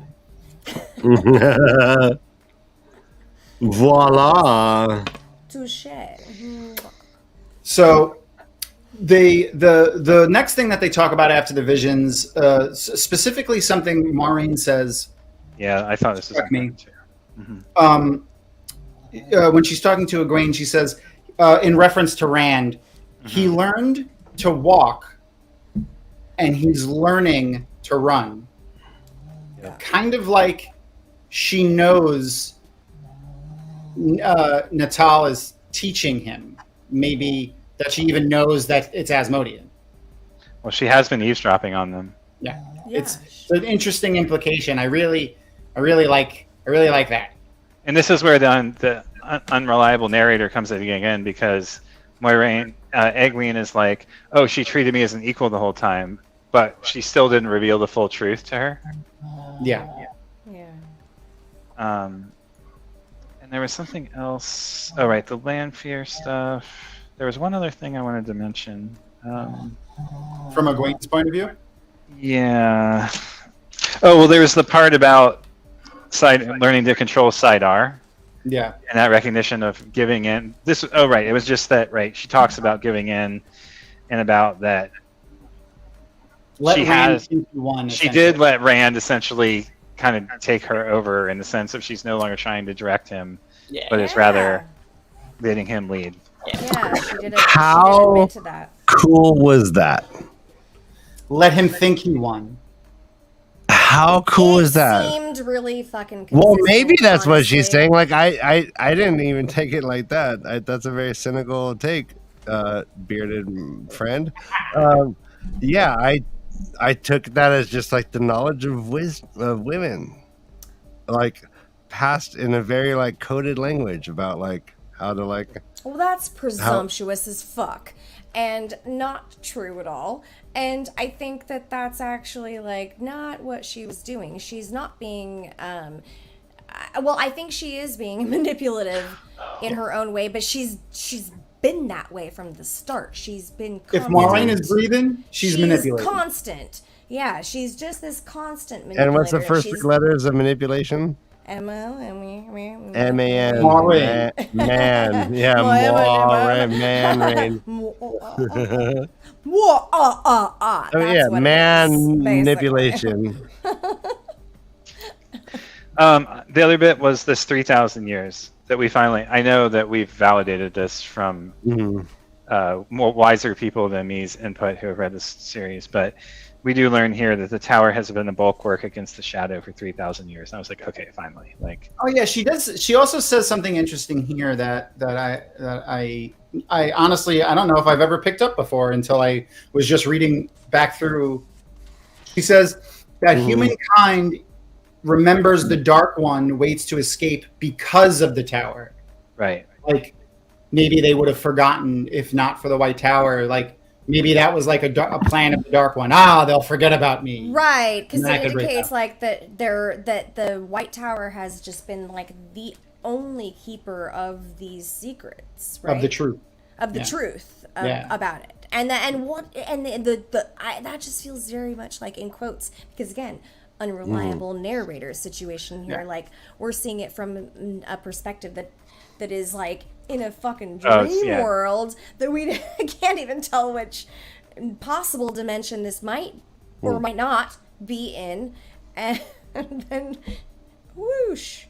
S3: Voila.
S5: Touche.
S4: So the next thing that they talk about after the visions, specifically something Maureen says
S6: yeah, I thought this was
S4: Struck me.
S6: important too.
S4: when she's talking to Egwene, she says, in reference to Rand, he learned to walk and he's learning to run.
S6: Yeah.
S4: Kind of like she knows Natal is teaching him. Maybe that she even knows that it's Asmodean.
S6: Well, she has been eavesdropping on them.
S4: Yeah.
S5: Yeah.
S4: It's an interesting implication. I really like that.
S6: And this is where the unreliable narrator comes in again, because Moiraine, Egwene is like, oh, she treated me as an equal the whole time, but she still didn't reveal the full truth to her.
S4: Yeah.
S5: Yeah.
S6: And there was something else. Oh, right, the Lanfear stuff. There was one other thing I wanted to mention.
S4: From Egwene's point of view?
S6: Yeah. Oh, well, there was the part about learning to control Sidar.
S4: Yeah.
S6: And that recognition of giving in. It was just that, right, she talks about giving in and about that she did let Rand essentially kind of take her over in the sense of she's no longer trying to direct him, but is rather letting him lead.
S5: Yeah, she did it.
S3: How-
S5: She did admit to that.
S3: Cool was that?
S4: Let him think he won.
S3: How cool is that?
S5: Seemed really fucking.
S3: Well,
S5: consistent,
S3: maybe that's what she's
S5: honestly.
S3: saying. Like I didn't even take it like that. That's a very cynical take, bearded friend. Yeah, I took that as just like the knowledge of women, like passed in a very like coded language about like how to like.
S5: Well, that's presumptuous as fuck and not true at all. And I think that that's actually like not what she was doing. She's not being I think she is being manipulative in her own way, but she's been that way from the start. She's been
S4: If Maureen is breathing, she's manipulating.
S5: Constant. Yeah, she's just this constant manipulator.
S3: And what's the first three letters of manipulation?
S5: M-O-M-E.
S3: M-A-N.
S4: Maureen.
S3: Man. Yeah, man. Rain. Oh, yeah, man manipulation.
S6: the other bit was this 3,000 years that we finally. I know that we've validated this from more wiser people than me's input who have read this series, but we do learn here that the tower has been a bulwark against the shadow for 3,000 years. And I was like, okay, finally. Like,
S4: oh yeah, she does. She also says something interesting here that I honestly I don't know if I've ever picked up before until I was just reading back through. She says that humankind remembers the Dark One waits to escape because of the tower.
S6: right.
S4: Like maybe they would have forgotten if not for the White Tower. Like maybe that was like a plan of the Dark One. They'll forget about me.
S5: Right, because it indicates like that the White Tower has just been like the only keeper of these secrets, right?
S4: Of the truth.
S5: Of the truth about it. That just feels very much like in quotes, because again, unreliable narrator situation here. Like we're seeing it from a perspective that is like in a fucking dream world that we can't even tell which possible dimension this might or might not be in, and then whoosh.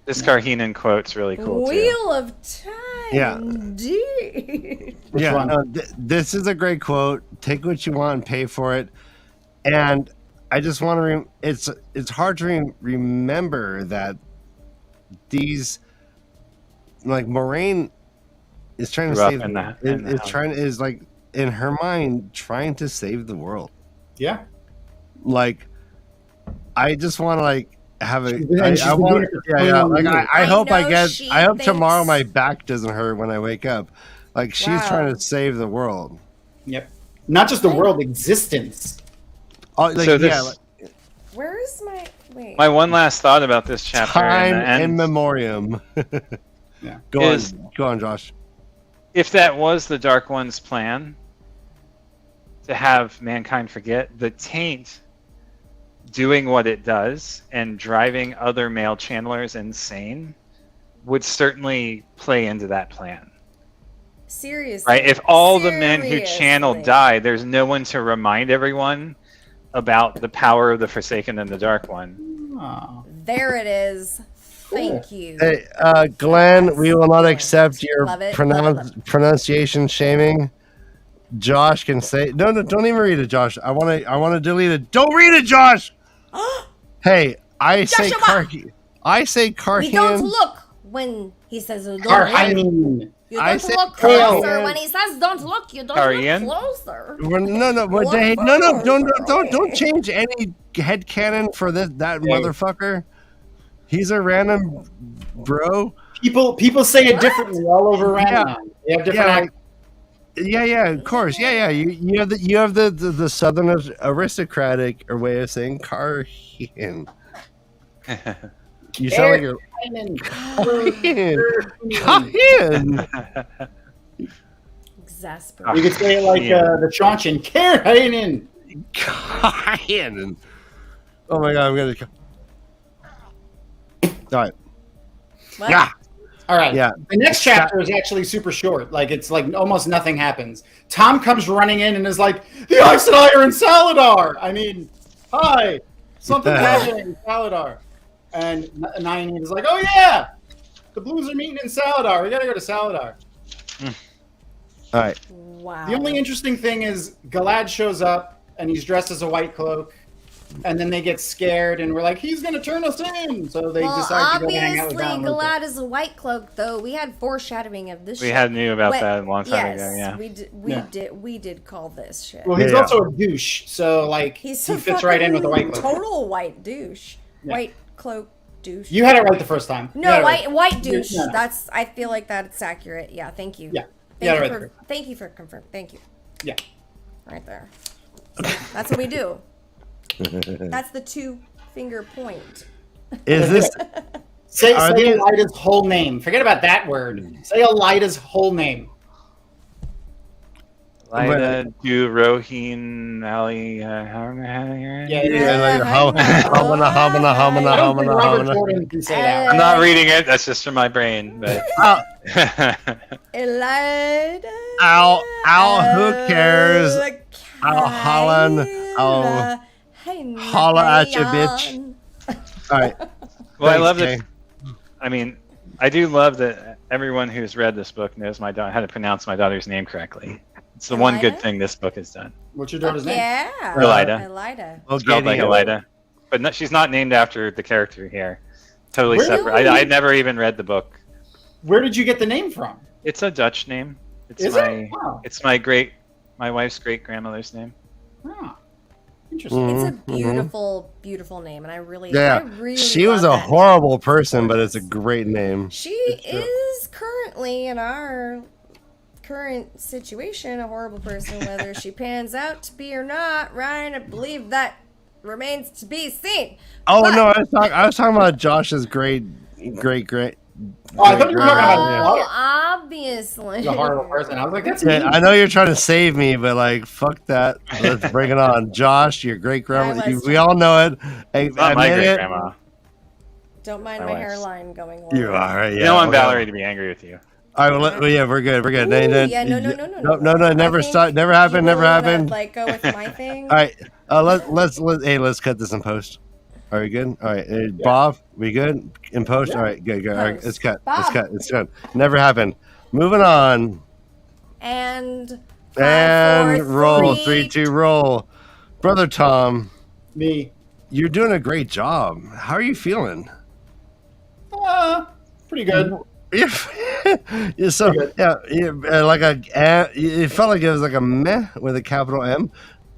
S6: This Karhinen quote's really cool
S5: Wheel
S6: too.
S5: of Time, dude.
S3: This is a great quote. Take what you want and pay for it. And I just want to. It's hard to remember that these, like Moraine, is trying to save. Is like in her mind trying to save the world. Yeah. Like, I just want to like. I hope tomorrow my back doesn't hurt when I wake up. Like she's trying to save the world. Yep. Not just the world, existence.
S6: Where
S5: is my
S6: my one last thought about this chapter?
S3: Time in memoriam. Yeah. Go on, Josh.
S6: If that was the Dark One's plan to have mankind forget, the taint doing what it does and driving other male channelers insane would certainly play into that plan.
S5: Seriously.
S6: Right? If all the men who channeled die, there's no one to remind everyone about the power of the Forsaken and the Dark One.
S5: Oh. There it is. Thank you.
S3: Hey, Glenn, we will not accept your pronunciation shaming. Josh can say no, don't even read it, Josh. I want to delete it. Don't read it, Josh. Hey, I say Karki. I say Karki.
S5: We don't look when he says don't look. You don't look closer when he says don't look. You don't look closer.
S3: Don't change any headcanon for that motherfucker. He's a random bro.
S4: People say it differently all over random. They have different
S3: Yeah, of course. Yeah. You have the Southern aristocratic way of saying Karhin. You sound like you're Karhin.
S5: Exasperating.
S4: You could say it like the Chaunchan Karhin.
S3: Karhin. Oh my god, I'm gonna. All right.
S5: What?
S3: Yeah.
S4: All right. Yeah. The next chapter is actually super short. Like it's like almost nothing happens. Tom comes running in and is like, "The Ice and Iron Saladar." I mean, hi, something's happening, Saladar. And Nynaeve is like, "Oh yeah, the Blues are meeting in Saladar. We gotta go to Saladar."
S3: All right.
S5: Wow.
S4: The only interesting thing is Galad shows up and he's dressed as a white cloak. And then they get scared, and we're like, "He's gonna turn us in!" So they decide to go hang out with Don.
S5: Obviously, Galad is a white cloak, though. We had foreshadowing of this.
S6: We knew about that a long time ago. Yeah,
S5: we did call this shit.
S4: Well, he's also a douche, so like he fits right in with the white cloak.
S5: Total white douche, white cloak douche.
S4: You had it right the first time.
S5: No, white douche. No. That's. I feel like that's accurate. Yeah, thank you.
S4: Yeah,
S5: thank you for confirming. Thank you.
S4: Yeah,
S5: right there. So that's what we do. That's the 2-finger point.
S3: Is this?
S4: Say Elida's whole name. Forget about that word. Say Elida's whole name.
S6: Elida Roheen Ali.
S4: Hamana.
S6: I'm not reading it. That's just from my brain. But
S5: Elida.
S3: Who cares? Holland. Holla at you, bitch. All right.
S6: Well, I love that I mean, I do love that everyone who's read this book knows how to pronounce my daughter's name correctly. It's the one good thing this book has done.
S4: What's your daughter's name?
S5: Yeah.
S6: Elida. Spelled like Elida. But she's not named after the character here. Totally separate. I never even read the book.
S4: Where did you get the name from?
S6: It's a Dutch name.
S4: Is it? Wow.
S6: It's my wife's great grandmother's name.
S4: Oh, interesting.
S5: It's a beautiful, beautiful name, and I really
S3: she was a horrible person, but it's a great name.
S5: She is currently in our current situation a horrible person, whether she pans out to be or not. Ryan, I believe that remains to be seen.
S3: Oh no, I was talking about Josh's great.
S4: Oh, I thought you were talking about
S5: obviously.
S4: the horrible person. I was like, that's
S3: I know you're trying to save me, but like, fuck that. Let's bring it on, Josh. Your great grandma. We all know it.
S6: It's not my great grandma.
S5: Don't mind my hairline going low.
S3: You are right. Yeah.
S6: You don't want Valerie to be angry with you.
S3: All right, well, yeah, we're good. We're good.
S5: No,
S3: never start. Never happened. Never happened.
S5: Like, go with my thing.
S3: All right, let's cut this in post. Are we good? All right, Bob, we good in post?
S4: Yeah.
S3: All right, good. All right, it's cut.
S5: Bob.
S3: It's done. Never happened. Moving on.
S5: And
S3: roll 3, 2, roll. Brother Tom,
S4: me.
S3: You're doing a great job. How are you feeling?
S4: Pretty good.
S3: So like it felt like it was like a meh with a capital M.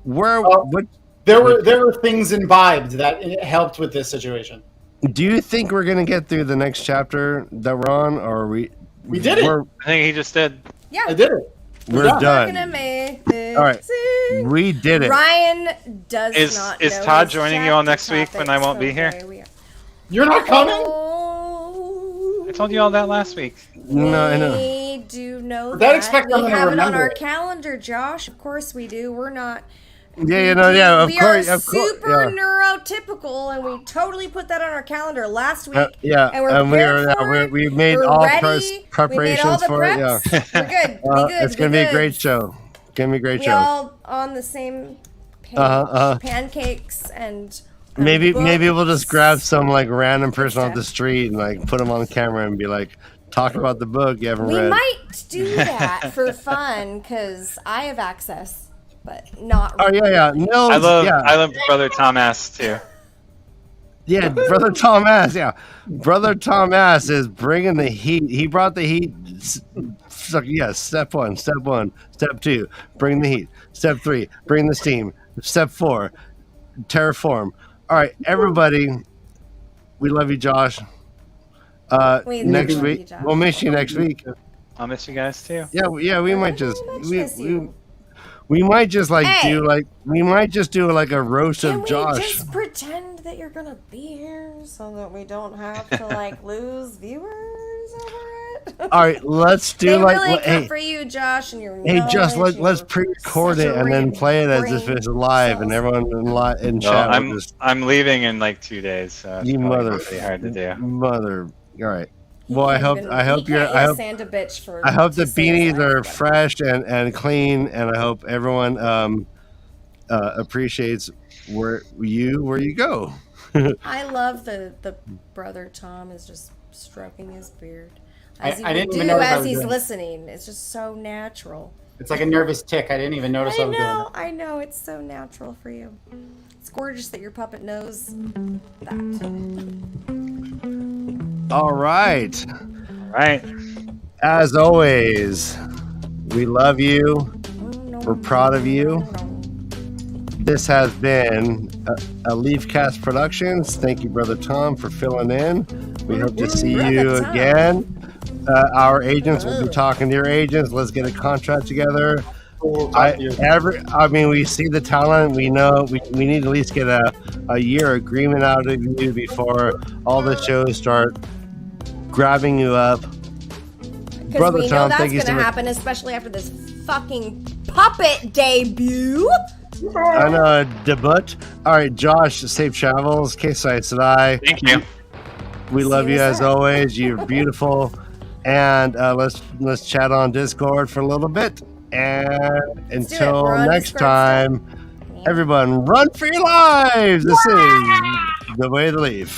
S3: What?
S4: There were things imbibed that helped with this situation.
S3: Do you think we're gonna get through the next chapter that we're on, or we
S4: did it?
S6: I think he just did.
S5: Yeah,
S4: I did it.
S3: We're done. All right, we did it.
S5: Ryan does not.
S6: Is Todd joining you all next week when I won't be here?
S4: You're not coming?
S6: I told you all that last week.
S3: No, I know.
S5: We do know
S4: that. Expect
S5: we have it on our
S4: it.
S5: calendar, Josh. Of course we do. We're not.
S3: Of course.
S5: We are super neurotypical, and we totally put that on our calendar last week. And
S3: we made all preparations for it. Yeah,
S5: we're good.
S3: It's gonna be a great show. We
S5: all on the same page. Pancakes and.
S3: Maybe we'll just grab some like random person off the street and like put them on the camera and be like, talk about the book you haven't read.
S5: We might do that for fun because I have access, but not.
S3: Oh yeah. No,
S6: I love Brother Thomas too.
S3: Yeah, Brother Thomas. Yeah, Brother Thomas is bringing the heat. He brought the heat. So, yeah, step 1. Step 2, bring the heat. Step 3, bring the steam. Step 4, terraform. All right, everybody, we love you, Josh. Next week, we'll miss you next week.
S6: I'll miss you guys too.
S3: Yeah, we might just we might just do like a roast of Josh.
S5: Can we just pretend that you're gonna be here so that we don't have to like lose viewers over it?
S3: All right, let's do
S5: for you, Josh, and your
S3: just let's pre-record it and then play it as if it's live and everyone in chat.
S6: I'm leaving in like 2 days, so it's pretty hard to do.
S3: All right. Well, I hope the beanies are fresh and clean, and I hope everyone appreciates where you go.
S5: I love the brother Tom is just stroking his beard. As he's listening. It's just so natural.
S4: It's like a nervous tick. I didn't even notice I was doing it.
S5: I know. It's so natural for you. It's gorgeous that your puppet knows that.
S3: All right. As always, we love you. We're proud of you. This has been a LeafCast Productions. Thank you, Brother Tom, for filling in. We hope to see you again. Our agents will be talking to your agents. Let's get a contract together. We see the talent. We know we need to at least get a year agreement out of you before all the shows start grabbing you up.
S5: Brother we Tom, know that's going to happen, especially after this fucking puppet debut.
S3: I know, debut. All right, Josh, safe travels. KayK.
S6: Thank you.
S3: We love you as always. You're beautiful. And let's chat on Discord for a little bit. And until next time, everyone, run for your lives. This is The Way to Leaf.